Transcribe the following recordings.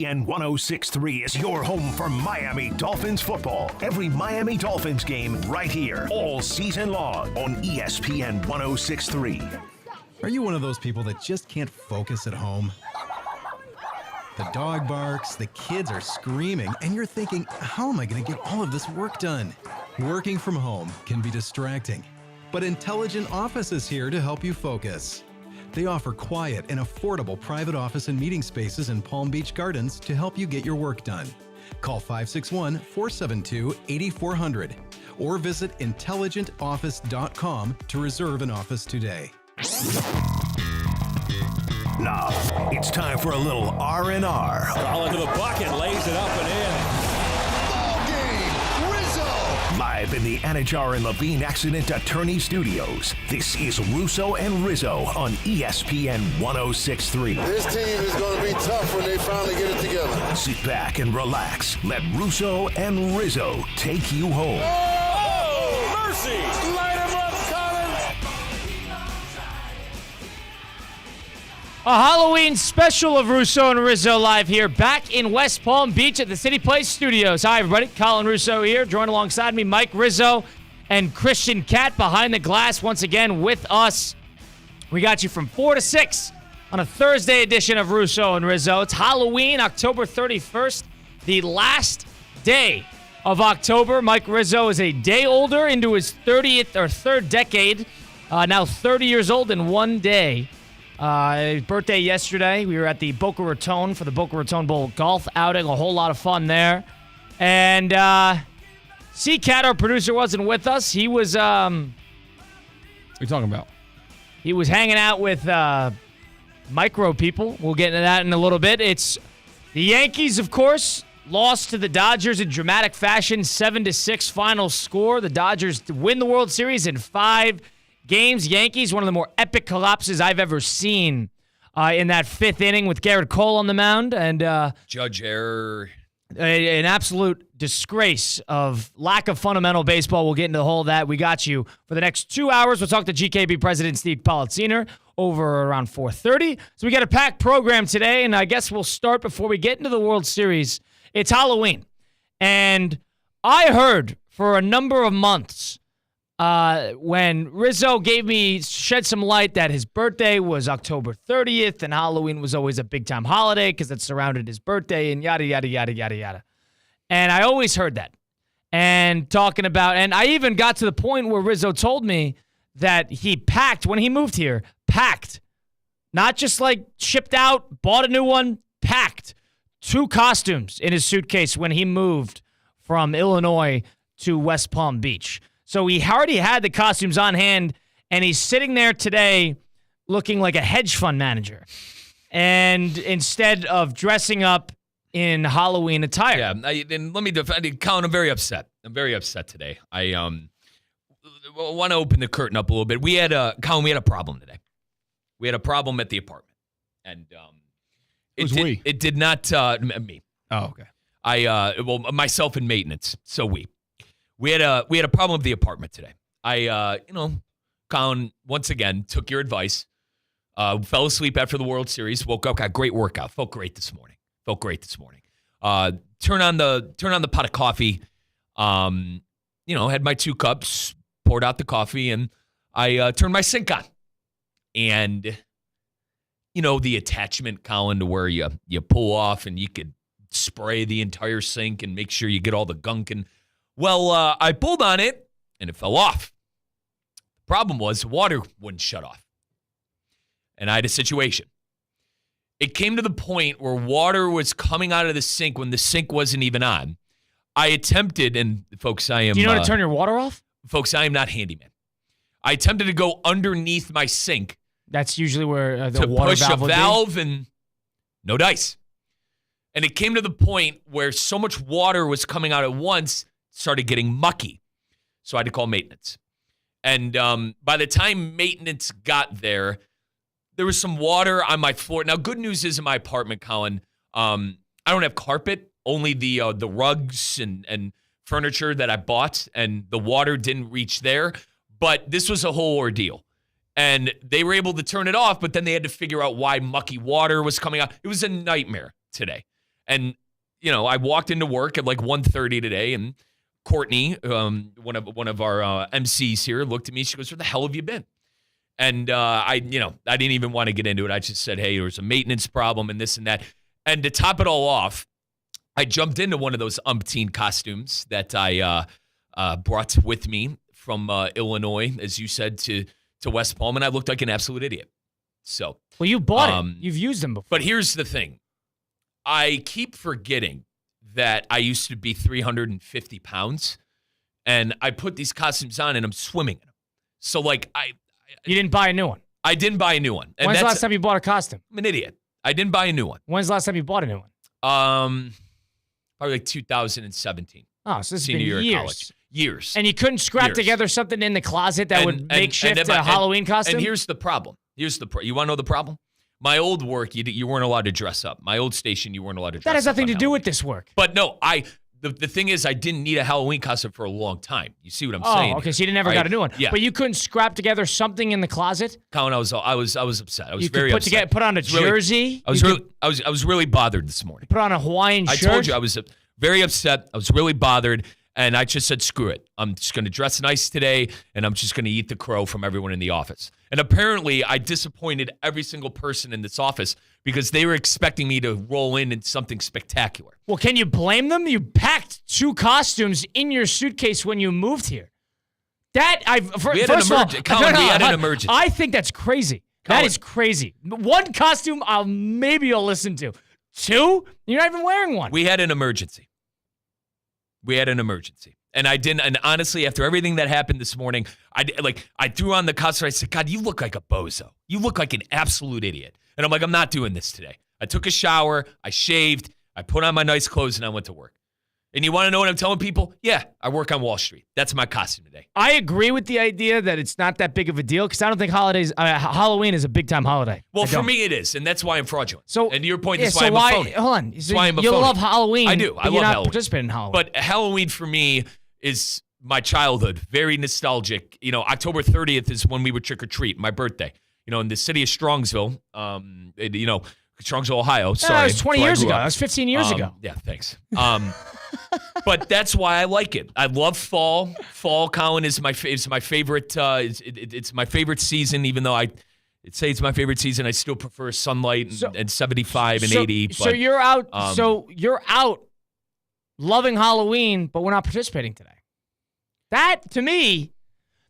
ESPN 106.3 is your home for Miami Dolphins football. Every Miami Dolphins game right here, all season long on ESPN 106.3. Are you one of those people that just can't focus at home? The dog barks, the kids are screaming, and you're thinking, how am I going to get all of this work done? Working from home can be distracting, but Intelligent Office is here to help you focus. They offer quiet and affordable private office and meeting spaces in Palm Beach Gardens to help you get your work done. Call 561-472-8400 or visit intelligentoffice.com to reserve an office today. Now, it's time for a little R&R. All into the bucket, lays it up and in. Ball game, Rizzo! Live in the Anajar and Levine Accident Attorney Studios, this is Russo and Rizzo on ESPN 106.3. This team is going to be tough when they finally get it together. Sit back and relax. Let Russo and Rizzo take you home. Oh, mercy! Light him up, Colin! A Halloween special of Russo and Rizzo live here, back in West Palm Beach at the City Place Studios. Hi, everybody. Colin Russo here, joined alongside me, Mike Rizzo and Christian Cat behind the glass once again with us. We got you from 4 to 6 on a Thursday edition of Russo and Rizzo. It's Halloween, October 31st, the last day of October. Mike Rizzo is a day older, into his 30th or third decade, now 30 years old in one day. His birthday yesterday. We were at the Boca Raton for the Boca Raton Bowl golf outing. A whole lot of fun there. And C-Cat, our producer, wasn't with us. He was... What are you talking about? He was hanging out with micro people. We'll get into that in a little bit. It's the Yankees, of course, lost to the Dodgers in dramatic fashion. 7-6 final score. The Dodgers win the World Series in 5 games. Yankees, one of the more epic collapses I've ever seen in that 5th inning with Garrett Cole on the mound. And Judge error. An absolute disgrace of lack of fundamental baseball. We'll get into the whole of that. We got you for the next 2 hours. We'll talk to GKB President Steve Politziner over around 4:30. So we got a packed program today, and I guess we'll start before we get into the World Series. It's Halloween. And I heard for a number of months when Rizzo shed some light that his birthday was October 30th and Halloween was always a big-time holiday because it surrounded his birthday and yada, yada, yada, yada, yada. And I always heard that. And I even got to the point where Rizzo told me that he packed, when he moved here, not just like shipped out, bought a new one, packed 2 costumes in his suitcase when he moved from Illinois to West Palm Beach. So he already had the costumes on hand, and he's sitting there today looking like a hedge fund manager. And instead of dressing up in Halloween attire. Yeah, and let me defend Colin. I'm very upset. I'm very upset today. I want to open the curtain up a little bit. Colin, we had a problem today. We had a problem at the apartment. And it did not me. Oh, okay. Myself and maintenance. So we had a problem with the apartment today. Colin, once again, took your advice, fell asleep after the World Series, woke up, got a great workout, felt great this morning. Turn on the pot of coffee, had my 2 cups, poured out the coffee, and I turned my sink on. And, the attachment, Colin, to where you pull off and you could spray the entire sink and make sure you get all the gunk and... Well, I pulled on it, and it fell off. The problem was the water wouldn't shut off. And I had a situation. It came to the point where water was coming out of the sink when the sink wasn't even on. I attempted, and folks, I am... Do you know how to turn your water off? Folks, I am not handyman. I attempted to go underneath my sink. That's usually where the water push valve a valve and no dice. And it came to the point where so much water was coming out at once, started getting mucky. So I had to call maintenance. And by the time maintenance got there was some water on my floor. Now, good news is in my apartment, Colin, I don't have carpet, only the rugs and furniture that I bought, and the water didn't reach there. But this was a whole ordeal. And they were able to turn it off, but then they had to figure out why mucky water was coming out. It was a nightmare today. And, I walked into work at like 1:30 today, and Courtney, one of our MCs here, looked at me. She goes, "Where the hell have you been?" And I didn't even want to get into it. I just said, "Hey, there was a maintenance problem and this and that." And to top it all off, I jumped into one of those umpteen costumes that I brought with me from Illinois, as you said, to West Palm, and I looked like an absolute idiot. So, well, you bought it. You've used them before. But here's the thing. I keep forgetting that I used to be 350 pounds, and I put these costumes on, and I'm swimming in them. So, you didn't buy a new one? I didn't buy a new one. And when's the last time you bought a costume? I'm an idiot. I didn't buy a new one. When's the last time you bought a new one? Probably like 2017. Oh, so this has been Senior year years. of college. Years. And you couldn't scrap together something in the closet that would makeshift a Halloween costume? And here's the problem. You want to know the problem? My old work, you weren't allowed to dress up. My old station, you weren't allowed to dress up. That has nothing to do Halloween. with this work. But no, the thing is, I didn't need a Halloween costume for a long time. You see what I'm saying? Oh, okay. So you never got a new one. Yeah. But you couldn't scrap together something in the closet? Colin, I was upset. I was you very could upset. Put on a jersey? I was really bothered this morning. Put on a Hawaiian shirt? I told you I was very upset. I was really bothered. And I just said, screw it. I'm just going to dress nice today, and I'm just going to eat the crow from everyone in the office. And apparently, I disappointed every single person in this office because they were expecting me to roll in something spectacular. Well, can you blame them? You packed 2 costumes in your suitcase when you moved here. We had an emergency. I think that's crazy. That is crazy. 1 costume, maybe I'll listen to. 2? You're not even wearing one. We had an emergency. And I didn't, and honestly, after everything that happened this morning, I threw on the costume. I said, God, you look like a bozo. You look like an absolute idiot. And I'm like, I'm not doing this today. I took a shower, I shaved, I put on my nice clothes, and I went to work. And you want to know what I'm telling people? Yeah, I work on Wall Street. That's my costume today. I agree with the idea that it's not that big of a deal because I don't think Halloween is a big-time holiday. Well, for me it is, and that's why I'm fraudulent. So, and to your point, that's why I'm a phony. Hold on. That's why I'm a you phony. love Halloween. I do. I love you're not Halloween. participating in Halloween. But Halloween for me is my childhood. Very nostalgic. October 30th is when we would trick-or-treat, my birthday. In the city of Strongsville, Strongsville, Ohio. Sorry. That was 20 years ago. That was 15 years ago. Yeah, thanks. But that's why I like it. I love fall. Fall, Colin, is my favorite. It's my favorite season. Even though I'd say it's my favorite season, I still prefer sunlight and 75 and 80. So you're out. You're out loving Halloween, but we're not participating today. That to me,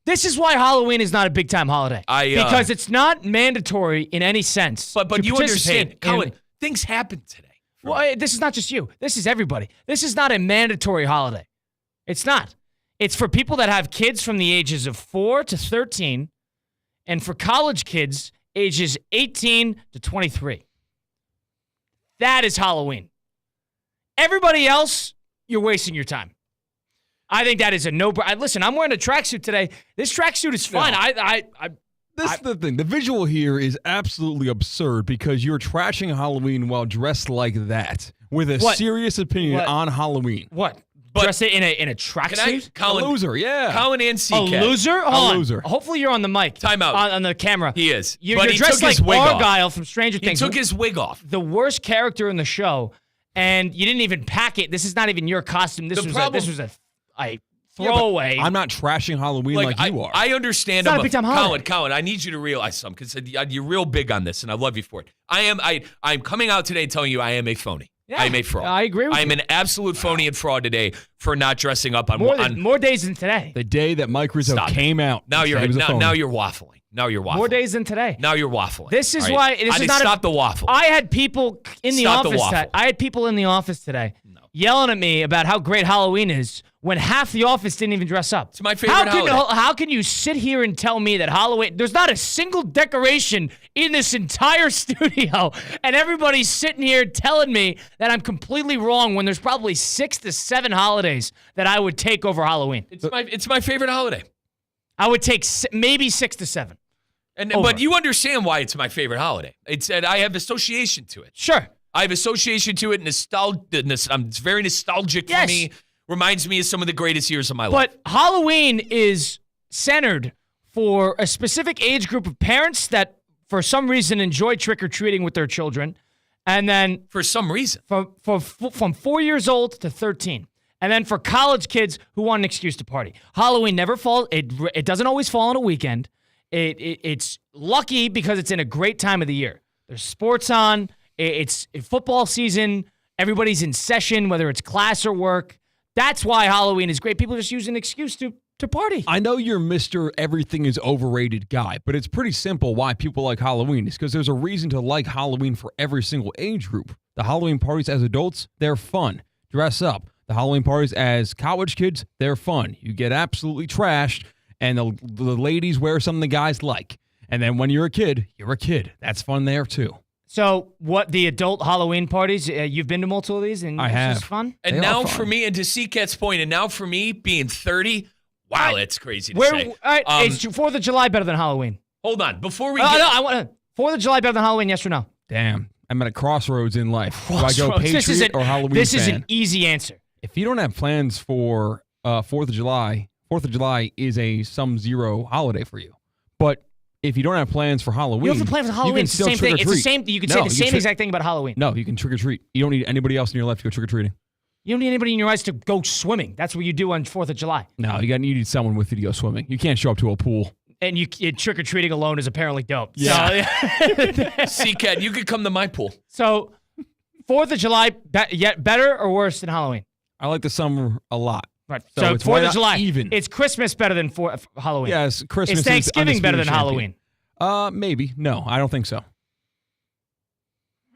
this is why Halloween is not a big time holiday. Because it's not mandatory in any sense. But you understand, Colin, things happen today. Well, this is not just you. This is everybody. This is not a mandatory holiday. It's not. It's for people that have kids from the ages of 4 to 13 and for college kids ages 18 to 23. That is Halloween. Everybody else, you're wasting your time. I think that is a no-brainer. Listen, I'm wearing a tracksuit today. This tracksuit is fine. This is the thing. The visual here is absolutely absurd because you're trashing Halloween while dressed like that with a serious opinion on Halloween. What? Dress it in a tracksuit? Colin, a loser, yeah. Colin and CK. A loser? A loser. Hopefully you're on the mic. Time out. On the camera. He is. You're dressed like Argyle from Stranger Things. He took his wig off. The worst character in the show, and you didn't even pack it. This is not even your costume. This was a throwaway. I'm not trashing Halloween like you are. I understand. It's not a big time holiday. Colin, I need you to realize something because you're real big on this, and I love you for it. I'm coming out today and telling you I am a phony. Yeah, I am a fraud. I agree with you. I'm an absolute phony and fraud today for not dressing up on more days than today. The day that Mike Rizzo came out. Now you're waffling. Now you're waffling. More days than today. Now you're waffling. This is why. Stop the waffle. I had people in the office today yelling at me about how great Halloween is when half the office didn't even dress up. It's my favorite holiday. How can you sit here and tell me that Halloween, there's not a single decoration in this entire studio, and everybody's sitting here telling me that I'm completely wrong when there's probably 6 to 7 holidays that I would take over Halloween. It's my favorite holiday. I would take maybe 6 to 7. But you understand why it's my favorite holiday. I have association to it. Sure. I have association to it. It's very nostalgic for me. Reminds me of some of the greatest years of my life. But Halloween is centered for a specific age group of parents that, for some reason, enjoy trick-or-treating with their children, And then For some reason. from 4 years old to 13. And then for college kids who want an excuse to party. Halloween never falls. It doesn't always fall on a weekend. It's lucky because it's in a great time of the year. There's sports on. It's football season. Everybody's in session, whether it's class or work. That's why Halloween is great. People just use an excuse to party. I know you're Mr. Everything is overrated guy, but it's pretty simple why people like Halloween. It's because there's a reason to like Halloween for every single age group. The Halloween parties as adults, they're fun. Dress up. The Halloween parties as college kids, they're fun. You get absolutely trashed, and the ladies wear something the guys like. And then when you're a kid, you're a kid. That's fun there, too. So what, the adult Halloween parties, you've been to multiple of these? And I it's have. just fun? And They now are fun. for me, and to CCAT's point, and now for me, being 30, wow, that's crazy to say. All right, is 4th of July better than Halloween? Hold on. Before we No, get... I want 4th of July better than Halloween, yes or no? Damn. I'm at a crossroads in life. Do I go Crossroads. Patriot or Halloween This is fan? an easy answer. If you don't have plans for 4th of July, 4th of July is a sum-zero holiday for you. But if you don't have plans for Halloween, You don't have to plan for Halloween. you can It's the still same thing. It's the trick-or-treat. same. You can No, say the you same exact thing about Halloween. No, you can trick-or-treat. You don't need anybody else in your life to go trick-or-treating. You don't need anybody in your lives to go swimming. That's what you do on 4th of July. No, you need someone with you to go swimming. You can't show up to a pool. And trick-or-treating alone is apparently dope. Yeah. CCAT, you could come to my pool. So 4th of July, yet better or worse than Halloween? I like the summer a lot. Right. So So it's 4th right of out July. even. It's Christmas better than Halloween. Yes, Christmas Is Thanksgiving better than Halloween? Maybe. No, I don't think so.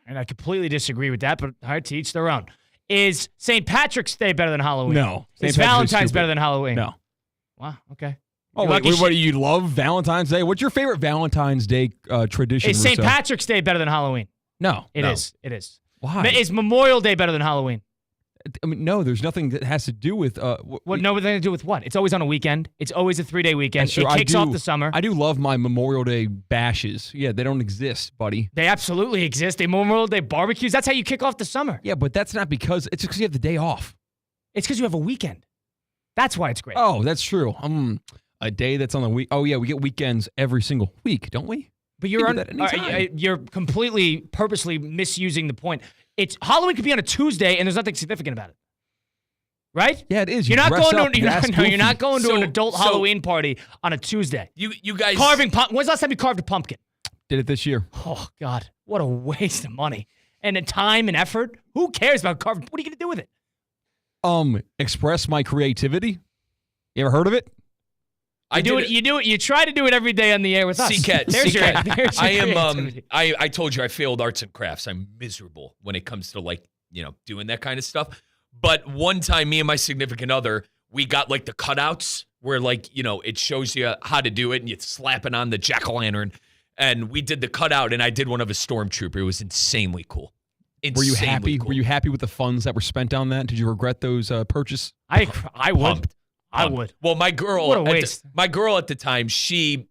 And I completely disagree with that, but hard to each their own. Is St. Patrick's Day better than Halloween? No. Is St. Patrick's Valentine's stupid. better than Halloween? No. Wow, okay. Oh, You're wait, lucky what do you love Valentine's Day? What's your favorite Valentine's Day tradition? Is St. Russo? Patrick's Day better than Halloween? No. It no. is. It is. Why? Is Memorial Day better than Halloween? I mean, no, there's nothing that has to do with... What? No, nothing to do with what? It's always on a weekend. It's always a 3-day weekend. That's true. It kicks off the summer. I do love my Memorial Day bashes. Yeah, they don't exist, buddy. They absolutely exist. They Memorial Day barbecues. That's how you kick off the summer. Yeah, but that's not because... It's just because you have the day off. It's because you have a weekend. That's why it's great. Oh, that's true. A day that's on the week... Oh, yeah, we get weekends every single week, don't we? But We do that anytime. you're completely purposely misusing the point. It's Halloween could be on a Tuesday and there's nothing significant about it. Right? Yeah, it is. You're not dress going up, to you ass you're not goofy. going to So- an adult so- Halloween party on a Tuesday. You guys... Carving when's the last time you carved a pumpkin? Did it this year. Oh God, what a waste of money and the time and effort. Who cares about carving? What are you gonna do with it? Express my creativity. You ever heard of it? I You do it. You try to do it every day on the air with us. CCAT, There's your I am. creativity. I told you I failed arts and crafts. I'm miserable when it comes to doing that kind of stuff. But one time, me and my significant other, we got like the cutouts where it shows you how to do it, and you slap it on the jack-o'-lantern. And we did the cutout, and I did one of a stormtrooper. It was insanely cool. Were you Insanely happy? Cool. Were you happy with the funds that were spent on that? Did you regret those purchase? I would. Pumped. I would. Well, my girl, What a waste. my girl at the time, she,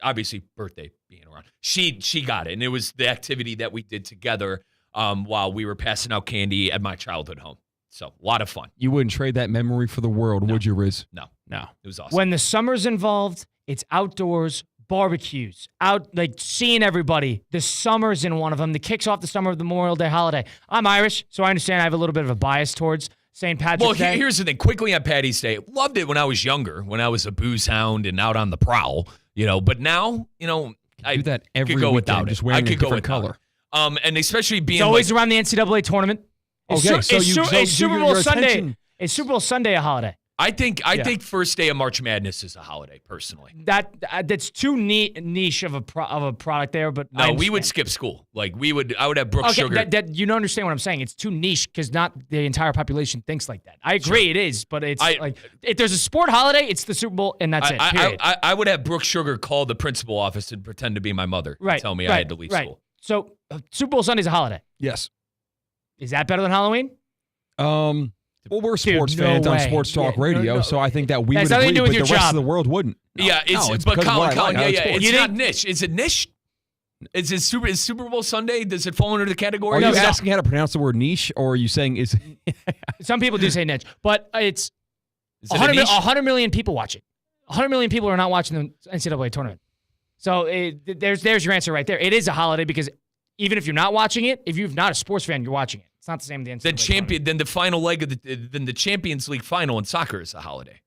obviously birthday being around, she got it, and it was the activity that we did together while we were passing out candy at my childhood home. So a lot of fun. You wouldn't trade that memory for the world, would you, Riz? No, No. it was awesome. When the summer's involved, it's outdoors, barbecues, out seeing everybody. The summer's in one of them. The kicks off the summer of the Memorial Day holiday. I'm Irish, so I understand I have a little bit of a bias towards St. Patrick's Day. Here's the thing. Quickly on Patty's Day, loved it when I was younger, when I was a booze hound and out on the prowl. But now, I do that every could go weekend, without just it. wearing I could a go different without color. it. And especially being It's always around the NCAA tournament. Is Okay, Is Super Bowl Sunday? attention- Is Super Bowl Sunday a holiday? I think first day of March Madness is a holiday, personally. That's too niche of a product there, but I No, we would understand. skip school. I would have Brooke Sugar. You don't understand what I'm saying. It's too niche because not the entire population thinks like that. I agree, it is, but it's if there's a sport holiday, it's the Super Bowl, and that's it. Period. I would have Brooke Sugar call the principal office and pretend to be my mother and tell me I had to leave school. So Super Bowl Sunday's a holiday. Yes. Is that better than Halloween? Well, we're sports no fans on way. Sports Talk Yeah, Radio, no. so I think that we That's would nothing to agree, do but with the your rest job. of the world wouldn't. No. Yeah, Because but of what I Colin, like. it's not niche. Is it niche? Is Super Bowl Sunday? Does it fall under the category? Are you No, asking how to pronounce the word niche, or are you saying is? Some people do say niche, but it's Is it a niche? 100 million people watch it. 100 million people are not watching the NCAA tournament. So there's your answer right there. It is a holiday because even if you're not watching it, if you're not a sports fan, you're watching it. It's not the same as the NCAA. Then the final leg of the Champions League final in soccer is a holiday.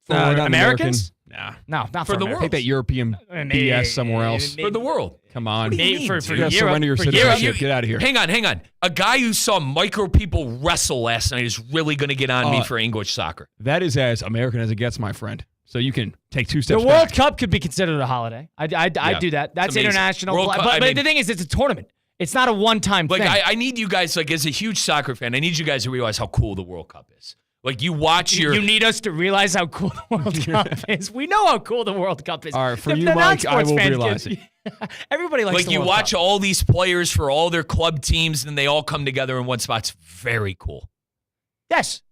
For Americans? Nah. No, not For for the Americans. Take that European BS somewhere else. For the world. Come on. What do you mean, For dude? You gotta surrender your for citizenship. Europe, Get out of here. Hang on. A guy who saw micro people wrestle last night is really going to get on me for English soccer. That is as American as it gets, my friend. So you can take 2 steps The back. World Cup could be considered a holiday. I'd do that. That's amazing. international. World Cup, But the thing is, it's a tournament. It's not a one-time Like, thing. I need you guys, like, as a huge soccer fan, I need you guys to realize how cool the World Cup is. Like, you watch your... You need us to realize how cool the World Cup is. We know how cool the World Cup is. All right, for The you, Mike, I non-sports will fans realize get- it. Everybody likes Like, the you World watch Cup. all these players for all their club teams, and they all come together in one spot. It's very cool. Yes.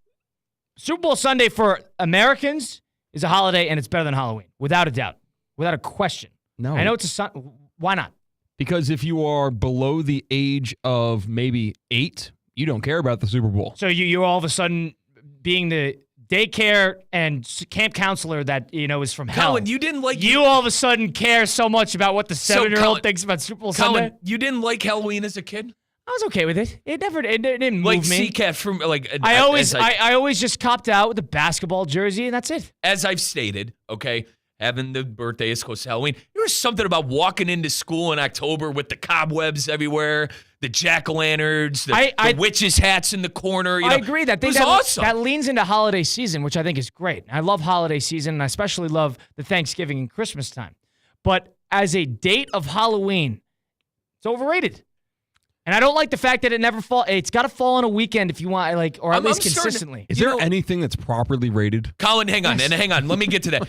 Super Bowl Sunday for Americans is a holiday, and it's better than Halloween, without a doubt, without a question. No. I know it's a why not? Because if you are below the age of maybe 8, you don't care about the Super Bowl. So you're all of a sudden being the daycare and camp counselor that is from hell. Colin, you didn't like... You all of a sudden care so much about what the 7-year-old Colin- thinks about Super Bowl Sunday. Colin, you didn't like Halloween as a kid? I was okay with it. It didn't move Like, me. CCAT from... like I as always just copped out with the basketball jersey, and that's it. As I've stated, okay, having the birthday is close to Halloween. There was something about walking into school in October with the cobwebs everywhere, the jack-o'-lanterns, the witches' hats in the corner. I agree. It was awesome. That leans into holiday season, which I think is great. I love holiday season, and I especially love the Thanksgiving and Christmas time. But as a date of Halloween, it's overrated. And I don't like the fact that it's got to fall on a weekend if you want, or at least consistently. Is there anything that's properly rated? Colin, hang on. Let me get to that.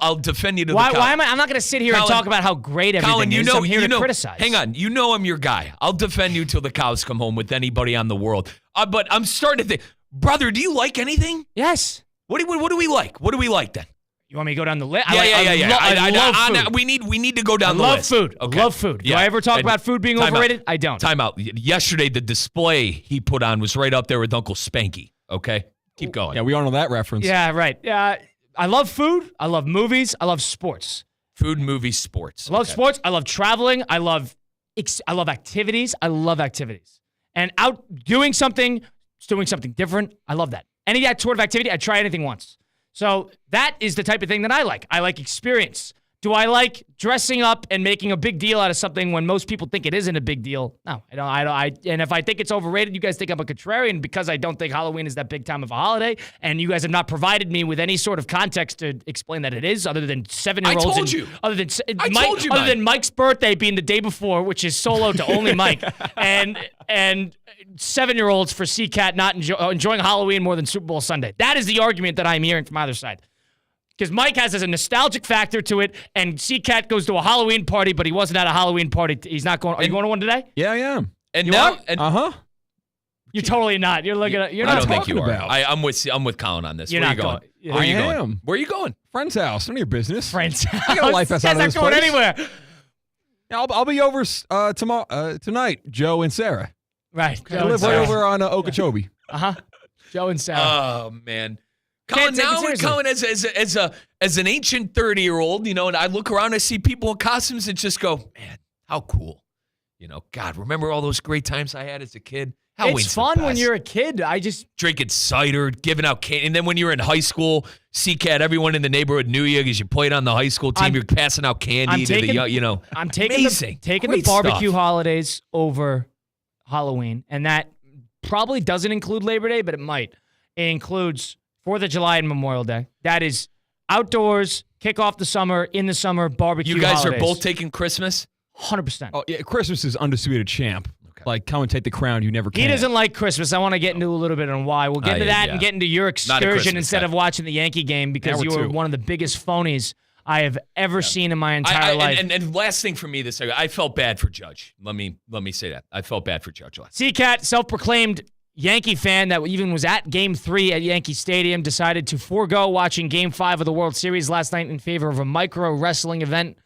I'll defend you to why the am I? I'm not going to sit here and talk about how great everything Colin, is. I'm here to criticize. Hang on. You know I'm your guy. I'll defend you till the cows come home with anybody on the world. But I'm starting to think, brother, do you like anything? Yes. What do we like? What do we like then? You want me to go down the list? Yeah. I love food. We need to go down the list. I love food. Okay. I love food. Do I ever talk about food being overrated? I don't. Time out. Yesterday, the display he put on was right up there with Uncle Spanky. Okay? Keep going. Yeah, we all know that reference. Yeah, right. I love food. I love movies. I love sports. Food, movies, sports. I love sports. I love traveling. I love activities. I love activities. And out doing something different. I love that. Any sort of activity, I'd try anything once. So that is the type of thing that I like. I like experience. Do I like dressing up and making a big deal out of something when most people think it isn't a big deal? No, I don't. And if I think it's overrated, you guys think I'm a contrarian because I don't think Halloween is that big time of a holiday, and you guys have not provided me with any sort of context to explain that it is, other than 7-year-olds. I told you. Other than told you, other than Mike's birthday being the day before, which is solo to only Mike, and 7-year-olds for CCAT not enjoying Halloween more than Super Bowl Sunday. That is the argument that I'm hearing from either side. Because Mike has a nostalgic factor to it, and CCAT goes to a Halloween party, but he wasn't at a Halloween party. He's not going. Are you going to one today? Yeah, I am. And you now, are? You're totally not. You're looking at. You're I not don't think you are. about. I'm with Colin on this. You're Where not you going? going. Where are you I going? am. Where are you going? Friend's house. None of your business. Friends. I got a life outside of not this going place. anywhere. Yeah, I'll be over tonight, Joe and Sarah. Right. I live right over on Okeechobee. Joe and Sarah. Oh man. Colin, Can't take it now seriously. Colin, as an ancient 30-year-old, and I look around, I see people in costumes and just go, man, how cool. God, remember all those great times I had as a kid? Halloween's It's fun the when best. you're a kid. I just Drinking cider, giving out candy. And then when you're in high school, CCAT, everyone in the neighborhood knew you because you played on the high school team. You're passing out candy to the young, I'm taking amazing. the Great barbecue stuff. holidays over Halloween, and that probably doesn't include Labor Day, but it might. It includes 4th of July and Memorial Day. That is outdoors, kick off the summer, in the summer, barbecue You guys holidays. are both taking Christmas? 100%. Oh yeah, Christmas is undisputed champ. Okay. Like, come and take the crown. You never can. He doesn't like Christmas. I want to get into a little bit on why. We'll get into that yeah. and get into your Not a excursion Christmas instead guy. of watching the Yankee game because Hour you were two. one of the biggest phonies I have ever seen in my entire life. And last thing for me this year, I felt bad for Judge. Let me say that. I felt bad for Judge last. CCAT, self-proclaimed Yankee fan that even was at Game 3 at Yankee Stadium, decided to forego watching Game 5 of the World Series last night in favor of a micro wrestling event.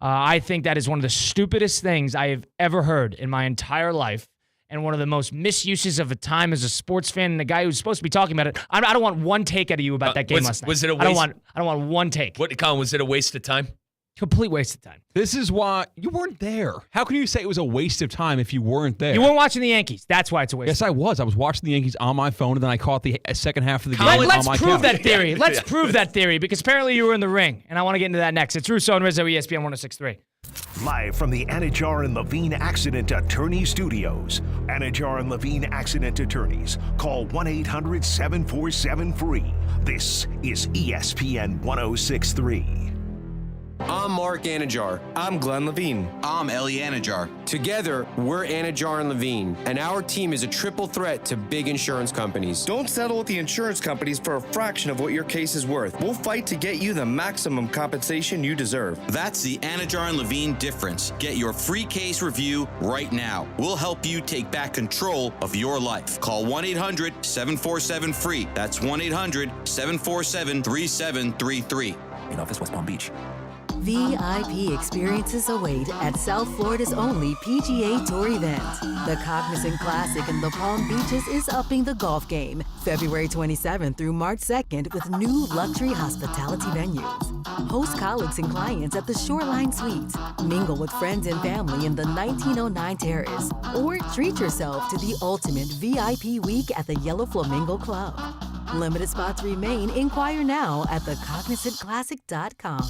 I think that is one of the stupidest things I have ever heard in my entire life, and one of the most misuses of a time as a sports fan and the guy who's supposed to be talking about it. I don't want one take out of you about that game last night. Was it a waste? I don't want one take. What, Colin, was it a waste of time? Complete waste of time. This is why you weren't there. How can you say it was a waste of time if you weren't there? You weren't watching the Yankees. That's why it's a waste Yes, of time. I was. I was watching the Yankees on my phone, and then I caught the second half of the game Let's on my prove couch. that theory. Let's prove that theory, because apparently you were in the ring, and I want to get into that next. It's Russo and Rizzo, ESPN 106.3. Live from the Anajar and Levine Accident Attorney Studios. Anajar and Levine Accident Attorneys. Call 1-800-747-FREE. This is ESPN 106.3. I'm Mark Anajar. I'm Glenn Levine. I'm Ellie Anajar. Together, we're Anajar and Levine, and our team is a triple threat to big insurance companies. Don't settle with the insurance companies for a fraction of what your case is worth. We'll fight to get you the maximum compensation you deserve. That's the Anajar and Levine difference. Get your free case review right now. We'll help you take back control of your life. Call 1-800-747-FREE. That's 1-800-747-3733. In office, West Palm Beach. VIP experiences await at South Florida's only PGA Tour event. The Cognizant Classic in the Palm Beaches is upping the golf game, February 27th through March 2nd, with new luxury hospitality venues. Host colleagues and clients at the Shoreline Suites. Mingle with friends and family in the 1909 Terrace. Or treat yourself to the ultimate VIP week at the Yellow Flamingo Club. Limited spots remain. Inquire now at thecognizantclassic.com.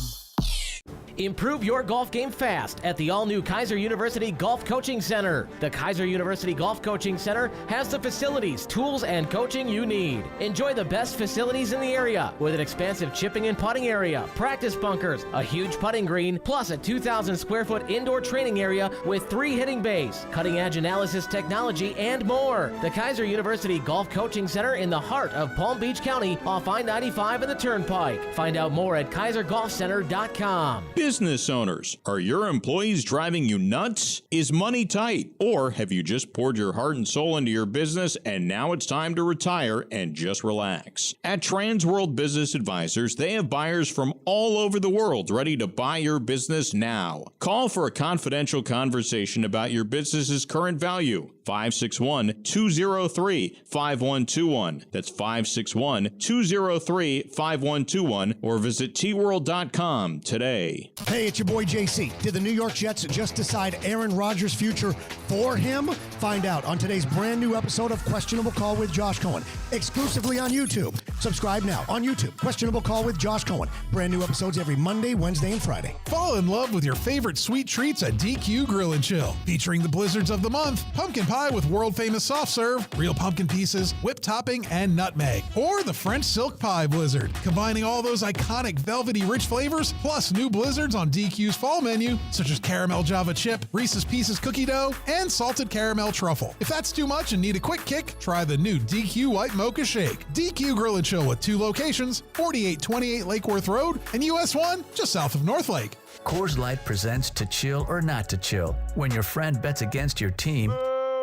Improve your golf game fast at the all-new Kaiser University Golf Coaching Center. The Kaiser University Golf Coaching Center has the facilities, tools, and coaching you need. Enjoy the best facilities in the area with an expansive chipping and putting area, practice bunkers, a huge putting green, plus a 2,000 square foot indoor training area with 3 hitting bays, cutting-edge analysis technology, and more. The Kaiser University Golf Coaching Center in the heart of Palm Beach County off I-95 and the Turnpike. Find out more at kaisergolfcenter.com. Business owners, are your employees driving you nuts? Is money tight? Or have you just poured your heart and soul into your business and now it's time to retire and just relax? At Transworld Business Advisors, they have buyers from all over the world ready to buy your business now. Call for a confidential conversation about your business's current value. 561-203-5121. That's 561-203-5121 or visit tworld.com today. Hey, it's your boy JC. Did the New York Jets just decide Aaron Rodgers' future for him? Find out on today's brand new episode of Questionable Call with Josh Cohen, exclusively on YouTube. Subscribe now on YouTube. Questionable Call with Josh Cohen. Brand new episodes every Monday, Wednesday, and Friday. Fall in love with your favorite sweet treats at DQ Grill and Chill, featuring the blizzards of the month: pumpkin pie with world-famous soft serve, real pumpkin pieces, whipped topping, and nutmeg. Or the French silk pie blizzard, combining all those iconic velvety rich flavors, plus new blizzards on DQ's fall menu, such as caramel Java chip, Reese's Pieces cookie dough, and salted caramel truffle. If that's too much and need a quick kick, try the new DQ White Mocha Shake. DQ Grill and Chill with 2 locations, 4828 Lake Worth Road and US 1, just south of North Lake. Coors Light presents To Chill or Not to Chill, when your friend bets against your team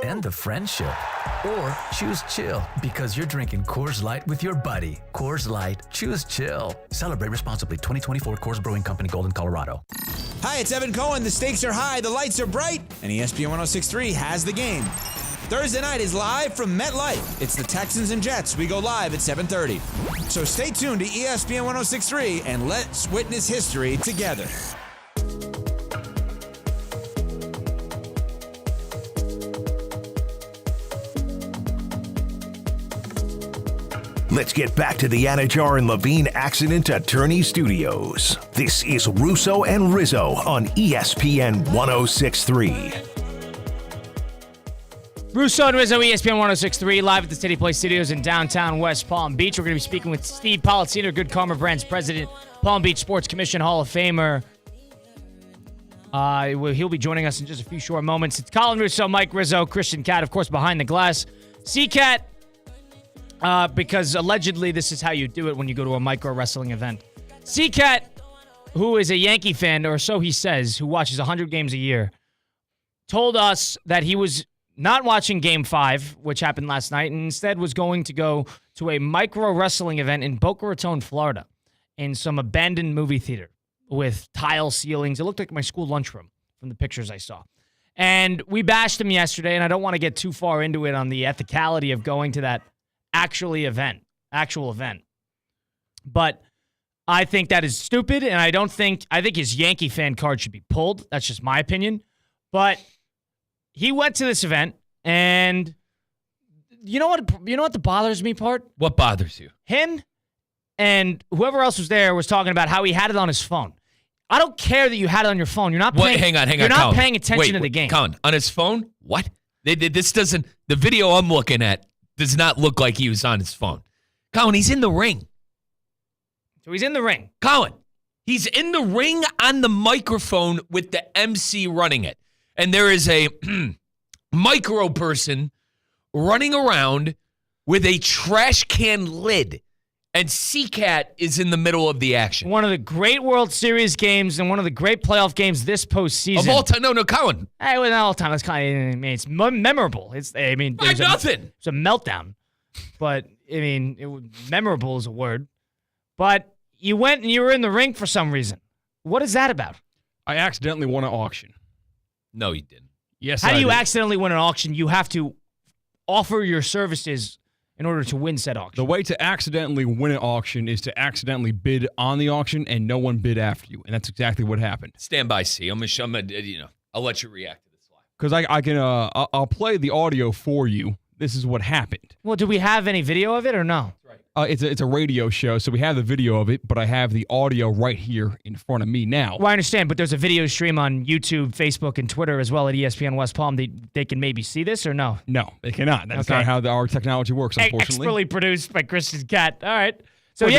and the friendship. Or choose chill because you're drinking Coors Light with your buddy. Coors Light, choose chill. Celebrate responsibly. 2024 Coors Brewing Company, Golden, Colorado. Hi, it's Evan Cohen. The stakes are high, the lights are bright, and ESPN 106.3 has the game. Thursday night is live from MetLife. It's the Texans and Jets. We go live at 7:30. So stay tuned to ESPN 106.3 and let's witness history together. Let's get back to the Anajar and Levine Accident Attorney Studios. This is Russo and Rizzo on ESPN 106.3. Russo and Rizzo, ESPN 106.3, live at the City Place Studios in downtown West Palm Beach. We're going to be speaking with Steve Palazzino, Good Karma Brands president, Palm Beach Sports Commission Hall of Famer. He'll be joining us in just a few short moments. It's Colin Russo, Mike Rizzo, Christian Cat, of course, behind the glass. C-Cat, because allegedly this is how you do it when you go to a micro wrestling event. C-Cat, who is a Yankee fan, or so he says, who watches 100 games a year, told us that he was not watching Game 5, which happened last night, and instead was going to go to a micro wrestling event in Boca Raton, Florida, in some abandoned movie theater with tile ceilings. It looked like my school lunchroom from the pictures I saw. And we bashed him yesterday, and I don't want to get too far into it on the ethicality of going to that actual event. But I think that is stupid, and I think his Yankee fan card should be pulled. That's just my opinion. But he went to this event, and you know what the bothers me part? What bothers you? Him and whoever else was there was talking about how he had it on his phone. I don't care that you had it on your phone. You're not paying. Hang on. You're not Colin. paying attention to the game. Colin, on his phone? What? This doesn't. The video I'm looking at does not look like he was on his phone. Colin, he's in the ring. So he's in the ring. Colin, he's in the ring on the microphone with the MC running it. And there is a micro person running around with a trash can lid. And C-Cat is in the middle of the action. One of the great World Series games and one of the great playoff games this postseason. Of all time. No, Colin. Hey, well, not all time. It's kind of, it's memorable. It's nothing. It's a meltdown. But, memorable is a word. But you went and you were in the ring for some reason. What is that about? I accidentally won an auction. No, you didn't. Yes, How do you did. accidentally win an auction? You have to offer your services in order to win said auction. The way to accidentally win an auction is to accidentally bid on the auction and no one bid after you. And that's exactly what happened. Stand by, C. I'll let you react to this live. Because I can, I'll play the audio for you. This is what happened. Well, do we have any video of it or no? It's a radio show, so we have the video of it, but I have the audio right here in front of me now. Well, I understand, but there's a video stream on YouTube, Facebook, and Twitter as well at ESPN West Palm. They can maybe see this or no? No, they cannot. That's not how our technology works, unfortunately. Expertly produced by Christian Cat. All right. So,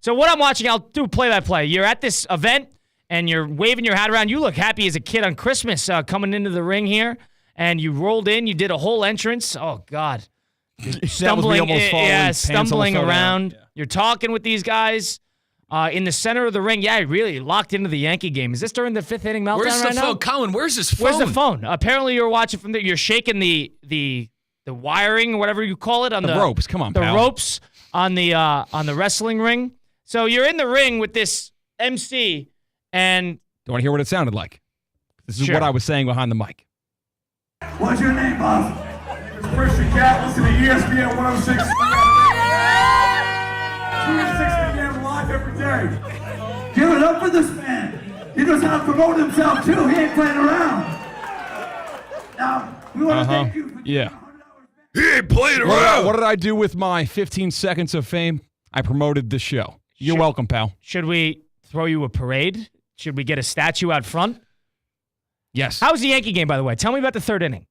so what I'm watching, I'll do play-by-play. You're at this event, and you're waving your hat around. You look happy as a kid on Christmas coming into the ring here, and you rolled in. You did a whole entrance. Oh, God. Stumbling around. Yeah. You're talking with these guys in the center of the ring. Yeah, really locked into the Yankee game. Is this during the fifth inning meltdown Where's the phone? now? Colin, where's his phone? Where's the phone? Apparently, you're watching from there. You're shaking the wiring or whatever you call it on the ropes. Come on, the pal. ropes on the wrestling ring. So you're in the ring with this MC, and do you want to hear what it sounded like? This is what I was saying behind the mic. What's your name, boss? Christian Cat, listen to ESPN 106. 3 a.m. live every day. Give it up for this man. He knows how to promote himself too. He ain't playing around. Now, we want to thank you for He ain't playing around. What did I do with my 15 seconds of fame? I promoted the show. You're welcome, pal. Should we throw you a parade? Should we get a statue out front? Yes. How was the Yankee game, by the way? Tell me about the third inning.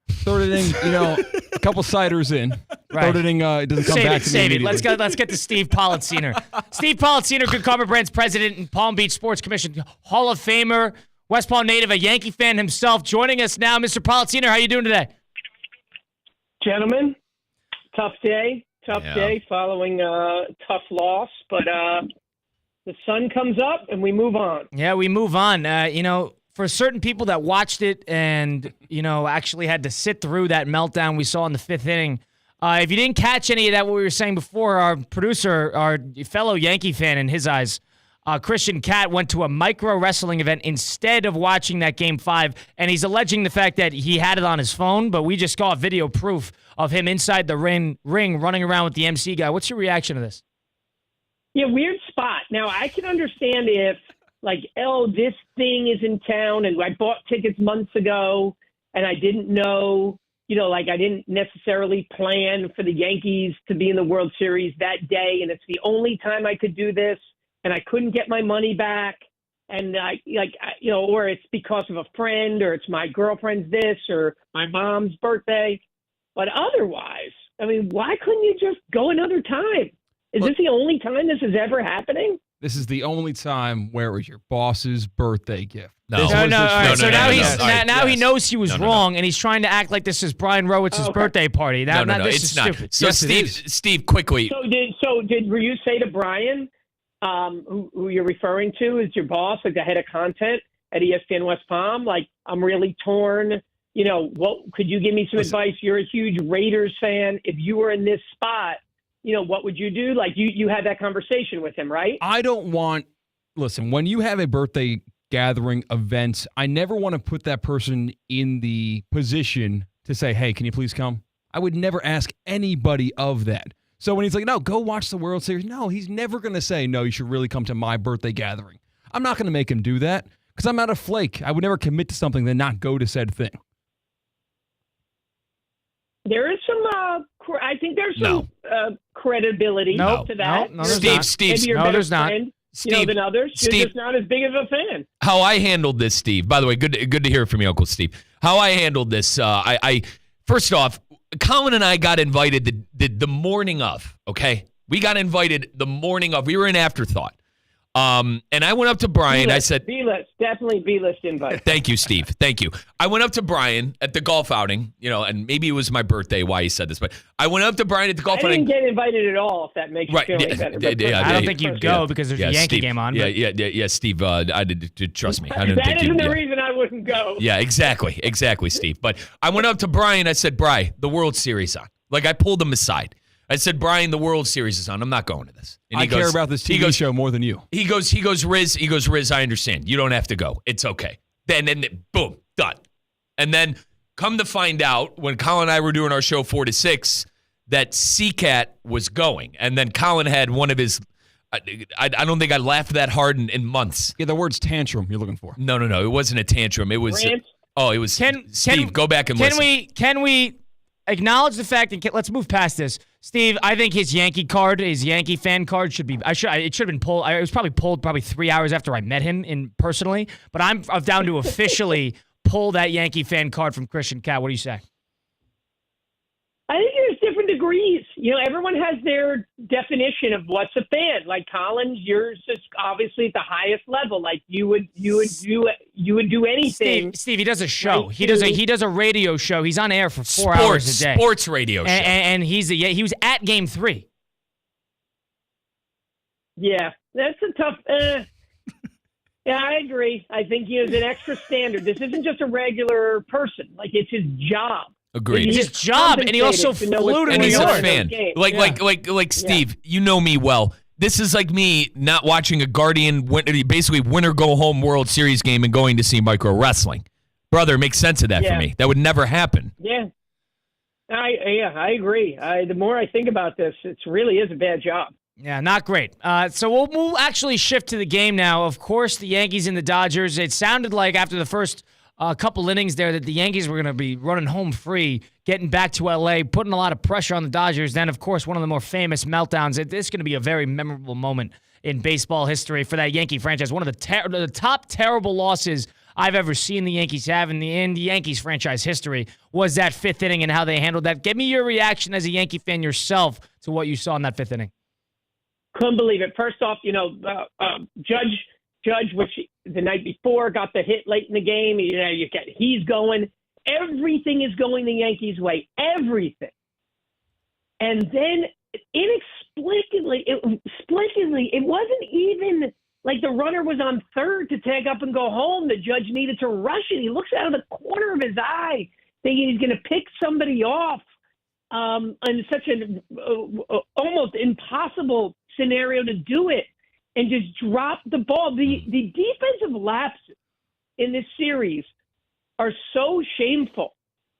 Third inning, a couple ciders in. Right. Third inning, it doesn't come back to me Save it. immediately. Let's get to Steve Politziner. Steve Politziner, Good Karma Brands president and Palm Beach Sports Commission Hall of Famer, West Palm native, a Yankee fan himself, joining us now. Mr. Politziner, how you doing today? Gentlemen, tough day following a tough loss, but the sun comes up and we move on. Yeah, we move on. For certain people that watched it and, actually had to sit through that meltdown we saw in the fifth inning, if you didn't catch any of that, what we were saying before, our producer, our fellow Yankee fan in his eyes, Christian Cat, went to a micro wrestling event instead of watching that Game 5, and he's alleging the fact that he had it on his phone, but we just got video proof of him inside the ring running around with the MC guy. What's your reaction to this? Yeah, weird spot. Now, I can understand if, this thing is in town and I bought tickets months ago and I didn't know, I didn't necessarily plan for the Yankees to be in the World Series that day. And it's the only time I could do this and I couldn't get my money back. And or it's because of a friend or it's my girlfriend's this or my mom's birthday. But otherwise, why couldn't you just go another time? Is this the only time this is ever happening? This is the only time where it was your boss's birthday gift. No. So now he knows he was wrong, and he's trying to act like this is Brian Rowitz's birthday party. This is stupid. So Steve, quickly. Were you say to Brian, who you're referring to as your boss, like the head of content at ESPN West Palm, I'm really torn. What could you give me some advice? You're a huge Raiders fan. If you were in this spot, what would you do? You had that conversation with him, right? I don't want, listen, when you have a birthday gathering event, I never want to put that person in the position to say, hey, can you please come? I would never ask anybody of that. So when he's like, no, go watch the World Series. No, he's never going to say, no, you should really come to my birthday gathering. I'm not going to make him do that because I'm not a flake. I would never commit to something then not go to said thing. There is some, I think there's some credibility to that. No, Steve. Maybe you're no, there's not. Steve, than others. You're Steve, just not as big of a fan. How I handled this, Steve. By the way, good to hear from you, Uncle Steve. How I handled this, I first off, Colin and I got invited the morning of. Okay, we got invited the morning of. We were an afterthought. And I went up to Brian. I said, B-list, definitely B-list invite. Thank you, Steve. Thank you. I went up to Brian at the golf outing, and maybe it was my birthday why he said this, but I went up to Brian at the golf outing. I didn't get invited at all, if that makes you feel any better. I don't think you'd go because there's a Yankee Steve, game on. Yeah, Steve, I did trust me. I didn't that think isn't you, the reason I wouldn't go. Yeah, exactly, Steve. But I went up to Brian. I said, Brian, the World Series on. Like, I pulled him aside. I said, Brian, the World Series is on. I'm not going to this. And I care about this TV show more than you. He goes, Riz, I understand. You don't have to go. It's okay. Then boom, done. And then come to find out, when Colin and I were doing our show 4 to 6, that CCAT was going. And then Colin had one of his, I don't think I laughed that hard in months. Yeah, the word's tantrum you're looking for. No. It wasn't a tantrum. It was, it was, Steve, go back and listen. Can we acknowledge the fact, and let's move past this. Steve, I think his Yankee fan card should be. It should have been pulled. It was probably pulled 3 hours after I met him personally. But I'm down to officially pull that Yankee fan card from Christian Cat. What do you say? I think there's different degrees. Everyone has their definition of what's a fan. Like Collins, yours is obviously at the highest level. Like you would do anything. Steve, he does a show. He does a radio show. He's on air for 4 hours a day. Sports radio show. And he was at Game 3. Yeah, that's a tough. Yeah, I agree. I think he has an extra standard. This isn't just a regular person. Like, it's his job. Agreed. It's his job, and he also flew to New York. He's a fan. Like Steve, you know me well. This is like me not watching a Guardian, basically winner go home World Series game and going to see micro wrestling. Brother, it makes sense of that for me. That would never happen. Yeah. I agree. The more I think about this, it really is a bad job. Yeah, not great. So we'll actually shift to the game now. Of course, the Yankees and the Dodgers. It sounded like after the first couple innings there that the Yankees were going to be running home free, getting back to L.A., putting a lot of pressure on the Dodgers. Then, of course, one of the more famous meltdowns. This is going to be a very memorable moment in baseball history for that Yankee franchise. One of the top terrible losses I've ever seen the Yankees have in the Yankees franchise history was that fifth inning and how they handled that. Give me your reaction as a Yankee fan yourself to what you saw in that fifth inning. Couldn't believe it. First off, Judge, which the night before got the hit late in the game. He's going. Everything is going the Yankees' way. Everything. And then inexplicably, it wasn't even like the runner was on third to tag up and go home. The Judge needed to rush it. He looks out of the corner of his eye thinking he's going to pick somebody off in such an almost impossible scenario to do it. And just drop the ball. The defensive lapses in this series are so shameful,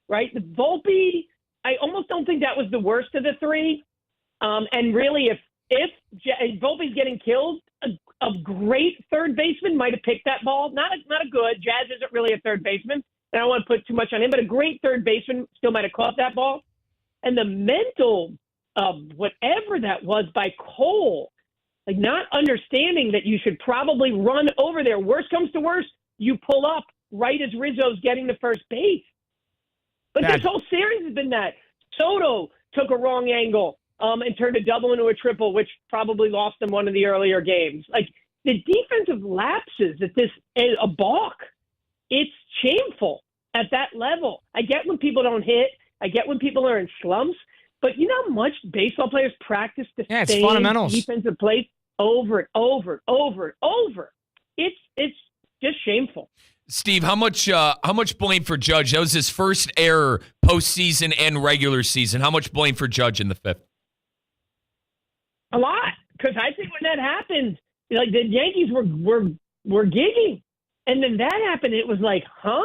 right? The Volpe, I almost don't think that was the worst of the three. And really, if Volpe's getting killed, a great third baseman might have picked that ball. Not a good. Jazz isn't really a third baseman, and I don't want to put too much on him, but a great third baseman still might have caught that ball. And the mental whatever that was by Cole, like not understanding that you should probably run over there. Worst comes to worst, you pull up right as Rizzo's getting to first base. But this whole series has been that. Soto took a wrong angle and turned a double into a triple, which probably lost them one of the earlier games. Like the defensive lapses at this, a balk. It's shameful at that level. I get when people don't hit. I get when people are in slumps. But you know how much baseball players practice the same fundamentals. Defensive plays over and over and over and over. It's just shameful. Steve, how much blame for Judge? That was his first error postseason and regular season. How much blame for Judge in the fifth? A lot, because I think when that happened, like the Yankees were gigging, and then that happened. It was like, huh?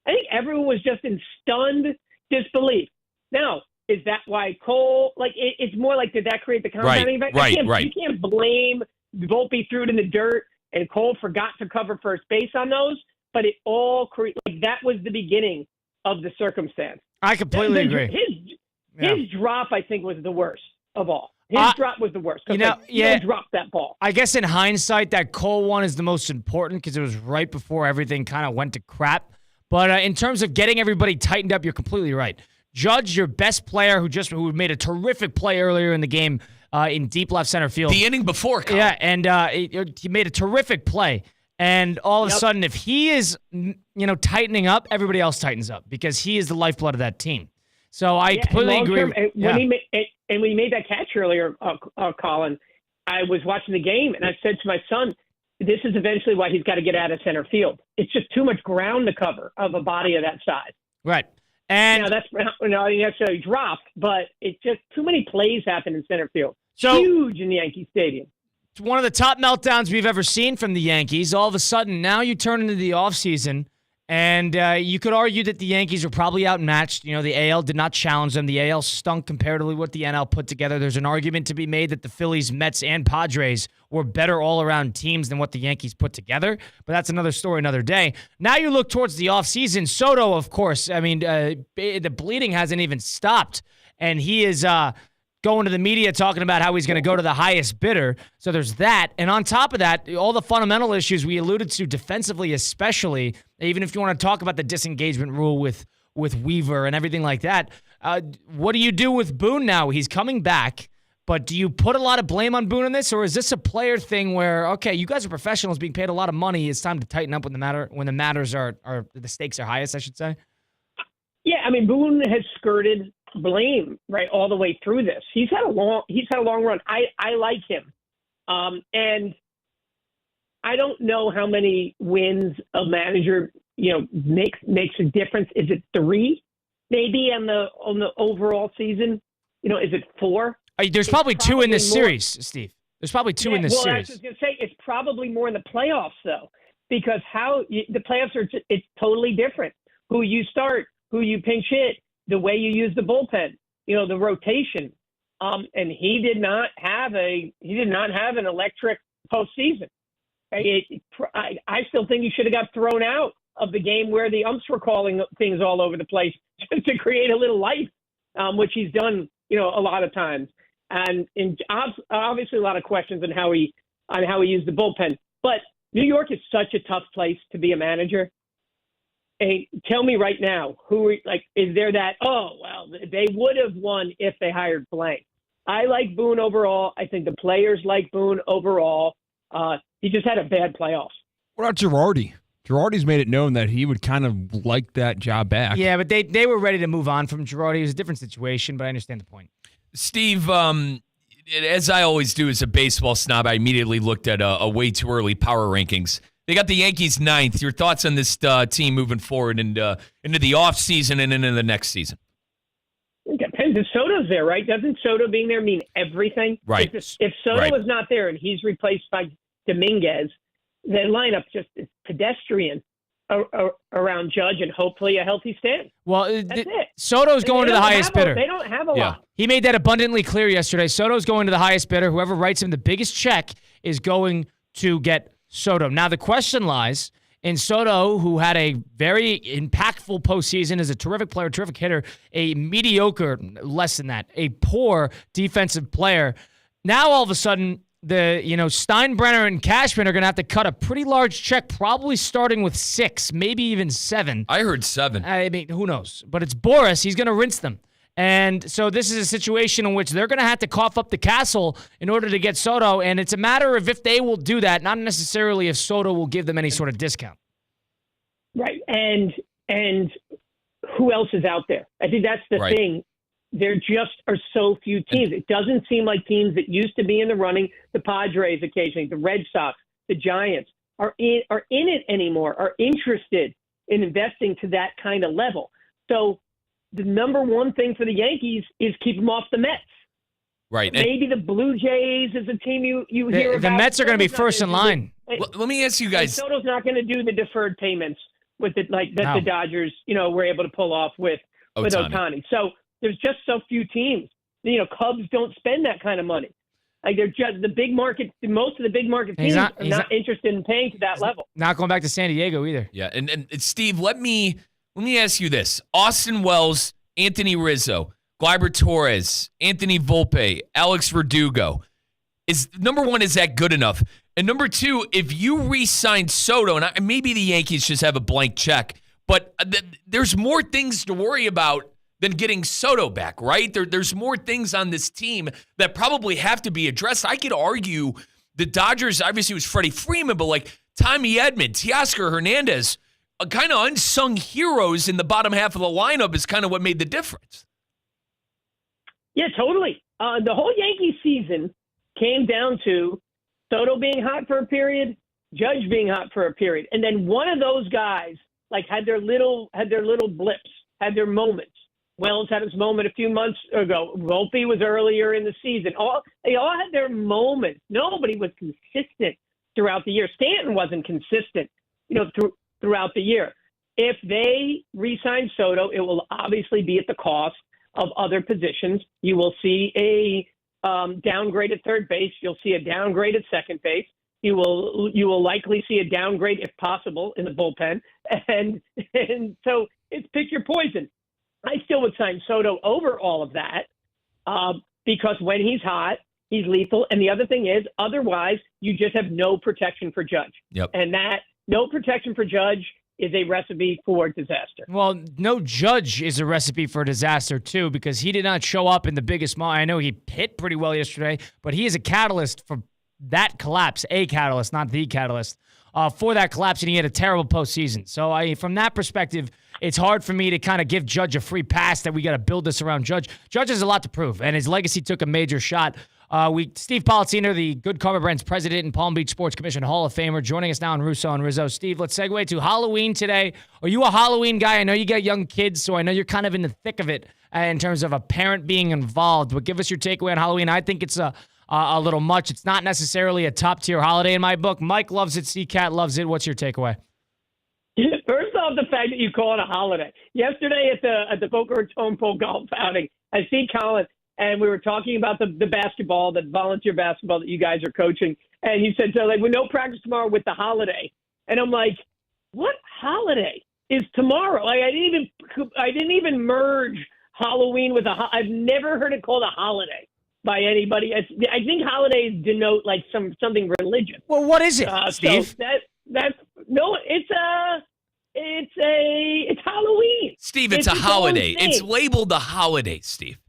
I think everyone was just in stunned disbelief. Now, Is that why Cole? Like it's more like, did that create the compounding effect? You can't blame Volpe threw it in the dirt and Cole forgot to cover first base on those. But it all that was the beginning of the circumstance. I completely agree. His drop, I think, was the worst of all. His drop was the worst. You dropped that ball. I guess in hindsight, that Cole one is the most important because it was right before everything kind of went to crap. But in terms of getting everybody tightened up, you're completely right. Judge, your best player, who made a terrific play earlier in the game in deep left center field. The inning before, Colin. Yeah, and he made a terrific play. And all of a sudden, if he is, tightening up, everybody else tightens up because he is the lifeblood of that team. So I completely agree. When he made that catch earlier, Colin, I was watching the game and I said to my son, "This is eventually why he's got to get out of center field. It's just too much ground to cover of a body of that size." Right. And that's not necessarily dropped, but it's just too many plays happen in center field. So huge in Yankee Stadium. It's one of the top meltdowns we've ever seen from the Yankees. All of a sudden, now you turn into the offseason, and you could argue that the Yankees are probably outmatched. The AL did not challenge them. The AL stunk comparatively with what the NL put together. There's an argument to be made that the Phillies, Mets, and Padres were better all-around teams than what the Yankees put together. But that's another story, another day. Now you look towards the offseason. Soto, of course, the bleeding hasn't even stopped, and he is going to the media talking about how he's going to go to the highest bidder. So there's that. And on top of that, all the fundamental issues we alluded to defensively especially, even if you want to talk about the disengagement rule with Weaver and everything like that, what do you do with Boone now? He's coming back, but do you put a lot of blame on Boone on this, or is this a player thing where, okay, you guys are professionals being paid a lot of money, it's time to tighten up when the stakes are highest, I should say? Yeah, Boone has skirted blame right all the way through this. He's had a long run. I like him, and I don't know how many wins a manager makes a difference. Is it 3 maybe on the overall season? Is it 4? There's probably 2 in this series, Steve. There's probably 2 in this series. I was going to say it's probably more in the playoffs though, because the playoffs it's totally different. Who you start, who you pinch hit, the way you use the bullpen, the rotation. And he did not have an electric postseason. I still think he should have got thrown out of the game where the umps were calling things all over the place just to create a little life, which he's done, a lot of times. And obviously a lot of questions on how he used the bullpen. But New York is such a tough place to be a manager. Hey, tell me right now, is there that, they would have won if they hired blank? I like Boone overall. I think the players like Boone overall. He just had a bad playoffs. What about Girardi? Girardi's made it known that he would kind of like that job back. Yeah, but they were ready to move on from Girardi. It was a different situation, but I understand the point. Steve, as I always do as a baseball snob, I immediately looked at a way too early power rankings. They got the Yankees 9th. Your thoughts on this team moving forward into the offseason and into the next season? It depends if Soto's there, right? Doesn't Soto being there mean everything? Right. If Soto is not there and he's replaced by Dominguez, the lineup just is pedestrian around Judge and hopefully a healthy Stanton. Well, that's it. Soto's going to the highest bidder. They don't have a lot. He made that abundantly clear yesterday. Soto's going to the highest bidder. Whoever writes him the biggest check is going to get Soto. Now, the question lies in Soto, who had a very impactful postseason, is a terrific player, terrific hitter, a mediocre, less than that, a poor defensive player. Now, all of a sudden, Steinbrenner and Cashman are going to have to cut a pretty large check, probably starting with 6, maybe even 7. I heard 7. Who knows? But it's Boris. He's going to rinse them. And so this is a situation in which they're going to have to cough up the castle in order to get Soto, and it's a matter of if they will do that, not necessarily if Soto will give them any sort of discount. Right, and who else is out there? I think that's the thing. There just are so few teams. It doesn't seem like teams that used to be in the running, the Padres occasionally, the Red Sox, the Giants, are in it anymore, are interested in investing to that kind of level. So the number one thing for the Yankees is keep them off the Mets. Right. Maybe the Blue Jays is a team you hear about. The Mets are going to be first in line. Let me ask you guys. Soto's not going to do the deferred payments with it, that the Dodgers, were able to pull off with Ohtani. So There's just so few teams. Cubs don't spend that kind of money. Like they're just the big market. Most of the big market teams are not interested in paying to that level. Not going back to San Diego either. Yeah, and Steve, let me ask you this: Austin Wells, Anthony Rizzo, Gleyber Torres, Anthony Volpe, Alex Verdugo. Number one, is that good enough? And number two, if you re-signed Soto, and maybe the Yankees just have a blank check, but there's more things to worry about than getting Soto back, right? There's more things on this team that probably have to be addressed. I could argue the Dodgers, obviously it was Freddie Freeman, but like Tommy Edman, Teoscar Hernandez, kind of unsung heroes in the bottom half of the lineup is kind of what made the difference. Yeah, totally. The whole Yankee season came down to Soto being hot for a period, Judge being hot for a period, and then one of those guys had their little blips, had their moments. Wells had his moment a few months ago. Volpe was earlier in the season. They all had their moments. Nobody was consistent throughout the year. Stanton wasn't consistent, throughout the year. If they re-sign Soto, it will obviously be at the cost of other positions. You will see a downgrade at third base. You'll see a downgrade at second base. You will likely see a downgrade, if possible, in the bullpen. And so it's pick your poison. I still would sign Soto over all of that because when he's hot, he's lethal. And the other thing is, otherwise, you just have no protection for Judge. Yep. And that no protection for Judge is a recipe for disaster. Well, no Judge is a recipe for disaster, too, because he did not show up in the biggest moment. I know he hit pretty well yesterday, but he is a catalyst for that collapse, a catalyst, not the catalyst, for that collapse, and he had a terrible postseason. So from that perspective, it's hard for me to kind of give Judge a free pass that we got to build this around Judge. Judge has a lot to prove, and his legacy took a major shot. Steve Palazzino, the Good Karma Brands president and Palm Beach Sports Commission Hall of Famer, joining us now on Russo and Rizzo. Steve, let's segue to Halloween today. Are you a Halloween guy? I know you got young kids, so I know you're kind of in the thick of it in terms of a parent being involved. But give us your takeaway on Halloween. I think it's a little much. It's not necessarily a top-tier holiday in my book. Mike loves it. C-Cat loves it. What's your takeaway? First off, the fact that you call it a holiday. Yesterday at the Boca Raton Pole golf outing, I see Colin, and we were talking about the basketball, the volunteer basketball that you guys are coaching. And he said, with no practice tomorrow with the holiday. And I'm like, what holiday is tomorrow? I didn't even merge Halloween with I've never heard it called a holiday by anybody. I think holidays denote something religious. Well, what is it, Steve? So it's Halloween. Steve, it's a holiday. It's labeled a holiday, Steve.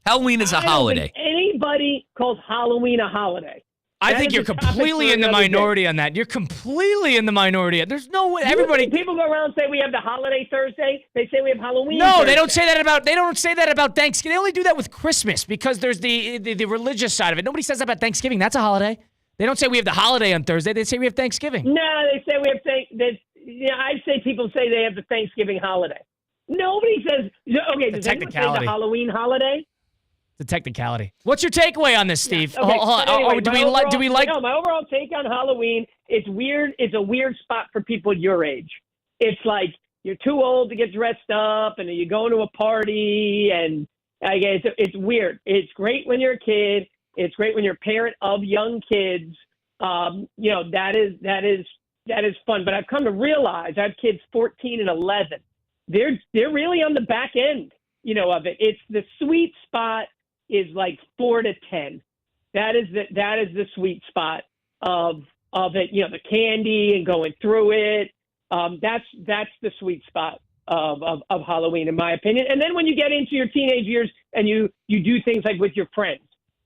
Halloween is a holiday. Anybody calls Halloween a holiday? I think you're completely in the minority on that. You're completely in the minority. There's no way. People go around and say we have the holiday Thursday. They say we have Halloween. No, Thursday. They don't say that about Thanksgiving. They only do that with Christmas because there's the religious side of it. Nobody says that about Thanksgiving. That's a holiday. They don't say we have the holiday on Thursday. They say we have Thanksgiving. No, they say we have I say people say they have the Thanksgiving holiday. Nobody says. Okay, does anyone say the Halloween holiday? The technicality. What's your takeaway on this, Steve? Yeah, okay. Anyway, do we like? No, my overall take on Halloween. It's weird. It's a weird spot for people your age. It's like you're too old to get dressed up, and you're going to a party, and I guess it's weird. It's great when you're a kid. It's great when you're a parent of young kids. That is fun. But I've come to realize I have kids 14 and 11. They're really on the back end, of it. It's the sweet spot is like 4 to 10. That is the sweet spot of it. The candy and going through it. That's the sweet spot of Halloween, in my opinion. And then when you get into your teenage years and you do things like with your friends.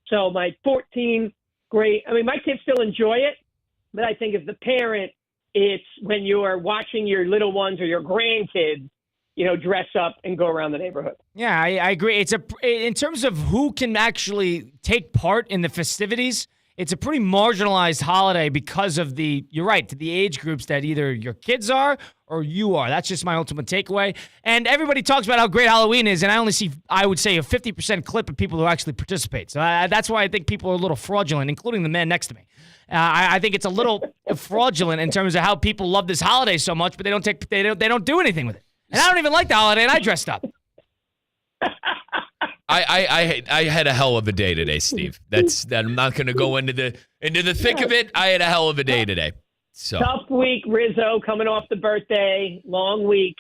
So my 14, great. I mean, my kids still enjoy it, but I think as the parent, it's when you are watching your little ones or your grandkids, dress up and go around the neighborhood. Yeah, I agree. In terms of who can actually take part in the festivities, it's a pretty marginalized holiday because of you're right, to the age groups that either your kids are or you are. That's just my ultimate takeaway. And everybody talks about how great Halloween is, and I only see, I would say, a 50% clip of people who actually participate. So that's why I think people are a little fraudulent, including the man next to me. I think it's a little fraudulent in terms of how people love this holiday so much, but they don't do anything with it. And I don't even like the holiday, and I dressed up. I had a hell of a day today, Steve. I'm not going to go into the thick of it. I had a hell of a day today. So tough week, Rizzo, coming off the birthday, long week.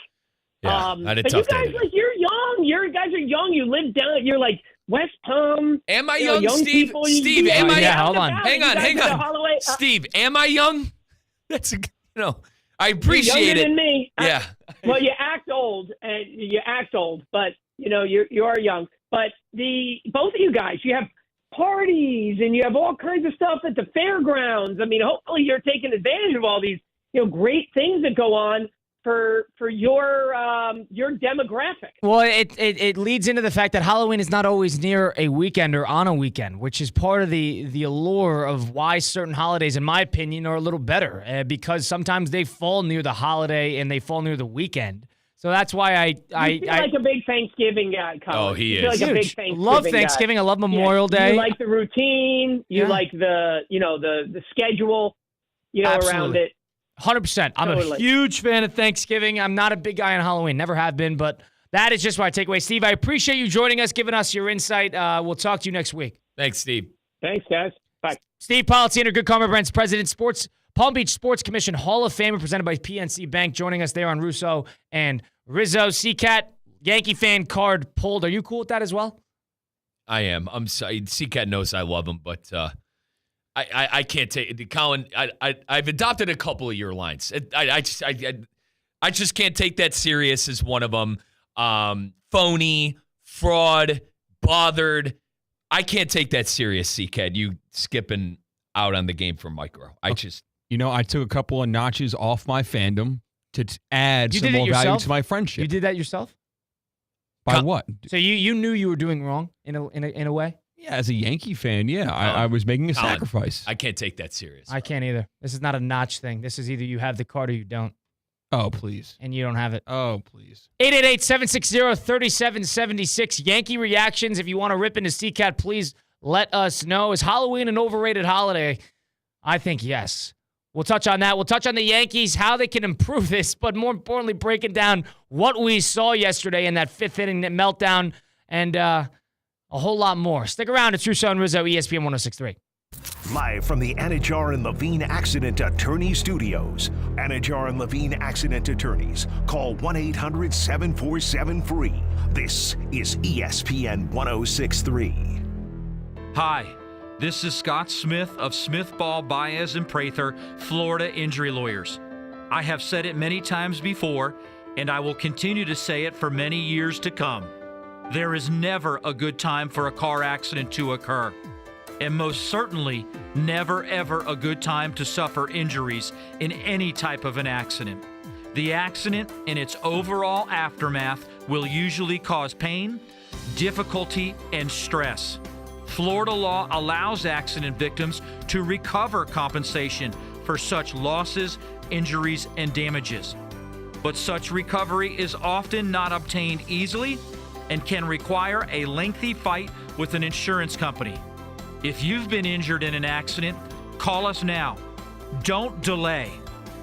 Yeah, I had a but tough you guys, day. like, you're young. You guys are young. You live down. You're like West Palm. Am I young, Steve? People, Steve, am I young? Hold on. Hang on. Steve, am I young? That's I appreciate you're younger it. than me. Yeah. Well, you act old, but you are young. But both of you guys, you have parties and you have all kinds of stuff at the fairgrounds. I mean, hopefully you're taking advantage of all these, great things that go on for your demographic. Well, it leads into the fact that Halloween is not always near a weekend or on a weekend, which is part of the allure of why certain holidays, in my opinion, are a little better, because sometimes they fall near the holiday and they fall near the weekend. So that's why I feel like a big Thanksgiving guy, Colin. Oh, he you feel is. like a big Huge. Thanksgiving Love Thanksgiving. guy. I love Memorial Day. You like the routine. You like the schedule, around it. 100%. I'm a huge fan of Thanksgiving. I'm not a big guy on Halloween. Never have been, but that is just my takeaway. Steve, I appreciate you joining us, giving us your insight. We'll talk to you next week. Thanks, Steve. Thanks, guys. Bye. Steve Politziner, Good Karma Brands President, Palm Beach Sports Commission Hall of Famer, presented by PNC Bank, joining us there on Russo and Rizzo. CCAT, Yankee fan card pulled. Are you cool with that as well? I am. I'm sorry. CCAT knows I love him, but I can't take it. Colin, I've adopted a couple of your lines. I just can't take that serious as one of them. Phony, fraud, bothered. I can't take that serious, CCAT. You skipping out on the game for micro. I took a couple of notches off my fandom to add some more value to my friendship. You did that yourself? By what? So you knew you were doing wrong in a way? Yeah, as a Yankee fan, I was making a sacrifice. I can't take that serious. I can't either. This is not a notch thing. This is either you have the card or you don't. Oh, please. And you don't have it. Oh, please. 888-760-3776. Yankee reactions. If you want to rip into CCAT, please let us know. Is Halloween an overrated holiday? I think yes. We'll touch on that. We'll touch on the Yankees, how they can improve this, but more importantly, breaking down what we saw yesterday in that fifth inning meltdown, and a whole lot more. Stick around. It's Russo and Rizzo, ESPN 106.3. Live from the Anajar and Levine Accident Attorney Studios. Anajar and Levine Accident Attorneys. Call 1-800-747-FREE. This is ESPN 106.3. Hi, this is Scott Smith of Smith, Ball, Baez, and Prather, Florida Injury Lawyers. I have said it many times before, and I will continue to say it for many years to come. There is never a good time for a car accident to occur. And most certainly, never ever a good time to suffer injuries in any type of an accident. The accident and its overall aftermath will usually cause pain, difficulty, and stress. Florida law allows accident victims to recover compensation for such losses, injuries, and damages. But such recovery is often not obtained easily and can require a lengthy fight with an insurance company. If you've been injured in an accident, call us now. Don't delay.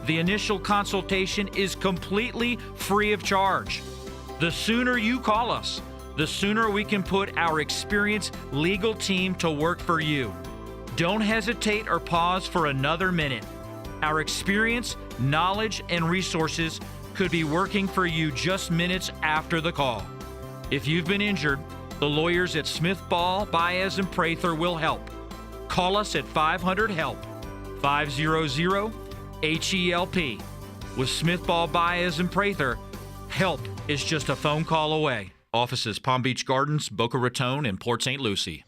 The initial consultation is completely free of charge. The sooner you call us, the sooner we can put our experienced legal team to work for you. Don't hesitate or pause for another minute. Our experience, knowledge, and resources could be working for you just minutes after the call. If you've been injured, the lawyers at Smith, Ball, Baez, and Prather will help. Call us at 500-HELP, 500-HELP. With Smith, Ball, Baez, and Prather, help is just a phone call away. Offices Palm Beach Gardens, Boca Raton, and Port St. Lucie.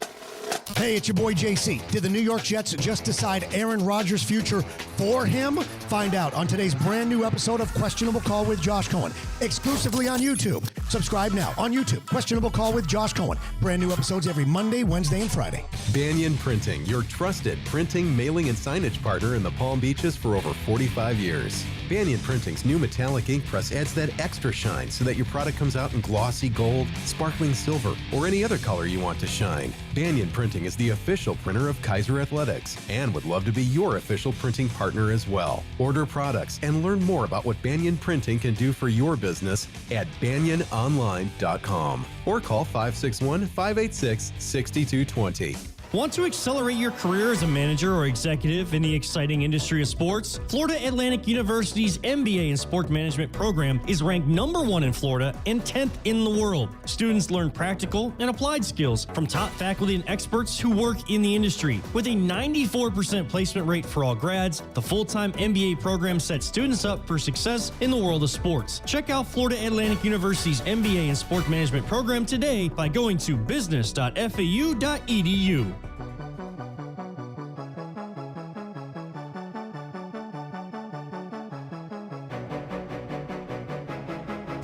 Hey, it's your boy JC. Did the New York Jets just decide Aaron Rodgers' future for him? Find out on today's brand new episode of Questionable Call with Josh Cohen, exclusively on YouTube. Subscribe now on YouTube. Questionable Call with Josh Cohen. Brand new episodes every Monday, Wednesday, and Friday. Banyan Printing, your trusted printing, mailing, and signage partner in the Palm Beaches for over 45 years. Banyan Printing's new metallic ink press adds that extra shine so that your product comes out in glossy gold, sparkling silver, or any other color you want to shine. Banyan Printing is the official printer of Kaiser Athletics and would love to be your official printing partner partner as well. Order products and learn more about what Banyan Printing can do for your business at banyanonline.com or call 561-586-6220. Want to accelerate your career as a manager or executive in the exciting industry of sports? Florida Atlantic University's MBA in Sport Management program is ranked #1 in Florida and 10th in the world. Students learn practical and applied skills from top faculty and experts who work in the industry. With a 94% placement rate for all grads, the full-time MBA program sets students up for success in the world of sports. Check out Florida Atlantic University's MBA in Sport Management program today by going to business.fau.edu.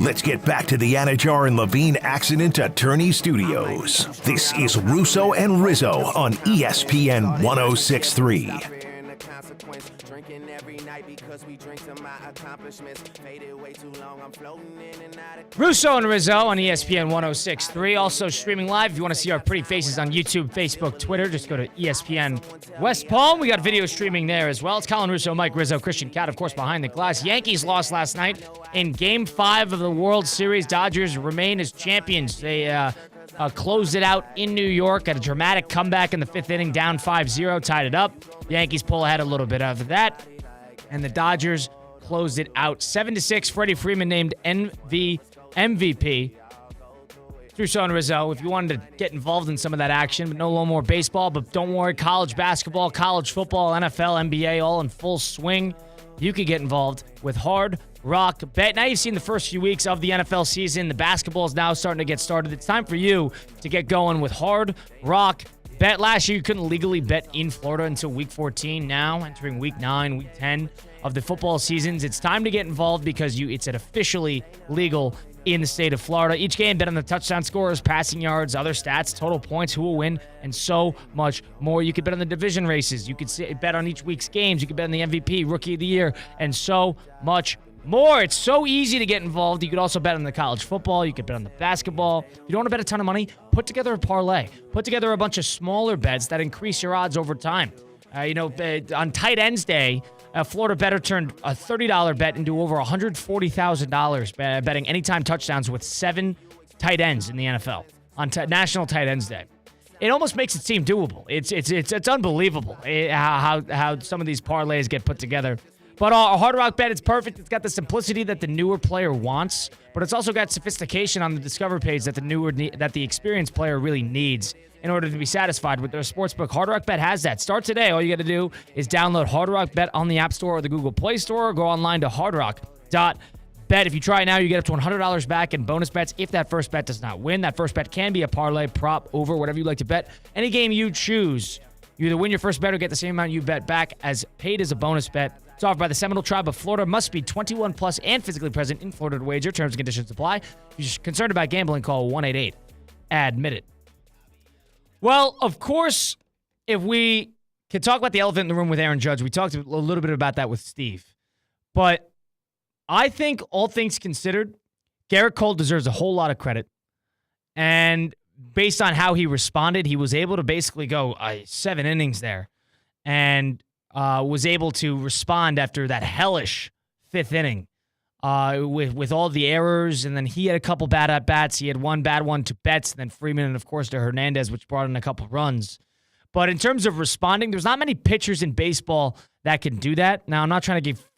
Let's get back to the Anajar and Levine Accident Attorney Studios. This is Russo and Rizzo on ESPN 1063. Russo and Rizzo on ESPN 1063. Also streaming live. If you want to see our pretty faces on YouTube, Facebook, Twitter, just go to ESPN West Palm. We got video streaming there as well. It's Colin Russo, Mike Rizzo, Christian Cat, of course, behind the glass. Yankees lost last night in Game 5 of the World Series. Dodgers remain as champions. They closed it out in New York at a dramatic comeback in the 5th inning, down 5-0, tied it up. The Yankees pull ahead a little bit after that, and the Dodgers closed it out 7-6. Freddie Freeman named MVP. Russo and Rizzo, if you wanted to get involved in some of that action, but no more baseball, but don't worry, college basketball, college football, NFL, NBA, all in full swing. You could get involved with Hard Rock Bet. Now you've seen the first few weeks of the NFL season. The basketball is now starting to get started. It's time for you to get going with Hard Rock Bet. Last year, you couldn't legally bet in Florida until Week 14. Now, entering Week 9, Week 10 of the football seasons, it's time to get involved because it's officially legal in the state of Florida. Each game, bet on the touchdown scores, passing yards, other stats, total points, who will win, and so much more. You could bet on the division races. You could bet on each week's games. You could bet on the MVP, Rookie of the Year, and so much more. It's so easy to get involved. You could also bet on the college football. You could bet on the basketball. If you don't want to bet a ton of money, put together a parlay. Put together a bunch of smaller bets that increase your odds over time. On Tight Ends Day, a Florida bettor turned a $30 bet into over $140,000 betting anytime touchdowns with 7 tight ends in the NFL on National Tight Ends Day. It almost makes it seem doable. It's unbelievable how some of these parlays get put together. But a Hard Rock Bet, it's perfect. It's got the simplicity that the newer player wants, but it's also got sophistication on the Discover page that the experienced player really needs in order to be satisfied with their sportsbook. Hard Rock Bet has that. Start today. All you got to do is download Hard Rock Bet on the App Store or the Google Play Store, or go online to hardrock.bet. If you try it now, you get up to $100 back in bonus bets if that first bet does not win. That first bet can be a parlay, prop, over, whatever you like to bet. Any game you choose, you either win your first bet or get the same amount you bet back as paid as a bonus bet. It's offered by the Seminole Tribe of Florida. Must be 21 plus and physically present in Florida to wager. Terms and conditions apply. If you're concerned about gambling, call 1-888-ADMIT-IT. Well, of course, if we can talk about the elephant in the room with Aaron Judge, we talked a little bit about that with Steve. But I think, all things considered, Garrett Cole deserves a whole lot of credit. And based on how he responded, he was able to basically go 7 innings there and was able to respond after that hellish 5th inning with all the errors. And then he had a couple bad at-bats. He had one bad one to Betts, and then Freeman, and of course to Hernandez, which brought in a couple runs. But in terms of responding, there's not many pitchers in baseball that can do that. Now, I'm not trying to give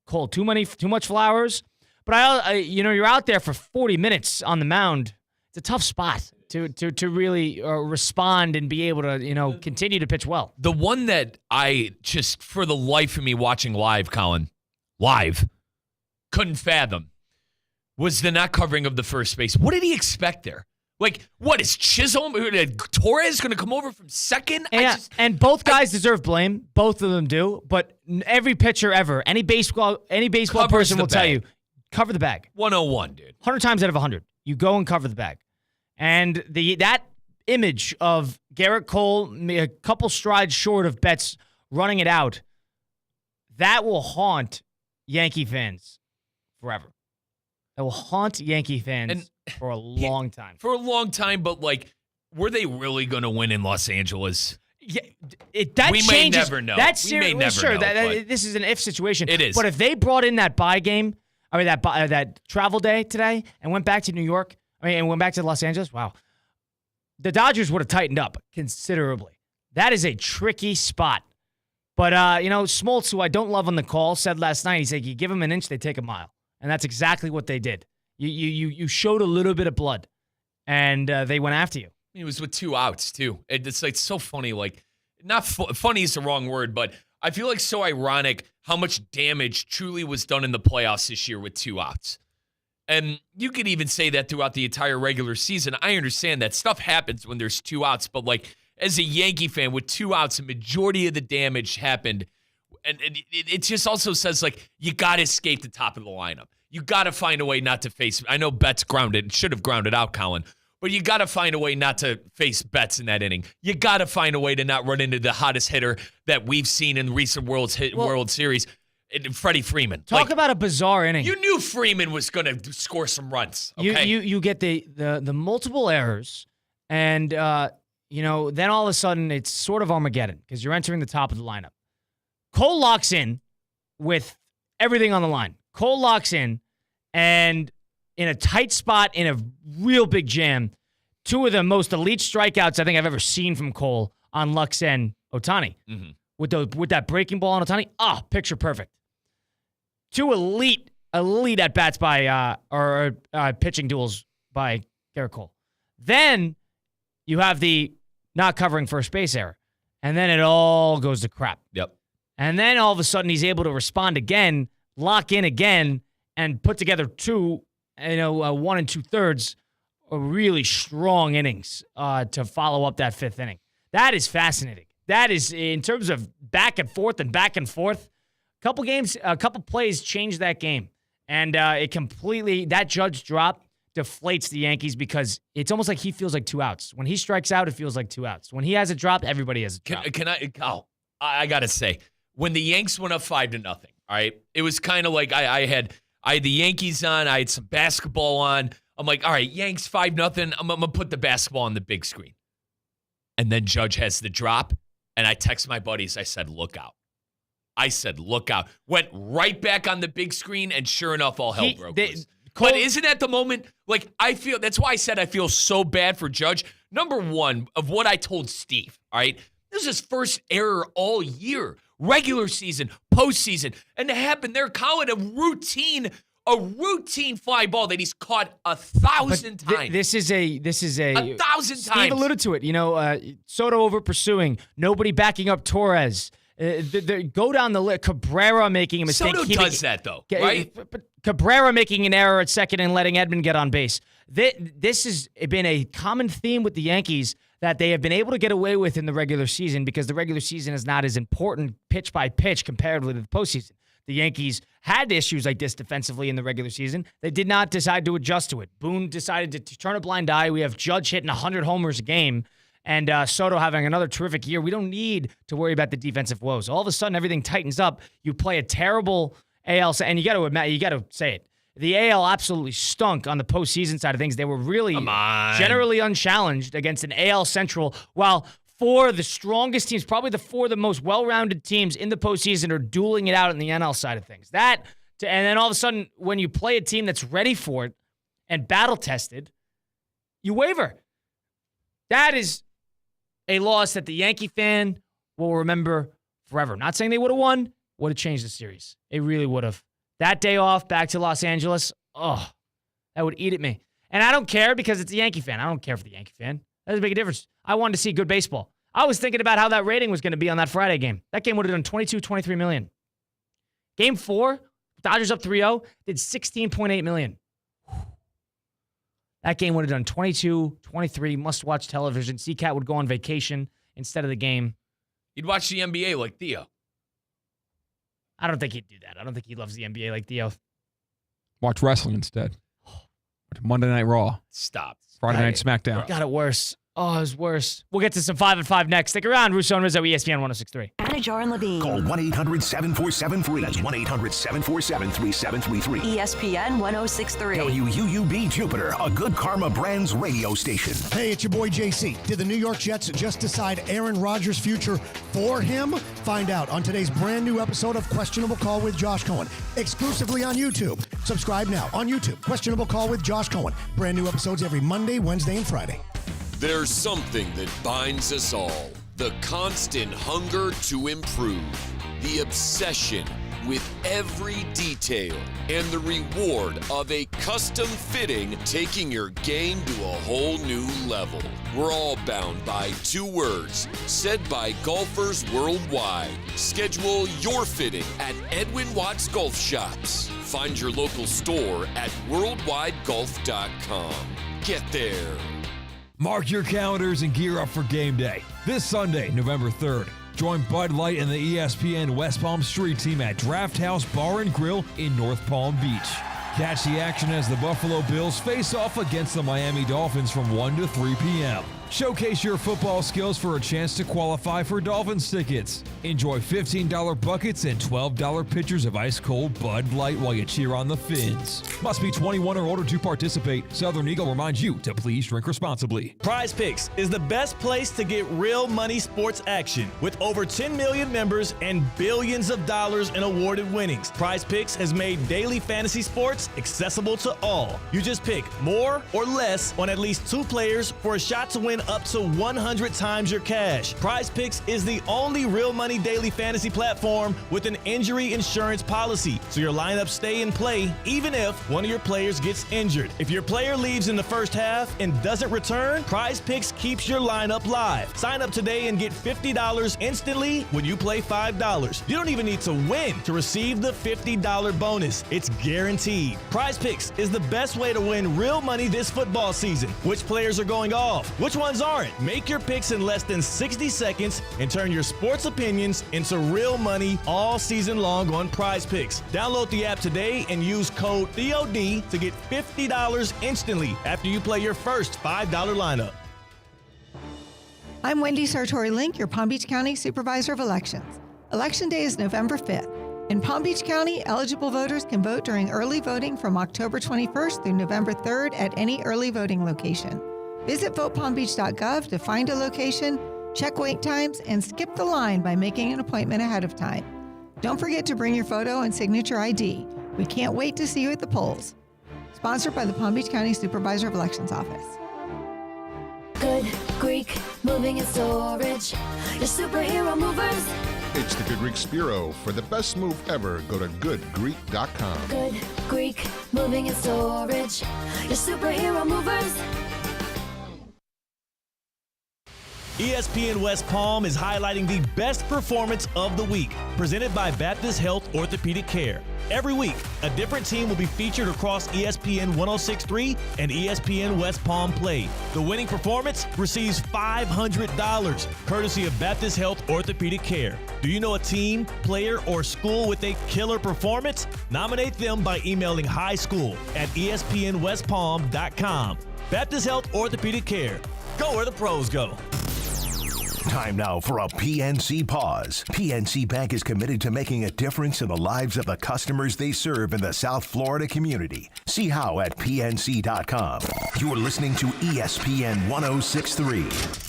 Cole too much flowers, but you're out there for 40 minutes on the mound. It's a tough spot to really respond and be able to, continue to pitch well. The one that I just, for the life of me watching live, Colin, couldn't fathom was the not covering of the first base. What did he expect there? Like, what is Chisholm, Torres going to come over from second? And both guys deserve blame. Both of them do. But every pitcher ever, any baseball person will tell you, cover the bag. 101, dude. 100 times out of 100, you go and cover the bag. And that image of Garrett Cole, a couple strides short of Betts running it out, that will haunt Yankee fans forever. That will haunt Yankee fans for a long time. For a long time, but were they really going to win in Los Angeles? that we changes. may never know. That's we may never know. This is an if situation. It is. But if they brought in that bye game, that travel day today, and went back to New York, and went back to Los Angeles, wow, the Dodgers would have tightened up considerably. That is a tricky spot. But Smoltz, who I don't love on the call, said last night, he said, "You give them an inch, they take a mile," and that's exactly what they did. You showed a little bit of blood, and they went after you. It was with 2 outs, too. It's like so funny. Like, not funny is the wrong word, but I feel like so ironic how much damage truly was done in the playoffs this year with 2 outs. And you could even say that throughout the entire regular season. I understand that stuff happens when there's 2 outs, but like as a Yankee fan with 2 outs, the majority of the damage happened. And it just also says, like, you got to escape the top of the lineup. You got to find a way not to face. I know Betts grounded, should have grounded out Colin. But you got to find a way not to face Betts in that inning. You got to find a way to not run into the hottest hitter that we've seen in recent World Series, Freddie Freeman. Talk about a bizarre inning. You knew Freeman was going to score some runs. Okay? You get the multiple errors, and then all of a sudden it's sort of Armageddon because you're entering the top of the lineup. Cole locks in with everything on the line. Cole locks in, and in a tight spot, in a real big jam, 2 of the most elite strikeouts I think I've ever seen from Cole on Lux and Ohtani. Mm-hmm. With that breaking ball on Ohtani, picture perfect. 2 elite at-bats by, pitching duels by Garrett Cole. Then you have the not covering first base error, and then it all goes to crap. Yep. And then all of a sudden he's able to respond again, lock in again, and put together 2 1 2/3 really strong innings to follow up that 5th inning. That is fascinating. That is, in terms of back and forth. A couple plays changed that game. And it completely, that Judge drop deflates the Yankees because it's almost like he feels like 2 outs. When he strikes out, it feels like 2 outs. When he has a drop, everybody has a drop. I got to say, when the Yanks went up 5-0, all right, it was kind of like I had the Yankees on. I had some basketball on. I'm like, all right, Yanks 5-0. I'm going to put the basketball on the big screen. And then Judge has the drop, and I text my buddies. I said, look out. Went right back on the big screen, and sure enough, all hell broke loose. But isn't that the moment? Like, that's why I said I feel so bad for Judge. Number one of what I told Steve, all right, this is his first error all year. Regular season, postseason, and to happen, they're calling a routine fly ball that he's caught 1,000 times. This is a 1,000 times. Steve alluded to it. Soto over pursuing, nobody backing up Torres. Go down the list. Cabrera making a mistake. Soto does that though, right? But Cabrera making an error at second and letting Edman get on base. This has been a common theme with the Yankees that they have been able to get away with in the regular season because the regular season is not as important pitch by pitch comparatively to the postseason. The Yankees had issues like this defensively in the regular season. They did not decide to adjust to it. Boone decided to turn a blind eye. We have Judge hitting 100 homers a game and Soto having another terrific year. We don't need to worry about the defensive woes. All of a sudden, everything tightens up. You play a terrible AL, and you got to say it. The AL absolutely stunk on the postseason side of things. They were really generally unchallenged against an AL Central, while 4 of the strongest teams, probably the 4 of the most well-rounded teams in the postseason are dueling it out in the NL side of things. And then all of a sudden, when you play a team that's ready for it and battle-tested, you waver. That is a loss that the Yankee fan will remember forever. Not saying they would have won, would have changed the series. It really would have. That day off back to Los Angeles, that would eat at me. And I don't care because it's a Yankee fan. I don't care for the Yankee fan. That doesn't make a difference. I wanted to see good baseball. I was thinking about how that rating was going to be on that Friday game. That game would have done $22-23 million. Game 4, Dodgers up 3-0, did $16.8 million. That game would have done 22-23, must-watch television. C-Cat would go on vacation instead of the game. You'd watch the NBA like Theo. I don't think he'd do that. I don't think he loves the NBA like Theo. Watch wrestling instead. Watch Monday Night Raw. Stop. Friday Night SmackDown. Got it worse. Oh, it was worse. We'll get to some 5 and 5 next. Stick around. Russo and Rizzo, ESPN 106.3. Anajar and Levine. Call 1-800-747-FREE. That's 1-800-747-3733. ESPN 106.3. WUUB Jupiter, a Good Karma Brands radio station. Hey, it's your boy JC. Did the New York Jets just decide Aaron Rodgers' future for him? Find out on today's brand new episode of Questionable Call with Josh Cohen, exclusively on YouTube. Subscribe now on YouTube. Questionable Call with Josh Cohen. Brand new episodes every Monday, Wednesday, and Friday. There's something that binds us all. The constant hunger to improve. The obsession with every detail. And the reward of a custom fitting taking your game to a whole new level. We're all bound by 2 words said by golfers worldwide. Schedule your fitting at Edwin Watts Golf Shops. Find your local store at worldwidegolf.com. Get there. Mark your calendars and gear up for game day. This Sunday, November 3rd, join Bud Light and the ESPN West Palm Street team at Draft House Bar and Grill in North Palm Beach. Catch the action as the Buffalo Bills face off against the Miami Dolphins from 1 to 3 p.m. Showcase your football skills for a chance to qualify for Dolphins tickets. Enjoy $15 buckets and $12 pitchers of ice-cold Bud Light while you cheer on the Fins. Must be 21 or older to participate. Southern Eagle reminds you to please drink responsibly. Prize Picks is the best place to get real money sports action. With over 10 million members and billions of dollars in awarded winnings, Prize Picks has made daily fantasy sports accessible to all. You just pick more or less on at least 2 players for a shot to win up to 100 times your cash. Prize Picks is the only real money daily fantasy platform with an injury insurance policy, so your lineups stay in play even if one of your players gets injured. If your player leaves in the first half and doesn't return, Prize Picks keeps your lineup live. Sign up today and get $50 instantly when you play $5. You don't even need to win to receive the $50 bonus. It's guaranteed. Prize Picks is the best way to win real money this football season. Which players are going off? Which ones aren't? Make your picks in less than 60 seconds and turn your sports opinions into real money all season long on Prize Picks. Download the app today and use code DOD to get $50 instantly after you play your first $5 lineup. I'm Wendy Sartori-Link, your Palm Beach County Supervisor of Elections. Election Day is November 5th. In Palm Beach County, eligible voters can vote during early voting from October 21st through November 3rd at any early voting location. Visit votepalmbeach.gov to find a location, check wait times, and skip the line by making an appointment ahead of time. Don't forget to bring your photo and signature ID. We can't wait to see you at the polls. Sponsored by the Palm Beach County Supervisor of Elections Office. Good Greek Moving and Storage. Your superhero movers. It's the Good Greek Spiro. For the best move ever, go to goodgreek.com. Good Greek Moving and Storage. Your superhero movers. ESPN West Palm is highlighting the best performance of the week, presented by Baptist Health Orthopedic Care. Every week, a different team will be featured across ESPN 106.3 and ESPN West Palm Play. The winning performance receives $500, courtesy of Baptist Health Orthopedic Care. Do you know a team, player, or school with a killer performance? Nominate them by emailing highschool@espnwestpalm.com. Baptist Health Orthopedic Care. Go where the pros go. Time now for a PNC pause. PNC Bank is committed to making a difference in the lives of the customers they serve in the South Florida community. See how at pnc.com. You're listening to ESPN 106.3.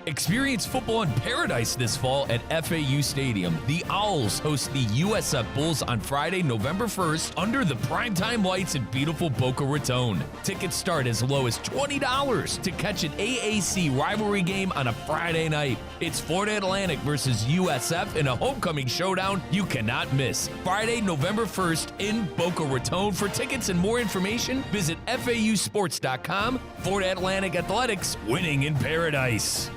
Experience football in paradise this fall at FAU Stadium. The Owls host the USF Bulls on Friday, November 1st under the primetime lights in beautiful Boca Raton. Tickets start as low as $20 to catch an AAC rivalry game on a Friday night. It's Florida Atlantic versus USF in a homecoming showdown you cannot miss. Friday, November 1st in Boca Raton. For tickets and more information, visit FAUsports.com. Florida Atlantic Athletics, winning in paradise.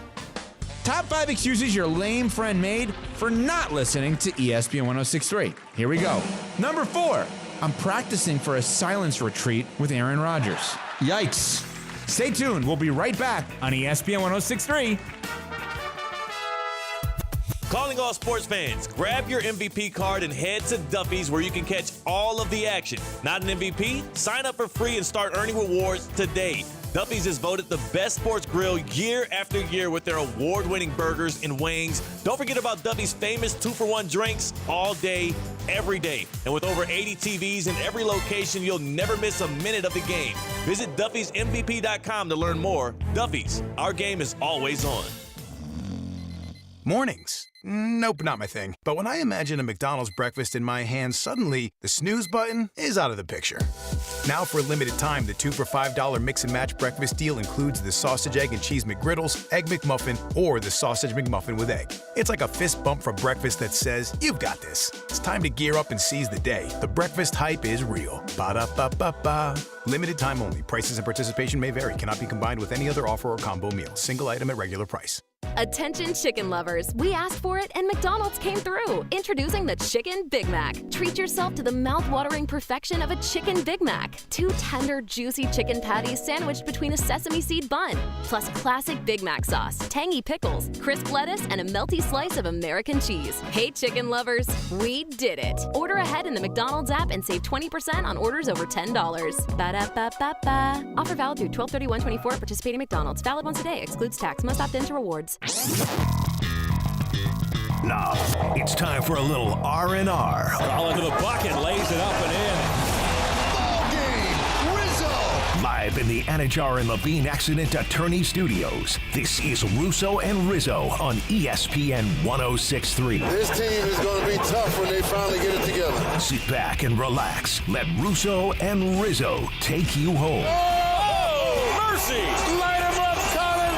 Top 5 excuses your lame friend made for not listening to ESPN 106.3. Here we go. Number 4, I'm practicing for a silence retreat with Aaron Rodgers. Yikes. Stay tuned. We'll be right back on ESPN 106.3. Calling all sports fans, grab your MVP card and head to Duffy's where you can catch all of the action. Not an MVP? Sign up for free and start earning rewards today. Duffy's is voted the best sports grill year after year with their award-winning burgers and wings. Don't forget about Duffy's famous 2-for-1 drinks all day, every day. And with over 80 TVs in every location, you'll never miss a minute of the game. Visit Duffy'sMVP.com to learn more. Duffy's, our game is always on. Mornings. Nope, not my thing. But when I imagine a McDonald's breakfast in my hands, suddenly the snooze button is out of the picture. Now for a limited time, the 2 for $5 mix and match breakfast deal includes the sausage, egg, and cheese McGriddles, egg McMuffin, or the sausage McMuffin with egg. It's like a fist bump for breakfast that says, you've got this. It's time to gear up and seize the day. The breakfast hype is real. Ba-da-ba-ba-ba. Limited time only. Prices and participation may vary. Cannot be combined with any other offer or combo meal. Single item at regular price. Attention chicken lovers, we asked for it and McDonald's came through. Introducing the Chicken Big Mac. Treat yourself to the mouth-watering perfection of a Chicken Big Mac. 2 tender, juicy chicken patties sandwiched between a sesame seed bun, plus classic Big Mac sauce, tangy pickles, crisp lettuce, and a melty slice of American cheese. Hey chicken lovers, we did it. Order ahead in the McDonald's app and save 20% on orders over $10. Ba-da-ba-ba-ba. Offer valid through 12/31/24. Participating McDonald's. Valid once a day. Excludes tax. Must opt into rewards. Now, it's time for a little R&R. All into the bucket, lays it up and in. Ball game, Rizzo! Live in the Anajar and Levine Accident Attorney Studios, this is Russo and Rizzo on ESPN 106.3. This team is going to be tough when they finally get it together. Sit back and relax. Let Russo and Rizzo take you home. Oh, mercy! Light him up, Colin!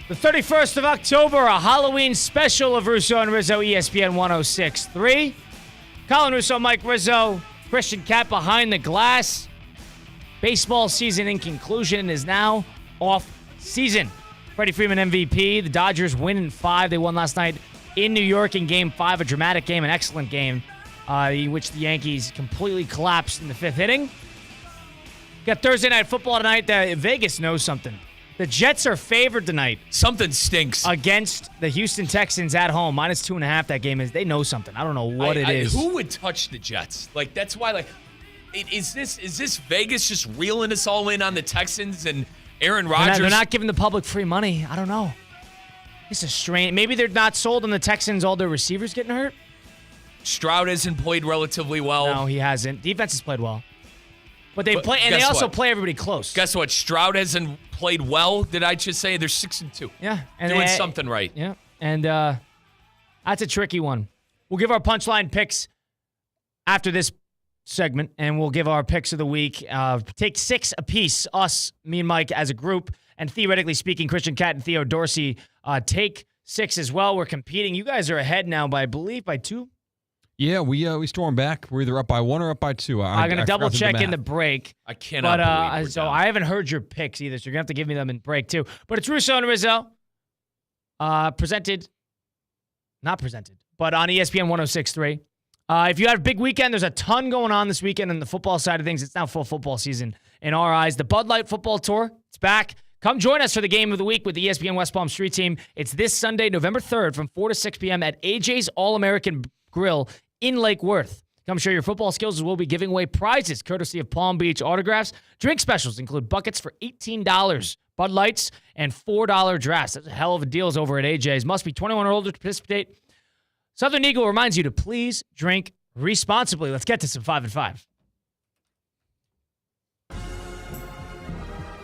The 31st of October, a Halloween special of Russo and Rizzo, ESPN 106.3. Colin Russo, Mike Rizzo, Christian Cat behind the glass. Baseball season in conclusion is now off season. Freddie Freeman MVP. The Dodgers win in 5. They won last night in New York in Game 5, a dramatic game, an excellent game, in which the Yankees completely collapsed in the 5th inning. Got Thursday Night Football tonight. Vegas knows something. The Jets are favored tonight. Something stinks. Against the Houston Texans at home. -2.5 that game is. They know something. I don't know what it is. Who would touch the Jets? Like, that's why, is this Vegas just reeling us all in on the Texans and Aaron Rodgers? They're not giving the public free money. I don't know. It's a strange. Maybe they're not sold on the Texans, all their receivers getting hurt. Stroud hasn't played relatively well. No, he hasn't. Defense has played well. But they play, and they also play everybody close. Guess what? Stroud hasn't played well. Did I just say they're 6-2? Yeah, and doing something right. Yeah, and that's a tricky one. We'll give our punchline picks after this segment, and we'll give our picks of the week. Take 6 apiece. Us, me and Mike as a group, and theoretically speaking, Christian Cat and Theo Dorsey take 6 as well. We're competing. You guys are ahead now by, I believe, by 2. Yeah, we storm back. We're either up by 1 or up by 2. I'm going to double check in the break. I cannot believe so I haven't heard your picks either, so you're going to have to give me them in break too. But it's Russo and Rizzo. Not presented, but on ESPN 106.3. If you had a big weekend, there's a ton going on this weekend on the football side of things. It's now full football season in our eyes. The Bud Light Football Tour, it's back. Come join us for the game of the week with the ESPN West Palm Street team. It's this Sunday, November 3rd from 4 to 6 p.m. at AJ's All-American Grill in Lake Worth. Come show your football skills as we'll be giving away prizes courtesy of Palm Beach Autographs. Drink specials include buckets for $18, Bud Lights, and $4 drafts. That's a hell of a deals over at AJ's. Must be 21 or older to participate. Southern Eagle reminds you to please drink responsibly. Let's get to some 5 and 5.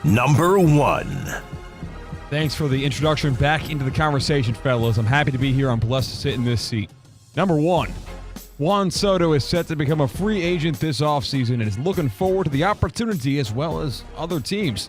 Number 1. Thanks for the introduction back into the conversation, fellas. I'm happy to be here. I'm blessed to sit in this seat. Number 1. Juan Soto is set to become a free agent this offseason and is looking forward to the opportunity as well as other teams.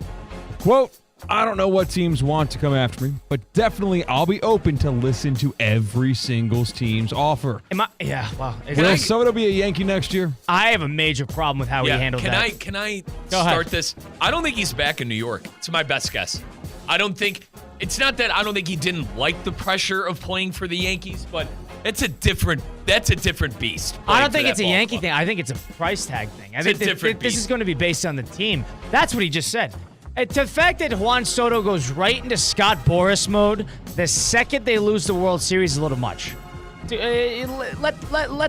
Quote, I don't know what teams want to come after me, but definitely I'll be open to listen to every single team's offer. Will Soto be a Yankee next year? I have a major problem with how he handled that. Can I start this? I don't think he's back in New York. It's my best guess. It's not that I don't think he didn't like the pressure of playing for the Yankees, but that's a different beast. I don't think it's a Yankee thing. I think it's a price tag thing. I think this is going to be based on the team. That's what he just said. The fact that Juan Soto goes right into Scott Boras mode the second they lose the World Series is a little much. Let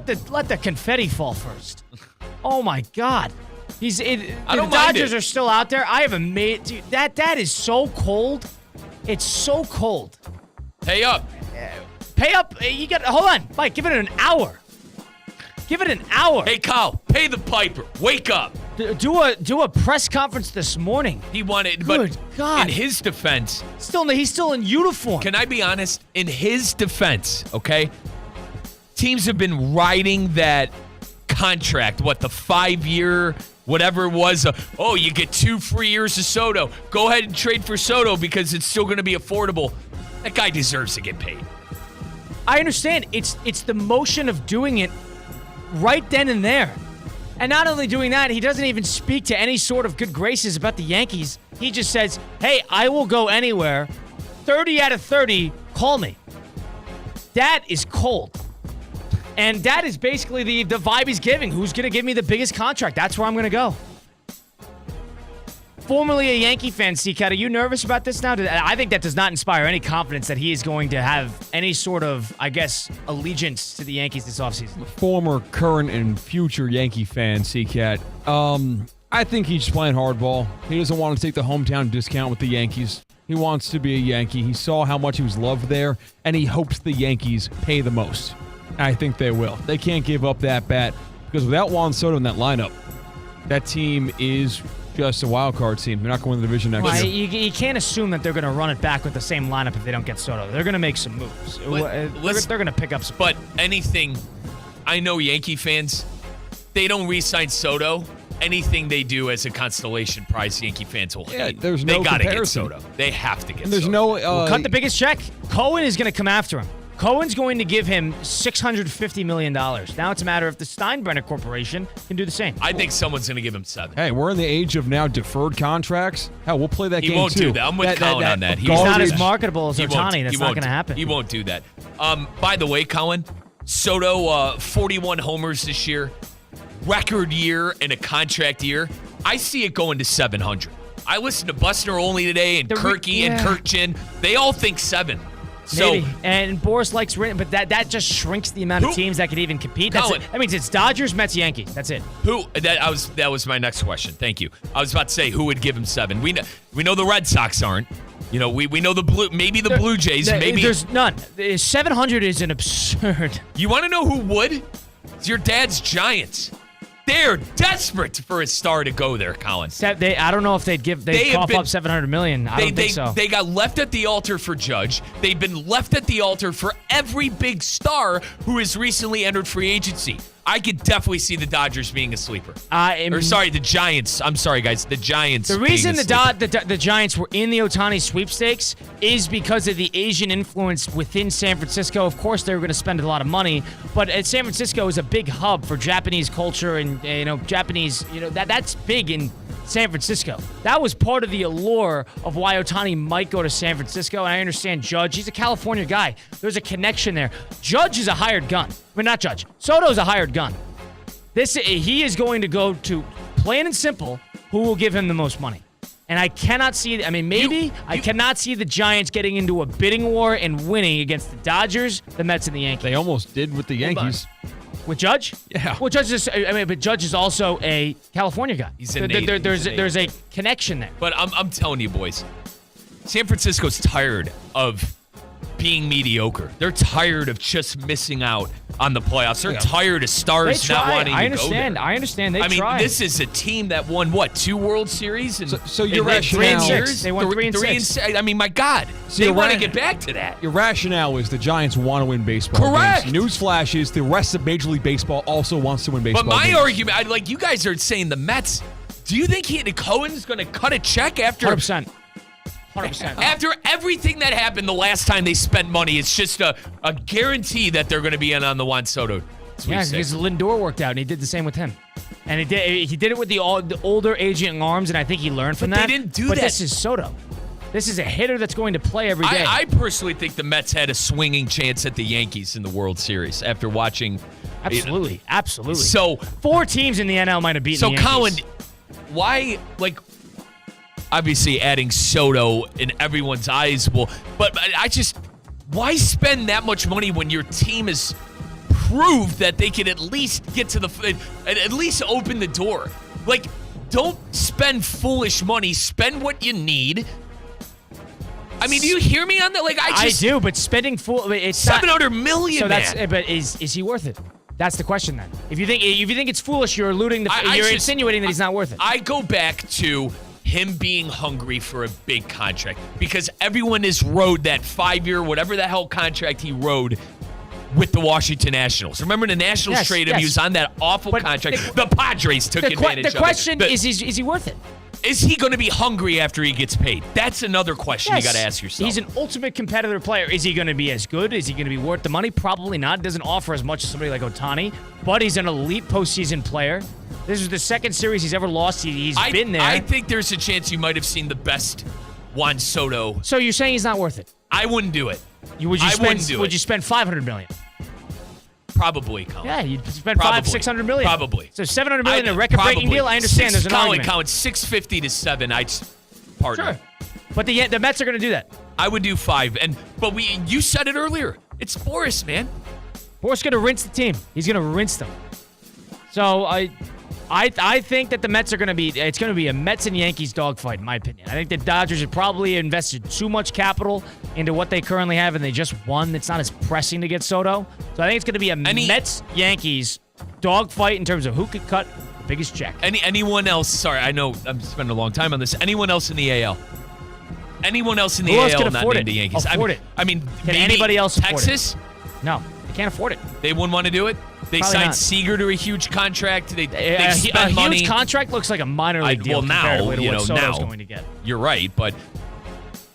the confetti fall first. Oh my God. The Dodgers are still out there. I have a mate. Dude, that is so cold. It's so cold. Pay up. You got. Hold on, Mike. Give it an hour. Give it an hour. Hey, Kyle. Pay the piper. Wake up. Do a press conference this morning. He wanted, Good but God. in his defense, He's still in uniform. Can I be honest? In his defense, okay, teams have been riding that contract. What, the 5-year, whatever it was? You get 2 free years of Soto. Go ahead and trade for Soto because it's still going to be affordable. That guy deserves to get paid. I understand. It's the motion of doing it right then and there. And not only doing that, he doesn't even speak to any sort of good graces about the Yankees. He just says, hey, I will go anywhere. 30 out of 30, call me. That is cold. And that is basically the vibe he's giving. Who's going to give me the biggest contract? That's where I'm going to go. Formerly a Yankee fan, C-Cat, are you nervous about this now? I think that does not inspire any confidence that he is going to have any sort of, I guess, allegiance to the Yankees this offseason. Former, current, and future Yankee fan, C-Cat. I think he's just playing hardball. He doesn't want to take the hometown discount with the Yankees. He wants to be a Yankee. He saw how much he was loved there, and he hopes the Yankees pay the most. I think they will. They can't give up that bat because without Juan Soto in that lineup, that team is just a wild card team. They're not going to the division next year. You can't assume that they're going to run it back with the same lineup if they don't get Soto. They're going to make some moves. They're going to pick up some. But anything, I know Yankee fans, they don't re-sign Soto. Anything they do as a constellation prize, Yankee fans will hate. There's no They got to get comparison. Soto. They have to get And there's Soto. no... Cut the biggest check. Cohen is going to come after him. Cohen's going to give him $650 million. Now it's a matter if the Steinbrenner Corporation can do the same. I think someone's going to give him 7. Hey, we're in the age of now deferred contracts. Hell, we'll play that game too. He won't do that. I'm with Colin on that. He's not as marketable as Ohtani. That's not going to happen. He won't do that. By the way, Colin, Soto, 41 homers this year. Record year and a contract year. I see it going to 700. I listened to Buster Olney today and Kirky and Kirk Chin. They all think 7. So, maybe. And Boris likes written, but that just shrinks the amount of teams that could even compete. That means it's Dodgers, Mets, Yankees. That's it. That was my next question. Thank you. I was about to say who would give him 7. We know the Red Sox aren't. We know the Blue Jays. Maybe there's none. 700 is an absurd. You want to know who would? It's your dad's Giants. They're desperate for a star to go there, Colin. I don't know if they'd cough up $700 million. I don't think so. They got left at the altar for Judge. They've been left at the altar for every big star who has recently entered free agency. I could definitely see the Dodgers being a sleeper. The Giants. I'm sorry, guys. The Giants. The reason the Giants were in the Ohtani sweepstakes is because of the Asian influence within San Francisco. Of course, they were going to spend a lot of money, but San Francisco is a big hub for Japanese culture and Japanese. That's big in San Francisco. That was part of the allure of why Ohtani might go to San Francisco. And I understand Judge. He's a California guy. There's a connection there. Judge is a hired gun. I mean, not Judge. Soto's a hired gun. He is going to go to, plain and simple, who will give him the most money. And I cannot see, I cannot see the Giants getting into a bidding war and winning against the Dodgers, the Mets, and the Yankees. They almost did with the Yankees. With Judge? Yeah. Well, but Judge is also a California guy. He's a native. There's a connection there. But I'm telling you, boys, San Francisco's tired of being mediocre. They're tired of just missing out on the playoffs. They're tired of stars not wanting to go there. I understand. They tried. This is a team that won, 2 World Series? So your rationale... 3 and 6. They won 3 and 6. I mean, my God. They want to get back to that. Your rationale is the Giants want to win baseball Correct. games. Newsflash is the rest of Major League Baseball also wants to win baseball games. But my games. argument, you guys are saying the Mets, do you think Cohen's going to cut a check after... 100%. 100%. After everything that happened the last time they spent money, it's just a guarantee that they're going to be in on the Juan Soto. Yeah, because Lindor worked out, and he did the same with him. And he did it with the older aging arms, and I think he learned from that. They didn't do that. But that. this is Soto. This is a hitter that's going to play every day. I personally think the Mets had a swinging chance at the Yankees in the World Series after watching. Absolutely. Absolutely. So 4 teams in the NL might have beaten the Yankees. So, Colin, why, obviously adding Soto in everyone's eyes will, but Why spend that much money when your team has proved that they can at least get to at least open the door? Like, don't spend foolish money. Spend what you need. I mean, do you hear me on that? Like, I do, but spending it's $700 million. So but is he worth it? That's the question then. If you think it's foolish, you're alluding you're insinuating that he's not worth it. I go back to him being hungry for a big contract because everyone has rode that 5-year, whatever the hell contract he rode with the Washington Nationals. Remember the Nationals traded him? He was on that awful contract. The Padres took advantage of it. The question is he worth it? Is he going to be hungry after he gets paid? That's another question you got to ask yourself. He's an ultimate competitor player. Is he going to be as good? Is he going to be worth the money? Probably not. Doesn't offer as much as somebody like Ohtani, but he's an elite postseason player. This is the second series he's ever lost. He's been there. I think there's a chance you might have seen the best Juan Soto. So you're saying he's not worth it? I wouldn't do it. Would you spend $500 million? Probably, Colin. Yeah, you'd spend $600 million. Probably. So $700 million in a record-breaking deal. I understand there's an argument. Colin, $650 to $7. I'd partner. Sure. But the Mets are going to do that. I would do $5. But you said it earlier. It's Boris, man. Boris going to rinse the team. He's going to rinse them. So I think that the Mets are going to be. It's going to be a Mets and Yankees dogfight, in my opinion. I think the Dodgers have probably invested too much capital into what they currently have, and they just won. It's not as pressing to get Soto. So I think it's going to be a Mets Yankees dogfight in terms of who could cut the biggest check. Anyone else? Sorry, I know I'm spending a long time on this. Anyone else in the AL? Anyone else in the AL not named the Yankees? I mean, can anybody else afford Texas? It? No, they can't afford it. They wouldn't want to do it. They Probably signed not. Seager to a huge contract. They a spent money. Huge contract looks like a minor league deal comparatively to what Soto's going to get. You're right, but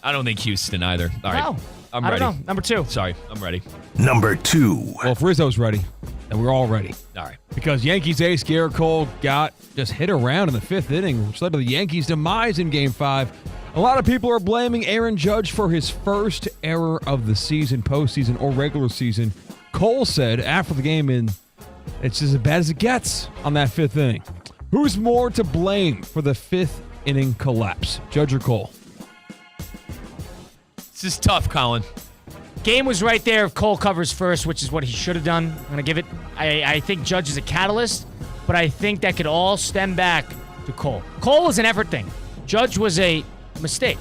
I don't think Houston either. All right, I'm ready. I don't know. Number 2. Sorry, I'm ready. Number 2. Well, if Rizzo's ready, then we're all ready. All right. Because Yankees ace Garrett Cole got just hit around in the 5th inning, which led to the Yankees' demise in Game 5. A lot of people are blaming Aaron Judge for his first error of the season, postseason, or regular season. Cole said after the game, it's just as bad as it gets on that 5th inning. Who's more to blame for the 5th inning collapse, Judge or Cole? This is tough, Colin. Game was right there if Cole covers first, which is what he should have done. I'm going to give it. I think Judge is a catalyst, but I think that could all stem back to Cole. Cole was an effort thing. Judge was a mistake.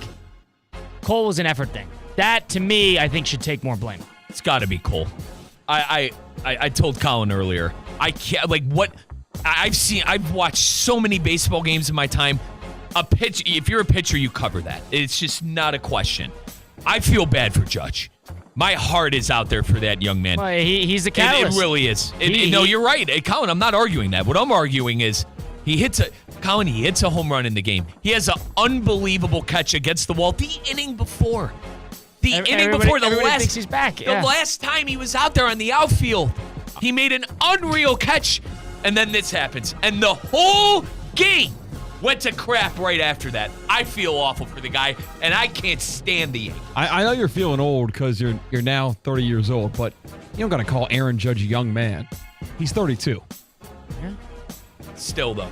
Cole was an effort thing. That, to me, I think should take more blame. It's got to be Cole. I told Colin earlier, I can't, like, what I've watched so many baseball games in my time. If you're a pitcher, you cover that. It's just not a question. I feel bad for Judge. My heart is out there for that young man. Well, he's the catalyst. It really is. No, you're right. Hey, Colin, I'm not arguing that. What I'm arguing is he hits a home run in the game. He has an unbelievable catch against the wall the inning before. Everybody thinks he's back. The last time he was out there on the outfield, he made an unreal catch, and then this happens. And the whole game went to crap right after that. I feel awful for the guy, and I can't stand the Yankees. I know you're feeling old because you're now 30 years old, but you don't got to call Aaron Judge a young man. He's 32. Yeah. Still, though.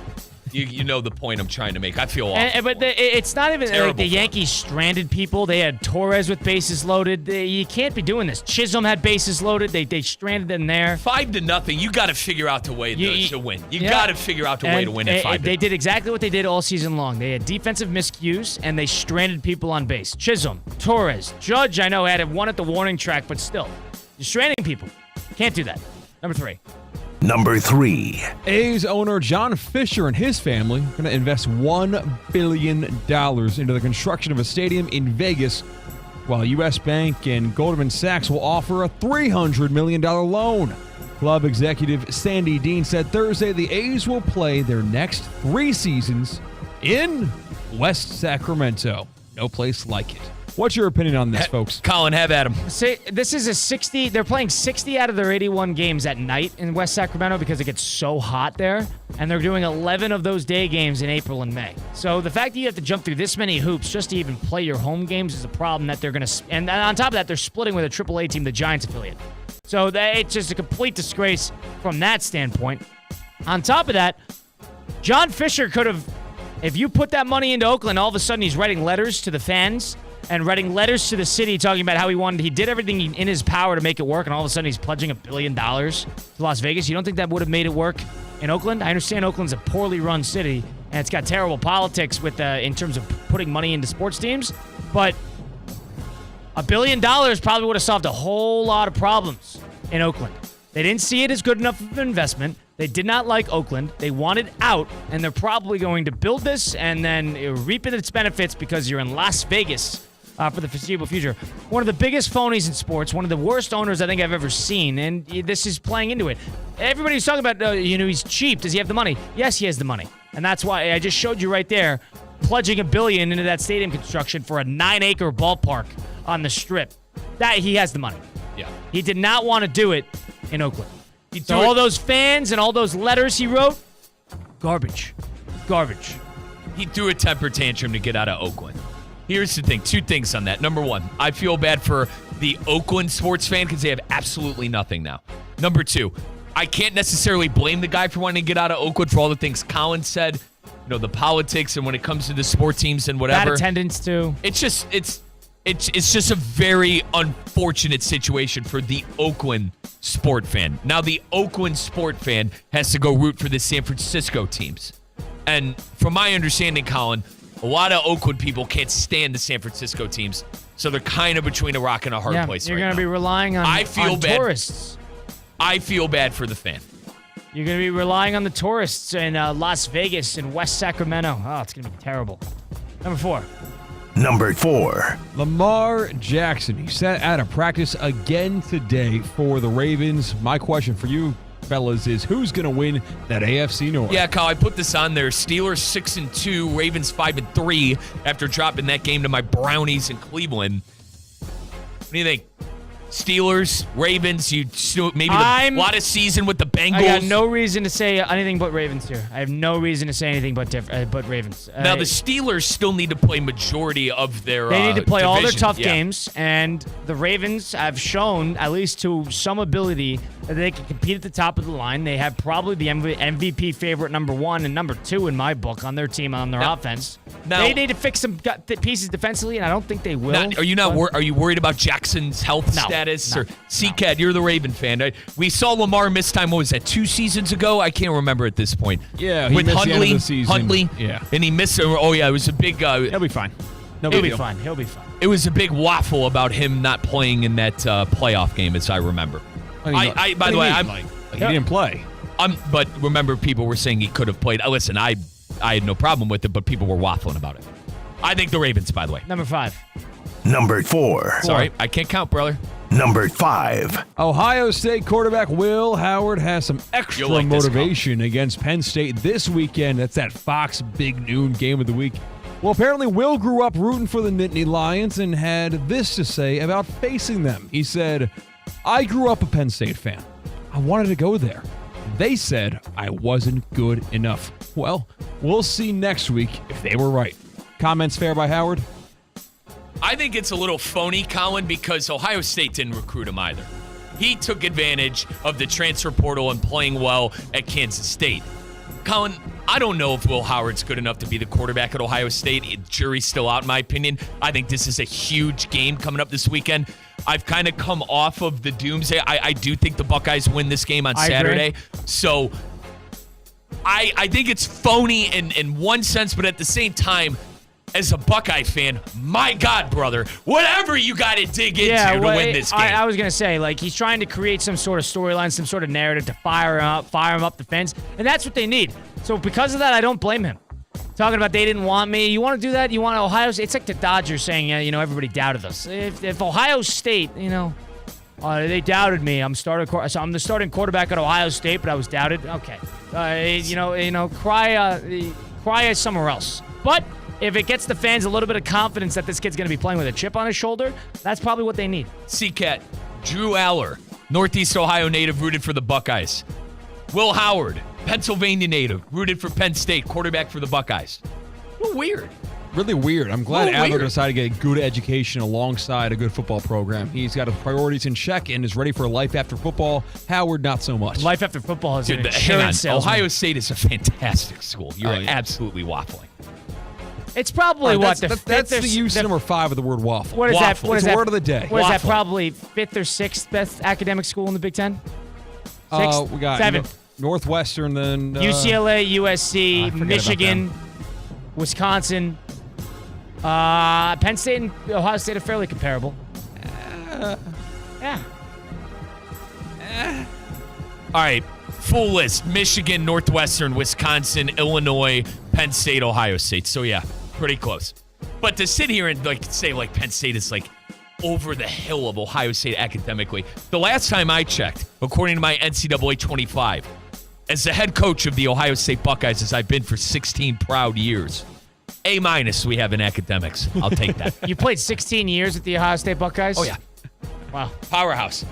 You know the point I'm trying to make. I feel awful. But it's not even like the Yankees stranded people. They had Torres with bases loaded. You can't be doing this. Chisholm had bases loaded. They stranded them there. 5-0. You got to figure out the way to win. You got to figure out the way to win at 5-0. They did exactly what they did all season long. They had defensive miscues, and they stranded people on base. Chisholm, Torres, Judge, I know, had one at the warning track, but still. You're stranding people. Can't do that. Number 3. Number 3. A's owner John Fisher and his family are going to invest $1 billion into the construction of a stadium in Vegas, while U.S. Bank and Goldman Sachs will offer a $300 million loan. Club executive Sandy Dean said Thursday the A's will play their next 3 seasons in West Sacramento. No place like it. What's your opinion on this, folks? Colin, have at him. See, this is a 60. They're playing 60 out of their 81 games at night in West Sacramento because it gets so hot there. And they're doing 11 of those day games in April and May. So the fact that you have to jump through this many hoops just to even play your home games is a problem that they're going to. And on top of that, they're splitting with a AAA team, the Giants affiliate. So it's just a complete disgrace from that standpoint. On top of that, John Fisher could have, if you put that money into Oakland, all of a sudden he's writing letters to the fans and writing letters to the city talking about how he did everything in his power to make it work, and all of a sudden he's pledging $1 billion to Las Vegas. You don't think that would have made it work in Oakland? I understand Oakland's a poorly run city, and it's got terrible politics with in terms of putting money into sports teams, but $1 billion probably would have solved a whole lot of problems in Oakland. They didn't see it as good enough of an investment. They did not like Oakland. They wanted out, and they're probably going to build this and then reap its benefits because you're in Las Vegas for the foreseeable future. One of the biggest phonies in sports, one of the worst owners I think I've ever seen, and this is playing into it. Everybody's talking about, he's cheap. Does he have the money? Yes, he has the money, and that's why I just showed you right there, pledging $1 billion into that stadium construction for a 9-acre ballpark on the Strip. That he has the money. Yeah. He did not want to do it in Oakland. So all those fans and all those letters he wrote, garbage. He threw a temper tantrum to get out of Oakland. Here's the thing. 2 things on that. Number 1, I feel bad for the Oakland sports fan because they have absolutely nothing now. Number 2, I can't necessarily blame the guy for wanting to get out of Oakland for all the things Colin said, the politics and when it comes to the sport teams and whatever. Bad attendance too. It's just a very unfortunate situation for the Oakland sport fan. Now, the Oakland sport fan has to go root for the San Francisco teams. And from my understanding, Colin, a lot of Oakland people can't stand the San Francisco teams, so they're kind of between a rock and a hard place you're right going to be relying on tourists. I feel bad for the fan. You're going to be relying on the tourists in Las Vegas and West Sacramento. Oh, it's going to be terrible. Number 4. Lamar Jackson. He sat out of practice again today for the Ravens. My question for you, fellas, is who's going to win that AFC North? Yeah, Kyle, I put this on there. Steelers 6-2, Ravens 5-3 after dropping that game to my Brownies in Cleveland. What do you think? Steelers, Ravens, maybe a lot of season with the Bengals. I got no reason to say anything but Ravens here. I have no reason to say anything but Ravens. Now, the Steelers still need to play majority of their They need to play all their division. tough games, and the Ravens have shown, at least to some ability, that they can compete at the top of the line. They have probably the MVP favorite number 1 and number 2 in my book on their team, on their offense. Now, they need to fix some pieces defensively, and I don't think they will. Are you worried about Jackson's health status? No, or CCAD, you're the Raven fan. We saw Lamar miss time, what was that, 2 seasons ago? I can't remember at this point. Yeah, he with missed Huntley, the end of the season. Huntley, yeah. And he missed, it was a big... He'll be fine. He'll be fine. He'll be fine. It was a big waffle about him not playing in that playoff game, as I remember. By the way, he didn't play. But remember, people were saying he could have played. Listen, I had no problem with it, but people were waffling about it. I think the Ravens, by the way. Number 5. Number 4. Sorry, I can't count, brother. Number 5. Ohio State quarterback Will Howard has some extra like this motivation against Penn State this weekend. That's that Fox Big Noon game of the week. Well, apparently Will grew up rooting for the Nittany Lions and had this to say about facing them. He said, I grew up a Penn State fan. I wanted to go there. They said I wasn't good enough. Well, we'll see next week if they were right. Comments fair by Howard? I think it's a little phony, Colin, because Ohio State didn't recruit him either. He took advantage of the transfer portal and playing well at Kansas State. Colin, I don't know if Will Howard's good enough to be the quarterback at Ohio State. Jury's still out, in my opinion. I think this is a huge game coming up this weekend. I've kind of come off of the doomsday. I do think the Buckeyes win this game on Saturday. So I think it's phony in one sense, but at the same time, as a Buckeye fan, my God, brother, whatever you got to dig into to win this game. I was going to say, he's trying to create some sort of storyline, some sort of narrative to fire him up the fence, and that's what they need. So because of that, I don't blame him. Talking about they didn't want me. You want to do that? You want Ohio State? It's like the Dodgers saying, everybody doubted us. If Ohio State, they doubted me. I'm the starting quarterback at Ohio State, but I was doubted. Okay. Cry somewhere else. But if it gets the fans a little bit of confidence that this kid's going to be playing with a chip on his shoulder, that's probably what they need. CCAT, Drew Aller, Northeast Ohio native, rooted for the Buckeyes. Will Howard, Pennsylvania native, rooted for Penn State, quarterback for the Buckeyes. Weird. Really weird. I'm glad Adler decided to get a good education alongside a good football program. He's got his priorities in check and is ready for life after football. Howard, not so much. Life after football is an insurance salesman. Ohio State is a fantastic school. You're absolutely waffling. It's probably That's the use number 5 of the word waffle. What is that? Waffle. What is It's that? word of the day. What is that? Waffle. Probably 5th or 6th best academic school in the Big Ten? We got 7th. Northwestern, then UCLA, I USC, forget Michigan, Wisconsin, Penn State and Ohio State are fairly comparable. Yeah. All right, full list: Michigan, Northwestern, Wisconsin, Illinois, Penn State, Ohio State. So yeah, pretty close. But to sit here and say Penn State is over the hill of Ohio State academically, the last time I checked, according to my NCAA 25, as the head coach of the Ohio State Buckeyes, as I've been for 16 proud years, A- we have in academics. I'll take that. You played 16 years with the Ohio State Buckeyes? Oh yeah, Wow. powerhouse.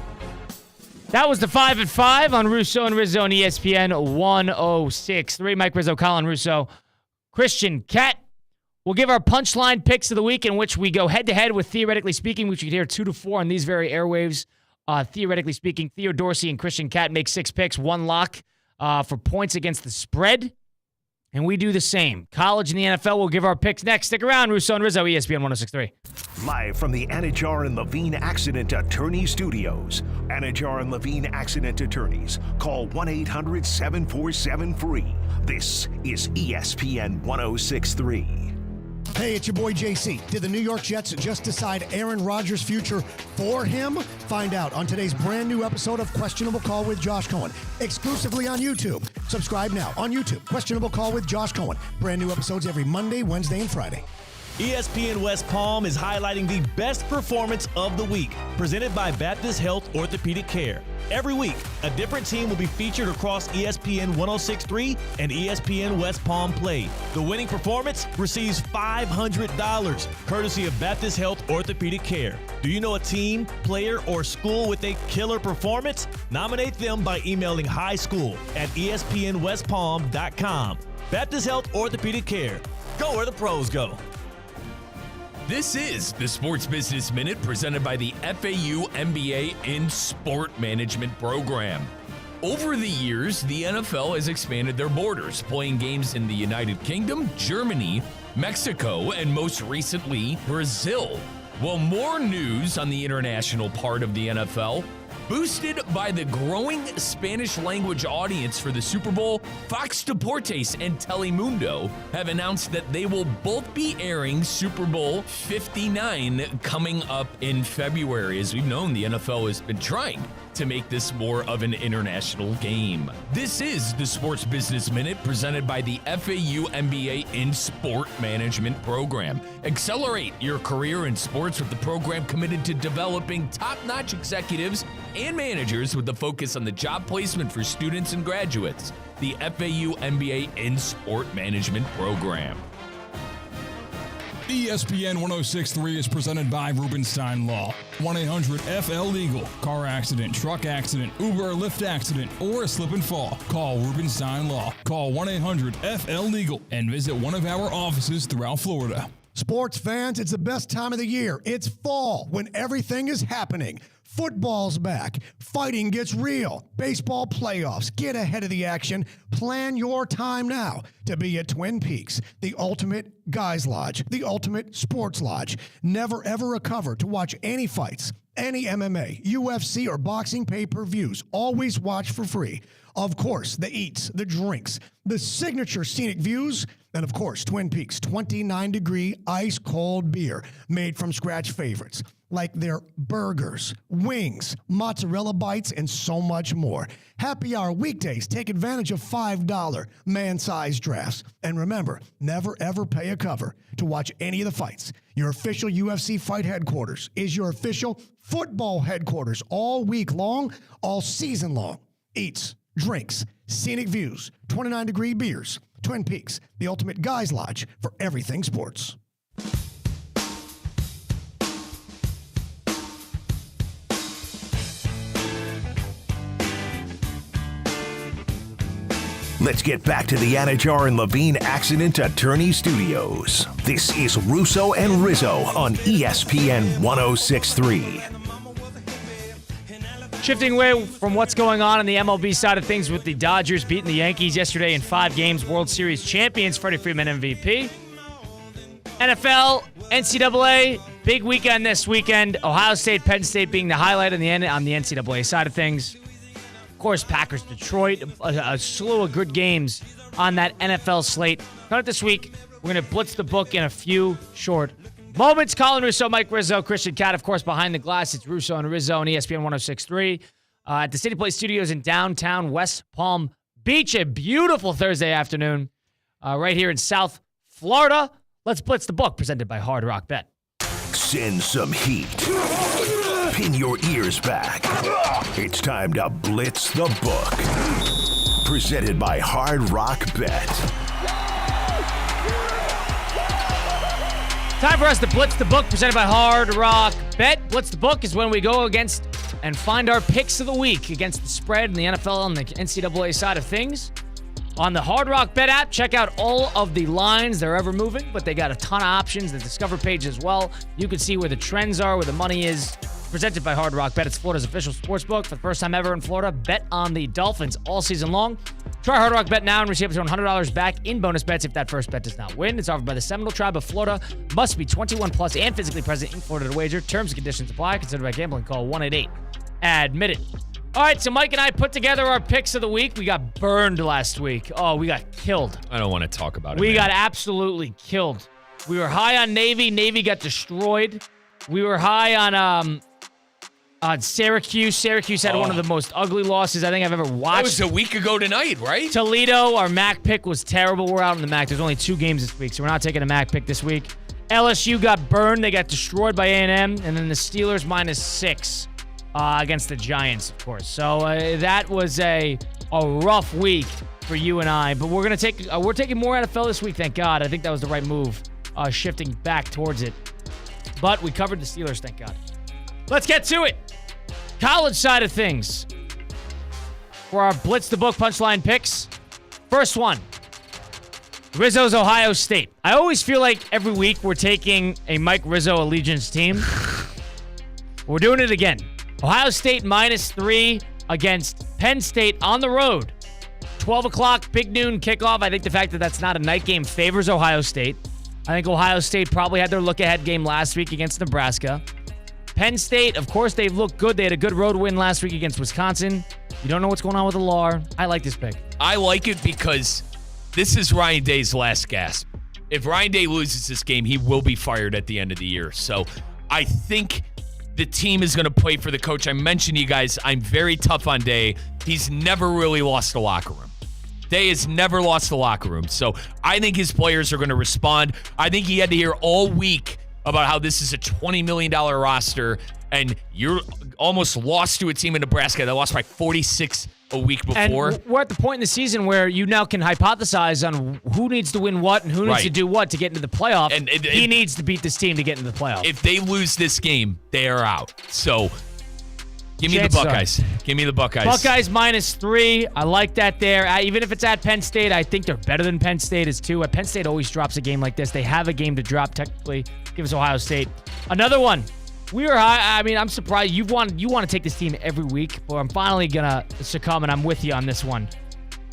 That was the 5 at 5 on Russo and Rizzo on ESPN 106.3. Mike Rizzo, Colin Russo, Christian Cat. We'll give our punchline picks of the week in which we go head-to-head with Theoretically Speaking, which you can hear 2 to 4 on these very airwaves. Theoretically Speaking, Theo Dorsey and Christian Cat make 6 picks, 1 lock for points against the spread. And we do the same. College and the NFL will give our picks next. Stick around, Russo and Rizzo, ESPN 106.3. Live from the Anajar and Levine Accident Attorney Studios. Anajar and Levine Accident Attorneys. Call 1-800-747-FREE. This is ESPN 106.3. Hey, it's your boy JC. Did the New York Jets just decide Aaron Rodgers' future for him? Find out on today's brand new episode of Questionable Call with Josh Cohen, exclusively on YouTube. Subscribe now on YouTube. Questionable Call with Josh Cohen. Brand new episodes every Monday, Wednesday, and Friday. ESPN West Palm is highlighting the best performance of the week, presented by Baptist Health Orthopedic Care. Every week, a different team will be featured across ESPN 106.3 and ESPN West Palm Play. The winning performance receives $500, courtesy of Baptist Health Orthopedic Care. Do you know a team, player, or school with a killer performance? Nominate them by emailing highschool@espnwestpalm.com. Baptist Health Orthopedic Care. Go where the pros go. This is the Sports Business Minute presented by the FAU MBA in Sport Management Program. Over the years, the NFL has expanded their borders, playing games in the United Kingdom, Germany, Mexico, and most recently, Brazil. Well, more news on the international part of the NFL. Boosted by the growing Spanish language audience for the Super Bowl, Fox Deportes and Telemundo have announced that they will both be airing Super Bowl 59 coming up in February. As we've known, the NFL has been trying to make this more of an international game. This is the Sports Business Minute presented by the FAU MBA in Sport Management Program. Accelerate your career in sports with the program committed to developing top-notch executives and managers with a focus on the job placement for students and graduates. The FAU MBA in Sport Management Program. ESPN 106.3 is presented by Rubenstein Law. 1-800-FL-LEGAL. Car accident, truck accident, Uber or Lyft accident, or a slip and fall. Call Rubenstein Law. Call 1-800-FL-LEGAL and visit one of our offices throughout Florida. Sports fans, it's the best time of the year. It's fall when everything is happening. Football's back. Fighting gets real. Baseball playoffs. Get ahead of the action. Plan your time now to be at Twin Peaks, the ultimate guys lodge, the ultimate sports lodge. Never ever recover to watch any fights, any MMA, UFC, or boxing pay-per-views. Always watch for free. Of course, the eats, the drinks, the signature scenic views, and of course, Twin Peaks 29-degree ice-cold beer made from scratch favorites like their burgers, wings, mozzarella bites, and so much more. Happy hour weekdays. Take advantage of $5 man-sized drafts. And remember, never ever pay a cover to watch any of the fights. Your official UFC fight headquarters is your official football headquarters all week long, all season long. Eats, drinks, scenic views, 29-degree beers. Twin Peaks, the ultimate guys lodge for everything sports. Let's get back to the Anajar and Levine Accident Attorney Studios. This is Russo and Rizzo on ESPN 106.3. Shifting away from what's going on the MLB side of things with the Dodgers beating the Yankees yesterday in 5 games, World Series champions Freddie Freeman MVP. NFL, NCAA, big weekend this weekend. Ohio State, Penn State being the highlight on the NCAA side of things. Of course, Packers, Detroit, a slew of good games on that NFL slate. Coming up this week, we're going to blitz the book in a few short moments. Colin Russo, Mike Rizzo, Christian Cat, of course, behind the glass. It's Russo and Rizzo on ESPN 106.3 at the City Place Studios in downtown West Palm Beach. A beautiful Thursday afternoon right here in South Florida. Let's blitz the book, presented by Hard Rock Bet. Send some heat. Pin your ears back. It's time to blitz the book. Presented by Hard Rock Bet. Time for us to blitz the book, presented by Hard Rock Bet. Blitz the book is when we go against and find our picks of the week against the spread in the NFL and the NCAA side of things. On the Hard Rock Bet app, check out all of the lines. They're ever moving, but they got a ton of options. The Discover page as well. You can see where the trends are, where the money is. Presented by Hard Rock Bet. It's Florida's official sportsbook. For the first time ever in Florida, bet on the Dolphins all season long. Try Hard Rock Bet now and receive up to $100 back in bonus bets if that first bet does not win. It's offered by the Seminole Tribe of Florida. Must be 21 plus and physically present in Florida to wager. Terms and conditions apply. Considered by gambling. Call 1-888-ADMIT-IT. All right, so Mike and I put together our picks of the week. We got burned last week. Oh, we got killed. I don't want to talk about it. We got absolutely killed. We were high on Navy. Navy got destroyed. We were high on Syracuse. Syracuse had one of the most ugly losses I think I've ever watched. That was a week ago tonight, right? Toledo, our MAC pick was terrible. We're out in the MAC. There's only 2 games this week, so we're not taking a MAC pick this week. LSU got burned. They got destroyed by A&M. And then the Steelers -6 against the Giants, of course. So that was a rough week for you and I. But we're taking more NFL this week, thank God. I think that was the right move, shifting back towards it. But we covered the Steelers, thank God. Let's get to it. College side of things. For our Blitz the Book punchline picks. First one. Rizzo's Ohio State. I always feel like every week we're taking a Mike Rizzo allegiance team. We're doing it again. Ohio State -3 against Penn State on the road. 12 o'clock, big noon kickoff. I think the fact that that's not a night game favors Ohio State. I think Ohio State probably had their look-ahead game last week against Nebraska. Penn State, of course, they've looked good. They had a good road win last week against Wisconsin. You don't know what's going on with the law. I like this pick. I like it because this is Ryan Day's last gasp. If Ryan Day loses this game, he will be fired at the end of the year. So I think the team is going to play for the coach. I mentioned to you guys, I'm very tough on Day. He's never really lost the locker room. Day has never lost the locker room. So I think his players are going to respond. I think he had to hear all week about how this is a $20 million roster, and you're almost lost to a team in Nebraska that lost by 46 a week before. And we're at the point in the season where you now can hypothesize on who needs to win what and who needs to do what to get into the playoff. And he needs to beat this team to get into the playoff. If they lose this game, they are out. So give me the Buckeyes. Give me the Buckeyes. Buckeyes -3. I like that there. Even if it's at Penn State, I think they're better than Penn State is too. Penn State always drops a game like this. They have a game to drop technically. Give us Ohio State. Another one. We are high. I mean, I'm surprised you want to take this team every week, but I'm finally gonna succumb, and I'm with you on this one.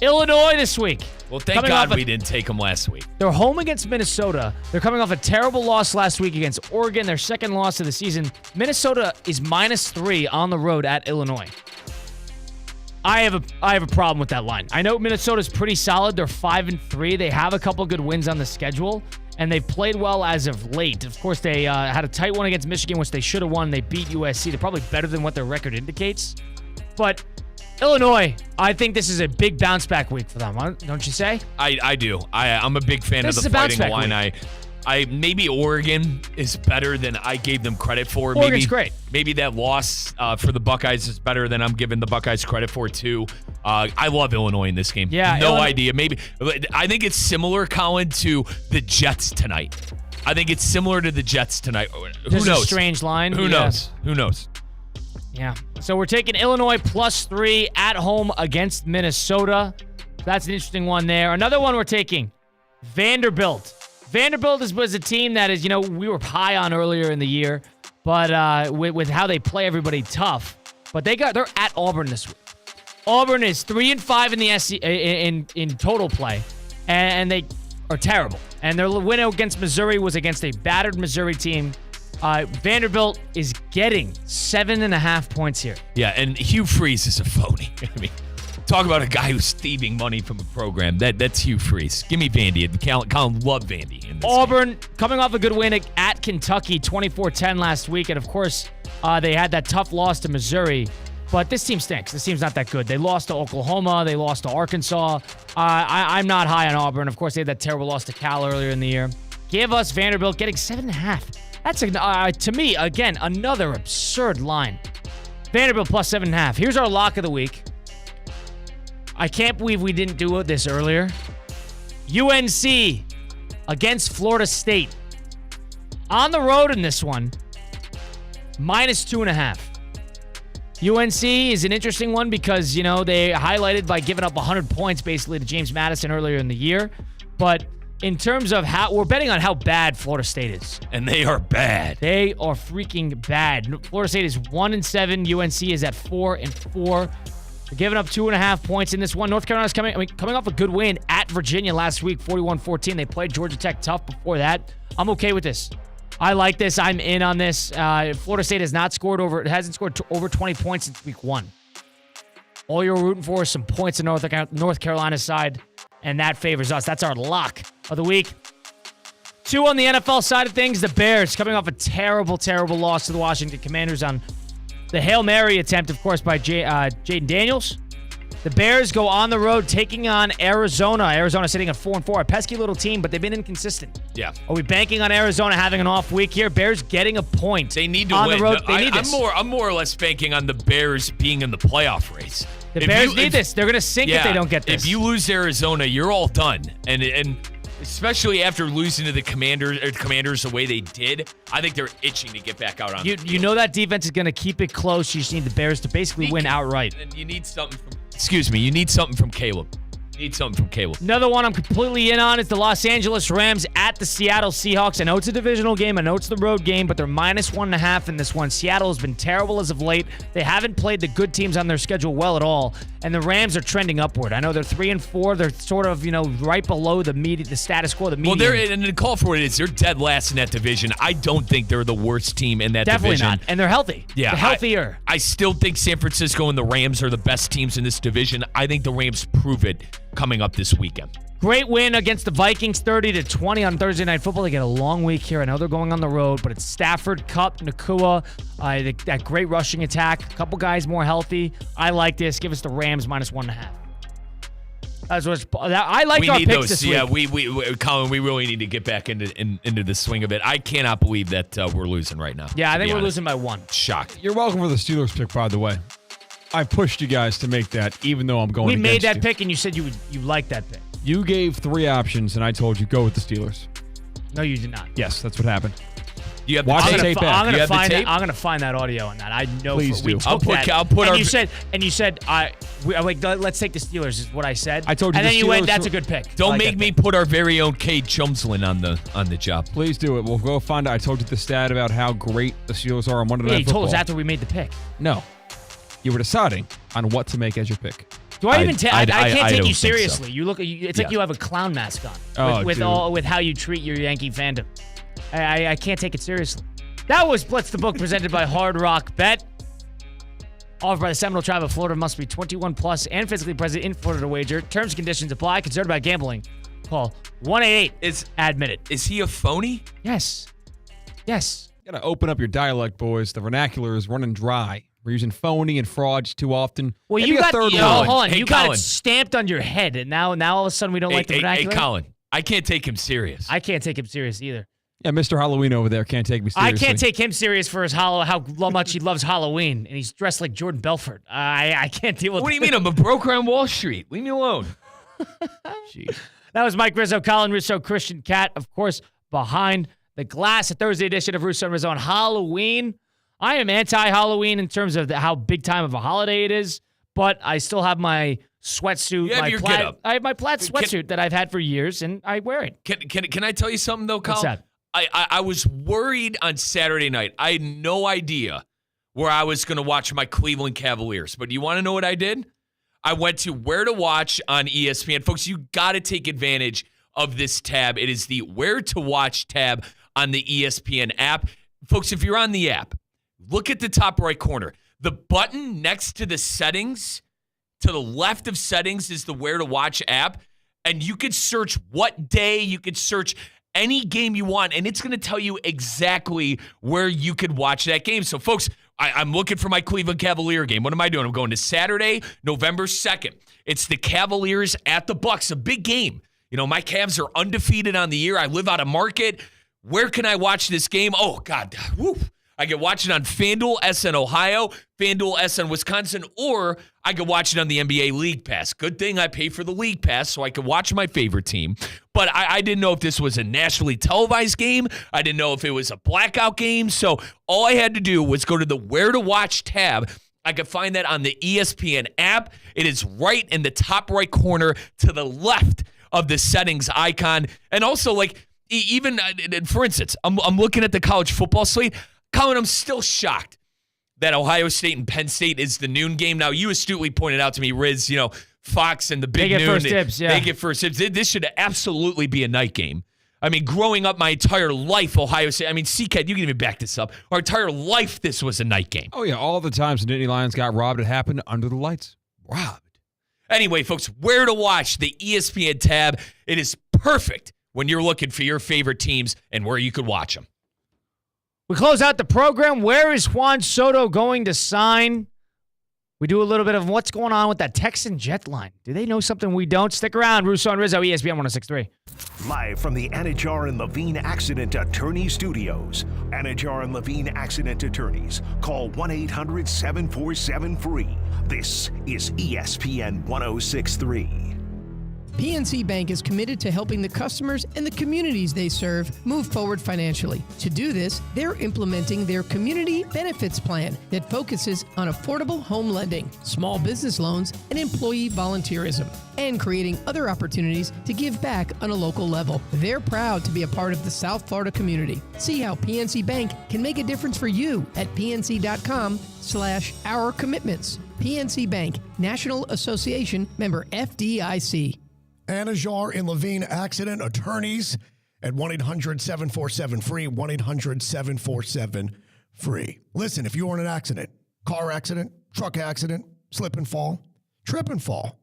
Illinois this week. Well, thank God we didn't take them last week. They're home against Minnesota. They're coming off a terrible loss last week against Oregon, their second loss of the season. Minnesota is -3 on the road at Illinois. I have a problem with that line. I know Minnesota's pretty solid. They're 5-3. They have a couple good wins on the schedule, and they've played well as of late. Of course, they had a tight one against Michigan, which they should have won. They beat USC. They're probably better than what their record indicates. But Illinois, I think this is a big bounce back week for them, don't you say? I do. I'm a big fan of the Fighting Illini. Maybe Oregon is better than I gave them credit for. Oregon's great. Maybe that loss for the Buckeyes is better than I'm giving the Buckeyes credit for too. I love Illinois in this game. Yeah, no idea. Maybe I think it's similar, Colin, to the Jets tonight. I think it's similar to the Jets tonight. Who knows? A strange line. Who knows? Who knows? Yeah. So we're taking Illinois +3 at home against Minnesota. That's an interesting one there. Another one we're taking, Vanderbilt. Vanderbilt was a team that is, we were high on earlier in the year, but with how they play everybody tough. But they're at Auburn this week. Auburn is 3-5 in the in total play, and they are terrible. And their win against Missouri was against a battered Missouri team. Vanderbilt is getting 7.5 points here. Yeah, and Hugh Freeze is a phony. I mean, talk about a guy who's thieving money from a program. That's Hugh Freeze. Give me Vandy. Colin loved Vandy. In this Auburn game. coming off a good win at Kentucky, 24-10 last week. And, of course, they had that tough loss to Missouri. But this team stinks. This team's not that good. They lost to Oklahoma. They lost to Arkansas. I'm not high on Auburn. Of course, they had that terrible loss to Cal earlier in the year. Give us Vanderbilt getting 7.5. That's, to me, again, another absurd line. Vanderbilt plus 7.5. Here's our lock of the week. I can't believe we didn't do this earlier. UNC against Florida State. On the road in this one, minus 2.5. UNC is an interesting one because, they highlighted by giving up 100 points basically to James Madison earlier in the year. But in terms of how we're betting on how bad Florida State is. And they are bad. They are freaking bad. Florida State is 1-7. UNC is at 4-4. They're giving up 2.5 points in this one. North Carolina's coming off a good win at Virginia last week, 41-14. They played Georgia Tech tough before that. I'm okay with this. I like this. I'm in on this. Florida State hasn't scored over 20 points since week 1. All you're rooting for is some points in North Carolina's side, and that favors us. That's our lock of the week. 2 on the NFL side of things. The Bears coming off a terrible, terrible loss to the Washington Commanders on the Hail Mary attempt, of course, by Jaden Daniels. The Bears go on the road taking on Arizona. Arizona sitting at 4-4. A pesky little team, but they've been inconsistent. Yeah. Are we banking on Arizona having an off week here? Bears getting a point. They need to on win. The road. They need this. I'm more or less banking on the Bears being in the playoff race. The Bears need this. They're going to sink if they don't get this. If you lose Arizona, you're all done. And especially after losing to the Commanders the way they did, I think they're itching to get back out on the field. You know that defense is going to keep it close. You just need the Bears to basically win outright. And you need something from Caleb. Another one I'm completely in on is the Los Angeles Rams at the Seattle Seahawks. I know it's a divisional game. I know it's the road game, but they're minus 1.5 in this one. Seattle has been terrible as of late. They haven't played the good teams on their schedule well at all, and the Rams are trending upward. I know they're 3-4. They're sort of, right below the status quo, the median. Well, and the call for it is they're dead last in that division. I don't think they're the worst team in that Definitely division. Definitely not, and they're healthy. Yeah, they're healthier. I still think San Francisco and the Rams are the best teams in this division. I think the Rams prove it coming up this weekend. Great win against the Vikings, 30-20 on Thursday Night Football. They get a long week here. I know they're going on the road, but it's Stafford, Kupp, Nakua, that great rushing attack. A couple guys more healthy. I like this. Give us the Rams minus 1.5. I like our picks this week. Yeah, Colin, we really need to get back into the swing of it. I cannot believe that we're losing right now. Yeah, I think we're losing by 1. Shocked. You're welcome for the Steelers pick, by the way. I pushed you guys to make that, even though I'm going against you. We made that pick, and you said you liked that pick. You gave 3 options, and I told you go with the Steelers. No, you did not. Yes, that's what happened. You have Watch the tape back. I'm gonna find that audio on that. I know. Please do. I'll put and you said let's take the Steelers is what I said. I told you. And then you went. Steelers That's a good pick. Don't make me put our very own Cade Chumslin on the job. Please do it. We'll go find out. I told you the stat about how great the Steelers are on Monday Night Football. You told us after we made the pick. No, you were deciding on what to make as your pick. Do I even take? I can't take you so. seriously. You look. It's like you have a clown mask on with how you treat your Yankee fandom. I can't take it seriously. That was Blitz the Book presented by Hard Rock Bet. Offered by the Seminole Tribe of Florida. Must be 21 plus and physically present in Florida to wager. Terms and conditions apply. Concerned about gambling? Call 1-888-ADMIT-IT. Is he a phony? Yes. You gotta open up your dialect, boys. The vernacular is running dry. We're using phony and frauds too often. Well, Maybe you got hold on. Hey, you Colin. got it stamped on your head, and now all of a sudden we don't like the vernacular. Hey, Colin, I can't take him serious. I can't take him serious either. Yeah, Mr. Halloween over there can't take me seriously. I can't take him serious for how much he loves Halloween, and he's dressed like Jordan Belfort. I can't deal with. What do you mean? I'm a broker on Wall Street. Leave me alone. Jeez. That was Mike Rizzo, Colin Russo, Christian Cat, of course, behind the glass. A Thursday edition of Russo Rizzo on Halloween. I am anti-Halloween in terms of how big time of a holiday it is, but I still have my sweatsuit. You have your get up. I have my plaid sweatsuit that I've had for years, and I wear it. Can I tell you something though, Colin? What's that? I was worried on Saturday night. I had no idea where I was going to watch my Cleveland Cavaliers. But you want to know what I did? I went to Where to Watch on ESPN. Folks, you got to take advantage of this tab. It is the Where to Watch tab on the ESPN app. Folks, if you're on the app, look at the top right corner. The button next to the settings, to the left of settings, is the Where to Watch app. And you could search what day, you could search any game you want, and it's going to tell you exactly where you could watch that game. So, folks, I'm looking for my Cleveland Cavalier game. What am I doing? I'm going to Saturday, November 2nd. It's the Cavaliers at the Bucks, a big game. You know, my Cavs are undefeated on the year. I live out of Market. Where can I watch this game? Oh, God. Woo. I can watch it on FanDuel, SN Ohio, FanDuel, SN Wisconsin, or I could watch it on the NBA League Pass. Good thing I pay for the League Pass so I could watch my favorite team. But I didn't know if this was a nationally televised game. I didn't know if it was a blackout game. So all I had to do was go to the Where to Watch tab. I could find that on the ESPN app. It is right in the top right corner to the left of the settings icon. And also, like, even, for instance, I'm looking at the college football slate. Colin, I'm still shocked that Ohio State and Penn State is the noon game. Now, you astutely pointed out to me, Riz, you know, Fox and the big noon. They get first dibs, yeah. They get first dibs. This should absolutely be a night game. I mean, growing up my entire life, Ohio State, I mean, CCAT, you can even back this up. Our entire life, this was a night game. Oh, yeah, all the times the Nittany Lions got robbed, it happened under the lights. Robbed. Anyway, folks, Where to Watch, the ESPN tab. It is perfect when you're looking for your favorite teams and where you could watch them. We close out the program. Where is Juan Soto going to sign? We do a little bit of what's going on with that Texan jet line. Do they know something we don't? Stick around. Russo and Rizzo, ESPN 106.3. Live from the Anajar and Levine Accident Attorney Studios. Anajar and Levine Accident Attorneys. Call 1-800-747-FREE. This is ESPN 106.3. PNC Bank is committed to helping the customers and the communities they serve move forward financially. To do this, they're implementing their Community Benefits Plan that focuses on affordable home lending, small business loans, and employee volunteerism, and creating other opportuns to give back on a local level. They're proud to be a part of the South Florida community. See how PNC Bank can make a difference for you at pnc.com/our commitments. PNC Bank, National Association, member FDIC. Anajar and Levine Accident Attorneys at 1-800-747-FREE, 1-800-747-FREE. Listen, if you were in an accident, car accident, truck accident, slip and fall, trip and fall,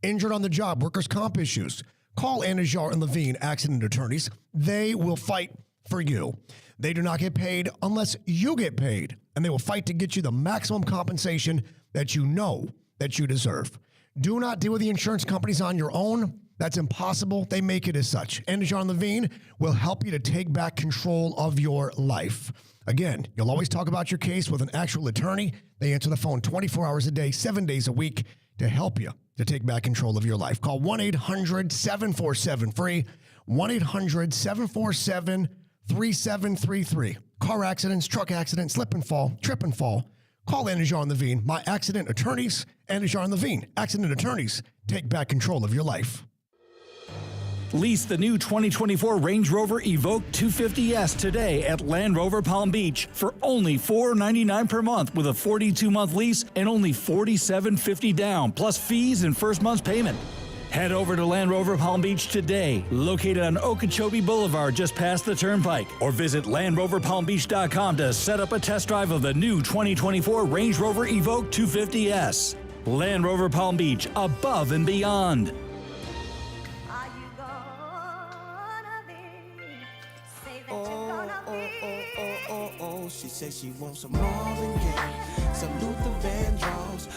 injured on the job, workers' comp issues, call Anajar and Levine Accident Attorneys. They will fight for you. They do not get paid unless you get paid, and they will fight to get you the maximum compensation that you know that you deserve. Do not deal with the insurance companies on your own. That's impossible. They make it as such. Anajar and Levine will help you to take back control of your life. Again, you'll always talk about your case with an actual attorney. They answer the phone 24 hours a day, 7 days a week to help you to take back control of your life. Call 1-800-747-FREE, 1-800-747-3733. Car accidents, truck accidents, slip and fall, trip and fall. Call Anajar and Levine, my accident attorneys. Anajar and Levine, accident attorneys. Take back control of your life. Lease the new 2024 Range Rover Evoque 250S today at Land Rover Palm Beach for only $499 per month with a 42-month lease and only $47.50 down, plus fees and first month's payment. Head over to Land Rover Palm Beach today, located on Okeechobee Boulevard just past the Turnpike, or visit LandRoverPalmBeach.com to set up a test drive of the new 2024 Range Rover Evoque 250S. Land Rover Palm Beach, above and beyond. She says she wants some Marvin Gaye, some Luther Vandross.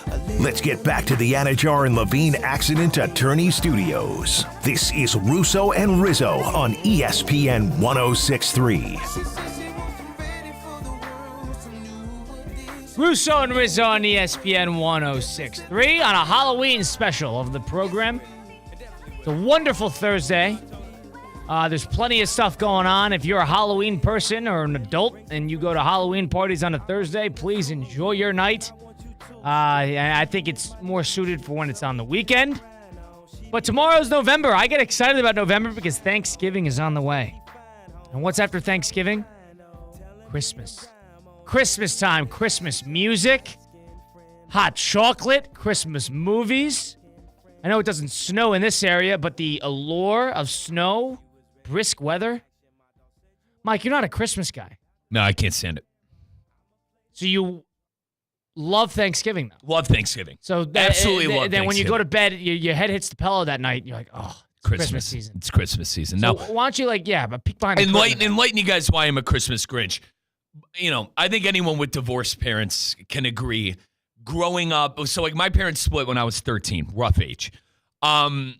Let's get back to the Anajar and Levine Accident Attorney Studios. This is Russo and Rizzo on ESPN 106.3. Russo and Rizzo on ESPN 106.3 on a Halloween special of the program. It's a wonderful Thursday. There's plenty of stuff going on. If you're a Halloween person or an adult and you go to Halloween parties on a Thursday, please enjoy your night. I think it's more suited for when it's on the weekend. But tomorrow's November. I get excited about November because Thanksgiving is on the way. And what's after Thanksgiving? Christmas. Christmas time. Christmas music. Hot chocolate. Christmas movies. I know it doesn't snow in this area, but the allure of snow, brisk weather. Mike, you're not a Christmas guy. No, I can't stand it. So you love Thanksgiving, though. Love Thanksgiving. So absolutely love Then when you Thanksgiving. go to bed, your head hits the pillow that night, and you're like, oh, it's Christmas season. It's Christmas season. So Now, why don't you, but peek behind the curtain. enlighten you guys why I'm a Christmas Grinch. I think anyone with divorced parents can agree. Growing up, so my parents split when I was 13, rough age. The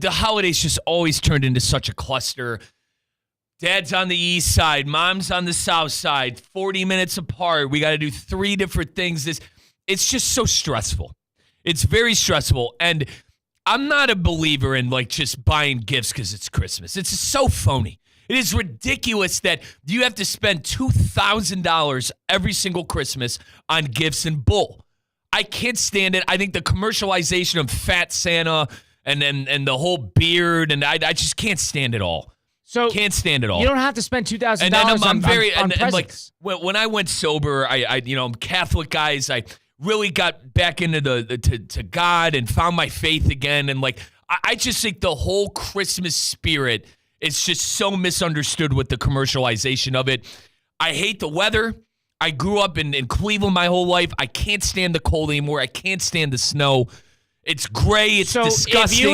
holidays just always turned into such a cluster. Dad's on the east side, mom's on the south side, 40 minutes apart. We got to do 3 different things. It's just so stressful. It's very stressful. And I'm not a believer in just buying gifts because it's Christmas. It's so phony. It is ridiculous that you have to spend $2,000 every single Christmas on gifts and bull. I can't stand it. I think the commercialization of Fat Santa and the whole beard, and I just can't stand it all. So can't stand it all. You don't have to spend $2,000 on presents. When I went sober, I'm Catholic, guys. I really got back into to God and found my faith again. And I just think the whole Christmas spirit is just so misunderstood with the commercialization of it. I hate the weather. I grew up in Cleveland my whole life. I can't stand the cold anymore. I can't stand the snow. It's gray. It's disgusting. If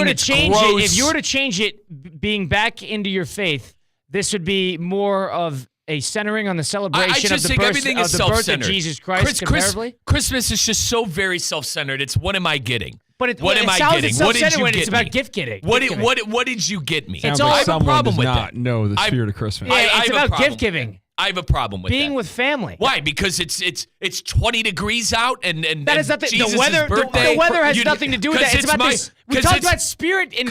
you were to change it, being back into your faith, this would be more of a centering on the celebration of the birth of Jesus Christ. Christmas is just so very self-centered. It's what am I getting? But what am I getting? What did you get me? It's about gift getting. What did you get me? Sounds like someone does not know the spirit of Christmas. Yeah, it's about gift giving. I have a problem with being that. with family. Why? Because it's 20 degrees out and that has nothing. Jesus' the weather has nothing to do with that. It's about this. We talked about spirit in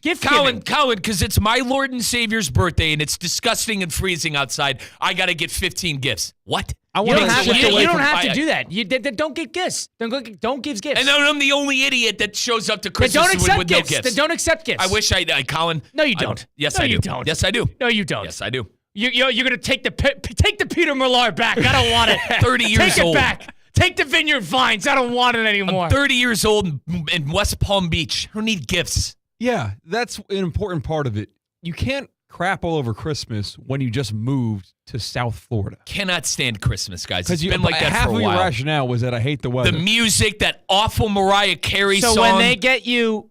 gift giving. Colin, because it's my Lord and Savior's birthday and it's disgusting and freezing outside. I got to get 15 gifts. What? You don't have to do that. Don't get gifts. Don't give gifts. And then I'm the only idiot that shows up to Christmas with no gifts. Then don't accept gifts. I wish Colin. No, you don't. Yes, I do. Don't. Yes, I do. No, you don't. Yes, I do. You're gonna take the Peter Millar back. I don't want it. 30 years old. Take it back. Take the Vineyard Vines. I don't want it anymore. I'm 30 years old in West Palm Beach. I don't need gifts. Yeah, that's an important part of it. You can't crap all over Christmas when you just moved to South Florida. Cannot stand Christmas, guys. It's been like that half for a of while. your rationale was that I hate the weather. The music, that awful Mariah Carey song. So when they get you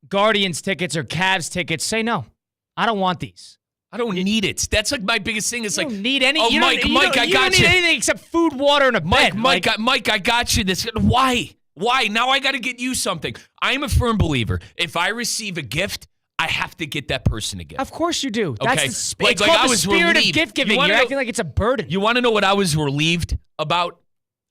Guardians tickets or Cavs tickets, say no. I don't want these. I don't need it. That's my biggest thing. It's you don't need any. Oh, Mike, I got you. You don't need anything except food, water, and a bed. Mike, I got you. Why? Now I got to get you something. I'm a firm believer. If I receive a gift, I have to get that person a gift. Of course you do. Okay. That's it's called the spirit of gift giving. You're acting like it's a burden. You want to know what I was relieved about?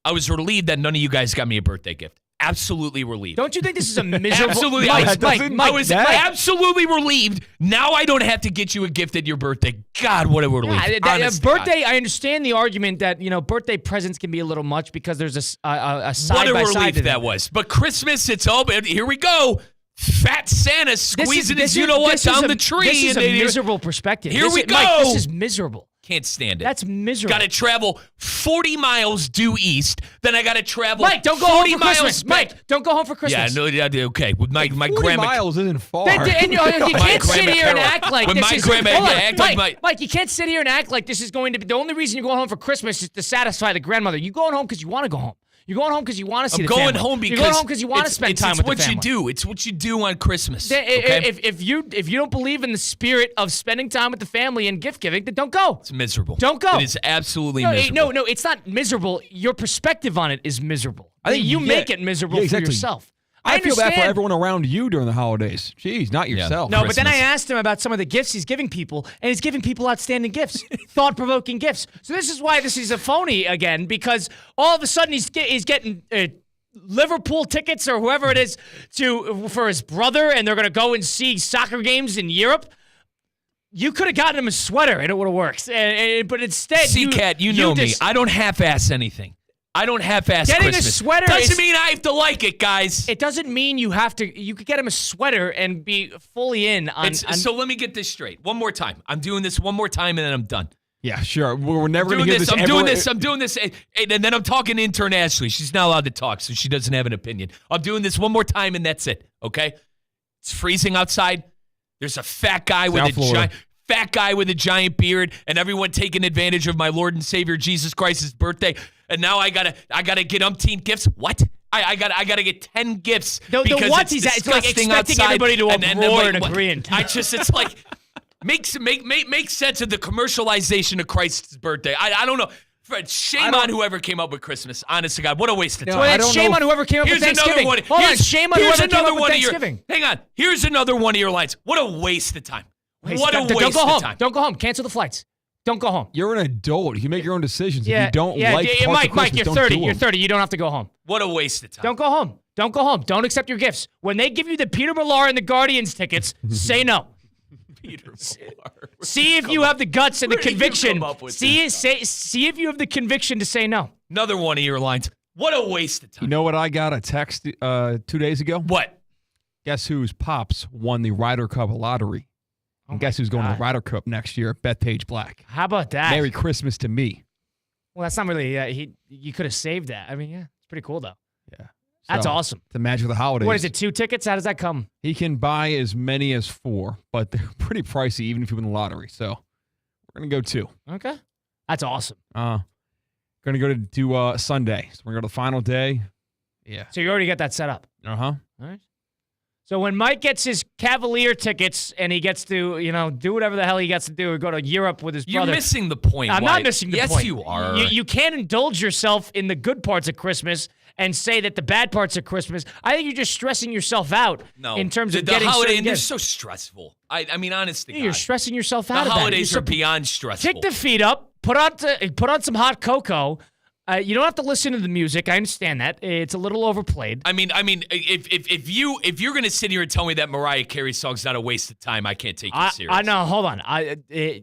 I was relieved that none of you guys got me a birthday gift. Absolutely relieved. Don't you think this is a miserable... Absolutely. Mike, I was absolutely relieved. Now I don't have to get you a gift at your birthday. God, what a relief. Yeah, birthday, I understand the argument that, birthday presents can be a little much because there's a side-by-side What a relief that was. But Christmas, it's all... Here we go. Fat Santa squeezing his you-know-what down the tree. This is a miserable perspective. Here we go. Mike, this is miserable. Can't stand it. That's miserable. Got to travel 40 miles due east. Then I got to travel. Mike, don't go home for Christmas. Mike, don't go home for Christmas. Yeah, no, okay. With my 40 grandma. miles isn't far. And you can't sit here and act like with this my is. grandma, Mike, you can't sit here and act like this is going to be the only reason you're going home for Christmas is to satisfy the grandmother. You're going home because you want to go home. You're going home because you want to see the family. I'm going home because you're going home because you want to spend time with the family. It's what you do. It's what you do on Christmas. Okay? If you don't believe in the spirit of spending time with the family and gift giving, then don't go. It's miserable. Don't go. It is absolutely miserable. No, it's not miserable. Your perspective on it is miserable. I think you make it miserable for yourself. I feel bad for everyone around you during the holidays. Jeez, not yourself. No, Christmas. But then I asked him about some of the gifts he's giving people, and he's giving people outstanding gifts, thought-provoking gifts. So this is why this is a phony again, because all of a sudden he's getting Liverpool tickets or whoever it is for his brother, and they're going to go and see soccer games in Europe. You could have gotten him a sweater, and it would have worked. But instead, Cat, you know me. I don't half-ass anything. I don't half-ass Getting Christmas. a sweater doesn't mean I have to like it, guys. It doesn't mean you have to. You could get him a sweater and be fully in on. So let me get this straight. One more time. I'm doing this one more time and then I'm done. Yeah, sure. We're never going doing to hear this. this. I'm doing this. And then I'm talking internationally. She's not allowed to talk, so she doesn't have an opinion. I'm doing this one more time, and that's it. Okay? It's freezing outside. There's a fat guy with a giant beard, and everyone taking advantage of my Lord and Savior Jesus Christ's birthday. And now I gotta get umpteen gifts. What? I gotta get 10 gifts. The what? It's like expecting outside, everybody to uproar and agree. It's like make sense of the commercialization of Christ's birthday. I don't know. Fred, shame on whoever came up with Christmas. Honest to God, what a waste of time. Shame on whoever came up with Thanksgiving. Hold on, shame on whoever came up with Thanksgiving. Hang on. Here's another one of your lines. What a waste of time. What a waste of time. Don't go home. Cancel the flights. Don't go home. You're an adult. You make your own decisions. If you don't like Mike, you're 30. You're 30. You don't have to go home. What a waste of time. Don't go home. Don't go home. Don't accept your gifts. When they give you the Peter Millar and the Guardians tickets, say no. Peter Millar. See if you have the guts and the conviction. See if you have the conviction to say no. Another one of your lines. What a waste of time. You know what I got a text 2 days ago? What? Guess whose pops won the Ryder Cup lottery? And guess who's going to the Ryder Cup next year? Bethpage Black. How about that? Merry Christmas to me. Well, that's not really. You could have saved that. I mean, yeah, it's pretty cool though. Yeah, that's awesome. The magic of the holidays. What is it? 2 tickets? How does that come? He can buy as many as 4, but they're pretty pricey even if you win the lottery. So we're gonna go 2. Okay, that's awesome. Gonna go to Sunday. So we're gonna go to the final day. Yeah. So you already got that set up. All right. So when Mike gets his Cavalier tickets and he gets to, do whatever the hell he gets to do, or go to Europe with his brother. You're missing the point. I'm not missing the point. Yes, you are. You can't indulge yourself in the good parts of Christmas and say that the bad parts of Christmas. I think you're just stressing yourself out in terms of getting holiday. And they're so stressful. I mean, honestly, you're stressing yourself out. The holidays are beyond stressful. Kick the feet up. Put on some hot cocoa. You don't have to listen to the music. I understand that. It's a little overplayed. I mean, if you're gonna sit here and tell me that Mariah Carey song's not a waste of time, I can't take you serious. I know. Hold on. I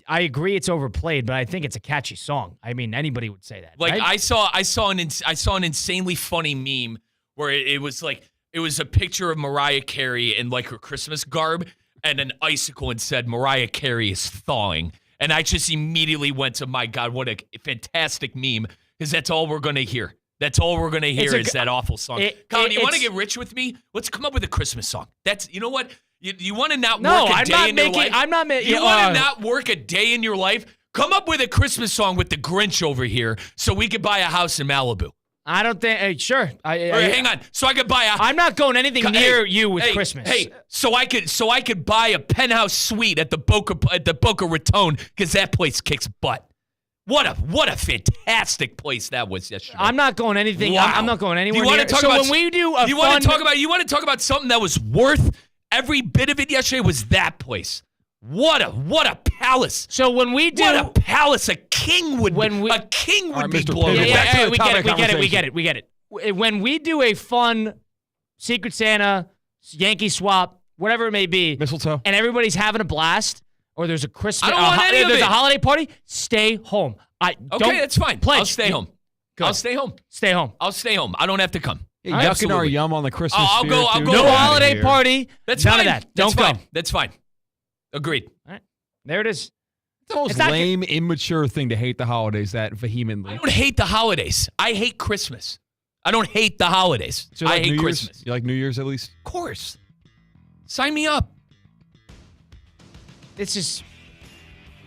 agree it's overplayed, but I think it's a catchy song. I mean, anybody would say that. Like right? I saw an insanely funny meme where it was a picture of Mariah Carey in like her Christmas garb and an icicle and said Mariah Carey is thawing, and I just immediately went to, my God, what a fantastic meme. Because that's all we're going to hear. That's all we're going to hear is that awful song. Colin, you want to get rich with me? Let's come up with a Christmas song. You know what? You want to not work a day in your life? I'm not making. You want to not work a day in your life? Come up with a Christmas song with the Grinch over here so we could buy a house in Malibu. I don't think. Sure. Hang on. So I could buy a. I'm not going anything near you with Christmas. Hey, so I could buy a penthouse suite at the Boca Raton because that place kicks butt. What a fantastic place that was yesterday. I'm not going anything. Wow. I'm not going anywhere. You want to talk about? When we do you want to talk about something that was worth every bit of it yesterday? Was that place? What a palace. So when we do, what a palace. A king would be blown. We get it. When we do a fun Secret Santa, Yankee swap, whatever it may be, mistletoe, and everybody's having a blast. Or there's a Christmas. I don't want any of there's it. a holiday party. Stay home. Okay, that's fine. Pledge. I'll stay home. Good. I'll stay home. Stay home. I'll stay home. I don't have to come. Yucking our yum on the Christmas. I'll go. No holiday party. That's none fine. of that. Don't go. go. That's fine. Agreed. All right. There it is. It's the most lame, immature thing to hate the holidays that vehemently. I don't hate the holidays. I hate Christmas. I don't hate the holidays. So I hate Christmas. You like New Year's at least? Of course. Sign me up. It's just.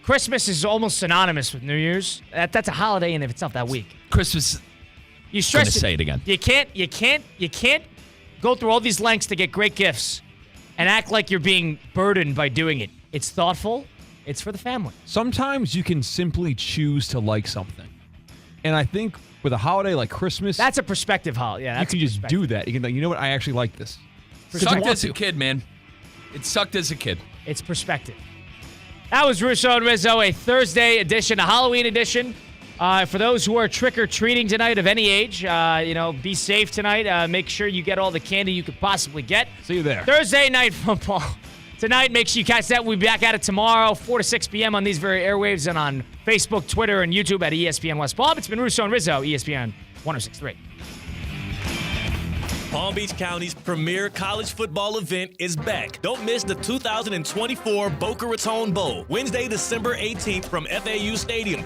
Christmas is almost synonymous with New Year's. That's a holiday in of itself that week. Christmas. You stress it. Say it again. You can't go through all these lengths to get great gifts and act like you're being burdened by doing it. It's thoughtful. It's for the family. Sometimes you can simply choose to like something. And I think with a holiday like Christmas, that's a perspective holiday. Yeah, you can just do that. You can like, you know what? I actually like this. Sucked as a kid, man. It sucked as a kid. It's perspective. That was Russo and Rizzo, a Thursday edition, a Halloween edition. For those who are trick-or-treating tonight of any age, be safe tonight. Make sure you get all the candy you could possibly get. See you there. Thursday night football. Tonight, make sure you catch that. We'll be back at it tomorrow, 4 to 6 p.m. on these very airwaves and on Facebook, Twitter, and YouTube at ESPN West Palm. It's been Russo and Rizzo, ESPN 106.3. Palm Beach County's premier college football event is back. Don't miss the 2024 Boca Raton Bowl, Wednesday, December 18th from FAU Stadium.